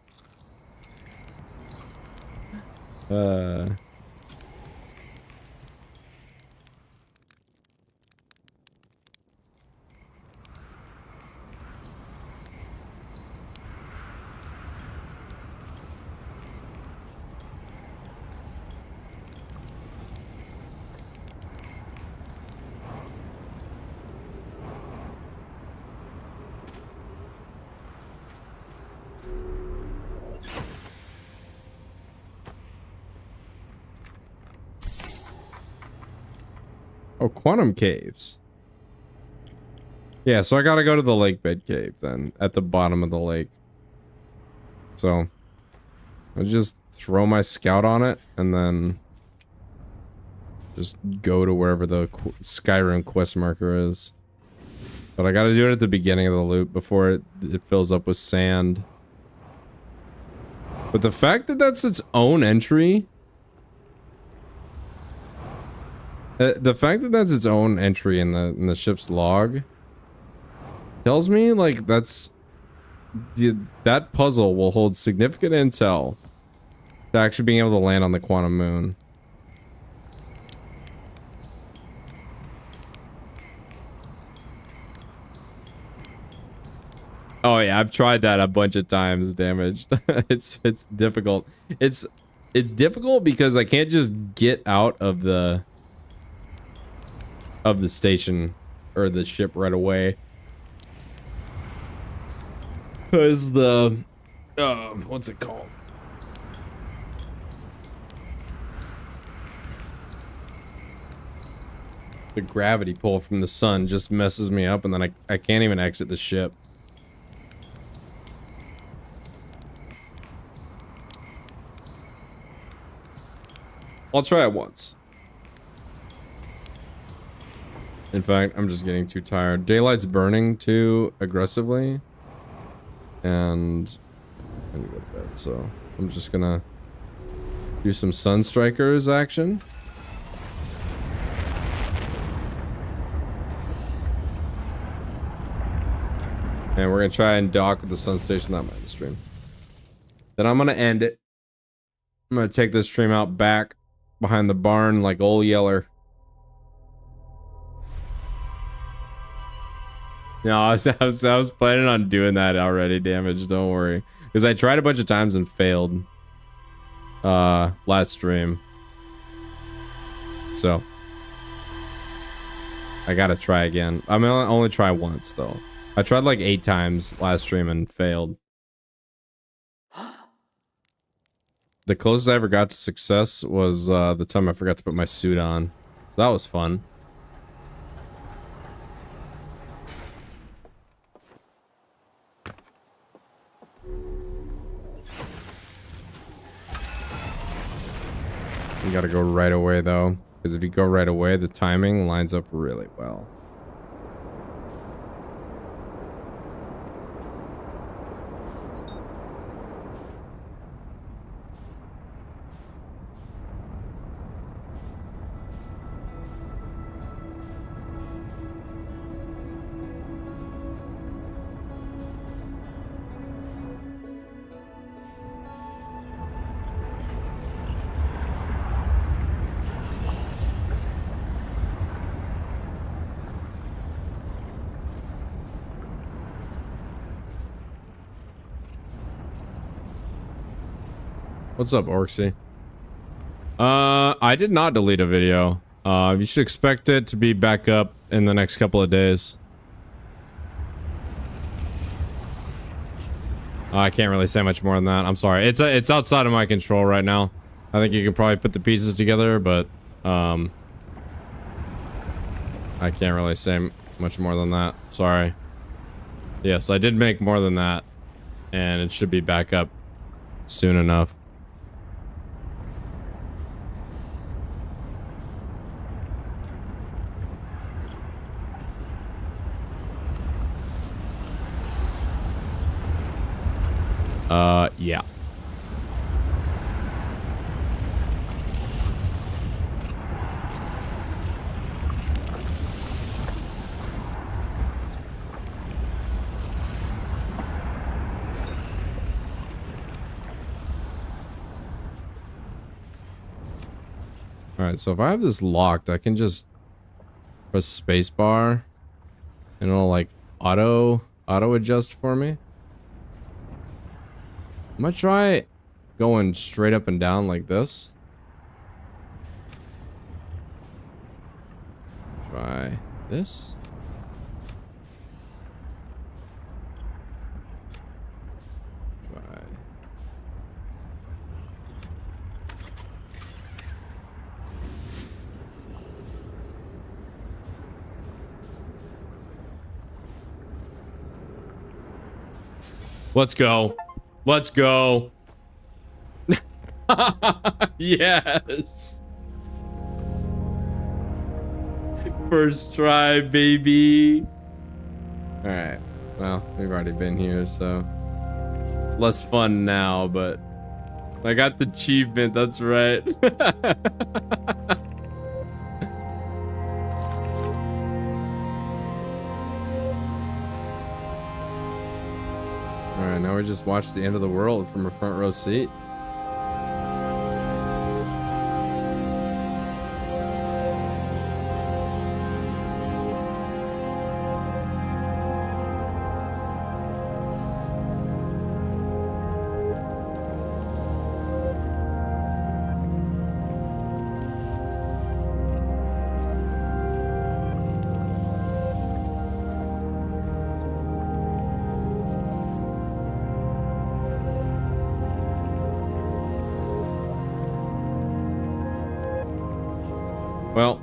Oh, quantum caves. Yeah, so I gotta go to the lake bed cave then, at the bottom of the lake. So, I'll just throw my scout on it, and then just go to wherever the Skyrim quest marker is. But I gotta do it at the beginning of the loop before it fills up with sand. But the fact that that's its own entry... the fact that that's its own entry in the ship's log tells me like that puzzle will hold significant intel to actually being able to land on the quantum moon. Oh yeah, I've tried that a bunch of times, damaged. it's difficult. It's difficult because I can't just get out of the station or the ship right away. Cause the what's it called? The gravity pull from the sun just messes me up, and then I can't even exit the ship. I'll try it once. In fact, I'm just getting too tired. Daylight's burning too aggressively. And I need to go to bed, so I'm just gonna do some Sunstrikers action. And we're gonna try and dock with the sun station. That might be the stream. Then I'm gonna end it. I'm gonna take this stream out back behind the barn like old Yeller. No, I was planning on doing that already, damage, don't worry. Because I tried a bunch of times and failed. Last stream. So. I gotta try again. I'm gonna only try once, though. I tried like 8 times last stream and failed. The closest I ever got to success was, the time I forgot to put my suit on. So that was fun. You gotta go right away though, because if you go right away, the timing lines up really well. What's up, Orksy? I did not delete a video. You should expect it to be back up in the next couple of days. I can't really say much more than that. I'm sorry. It's outside of my control right now. I think you can probably put the pieces together, but I can't really say much more than that. Sorry. Yes, I did make more than that, and it should be back up soon enough. Yeah. Alright, so if I have this locked, I can just press spacebar and it'll like auto adjust for me. I'm gonna try going straight up and down like this. Try this. Try. Let's go. Let's go. Yes. First try, baby. All right. Well, we've already been here, so it's less fun now, but I got the achievement. That's right. All right, now we just watch the end of the world from a front row seat. Well,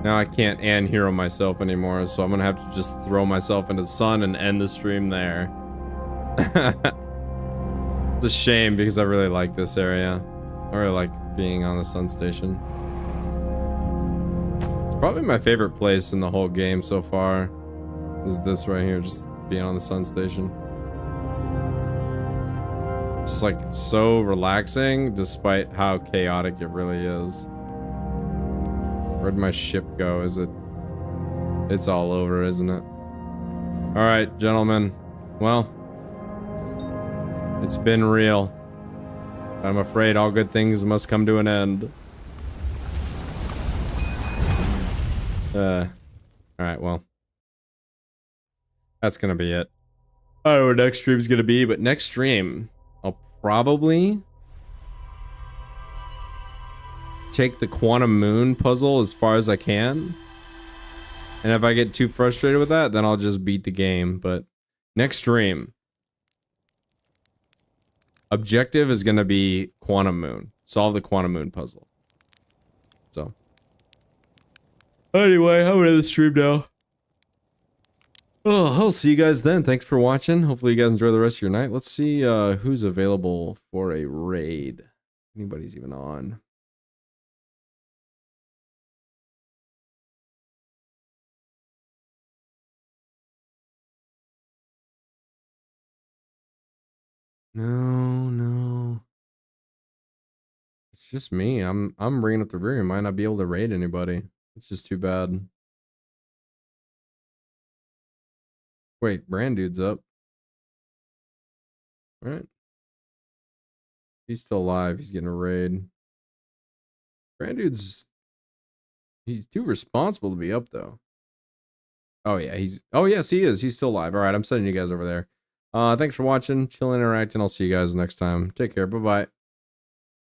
now I can't hero myself anymore, so I'm gonna have to just throw myself into the sun and end the stream there. It's a shame because I really like this area. I really like being on the sun station. It's probably my favorite place in the whole game so far. Is this right here, just being on the sun station. Just like so relaxing despite how chaotic it really is. Where'd my ship go? Is it? It's all over, isn't it? All right, gentlemen. Well, it's been real. I'm afraid all good things must come to an end. All right, well. That's gonna be it. I don't know what next stream's gonna be, but next stream, I'll probably take the Quantum Moon puzzle as far as I can. And if I get too frustrated with that, then I'll just beat the game. But next stream, objective is going to be Quantum Moon. Solve the Quantum Moon puzzle. So. Anyway, I'm in the stream now. Oh, I'll see you guys then. Thanks for watching. Hopefully you guys enjoy the rest of your night. Let's see who's available for a raid. Anybody's even on. No. It's just me. I'm bringing up the rear. Might not be able to raid anybody. It's just too bad. Wait, Brand Dude's up. All right. He's still alive. He's getting a raid. Brand Dude's he's too responsible to be up though. Oh yeah, oh yes, he is. He's still alive. All right, I'm sending you guys over there. Thanks for watching, chilling, interacting. I'll see you guys next time. Take care. Bye-bye.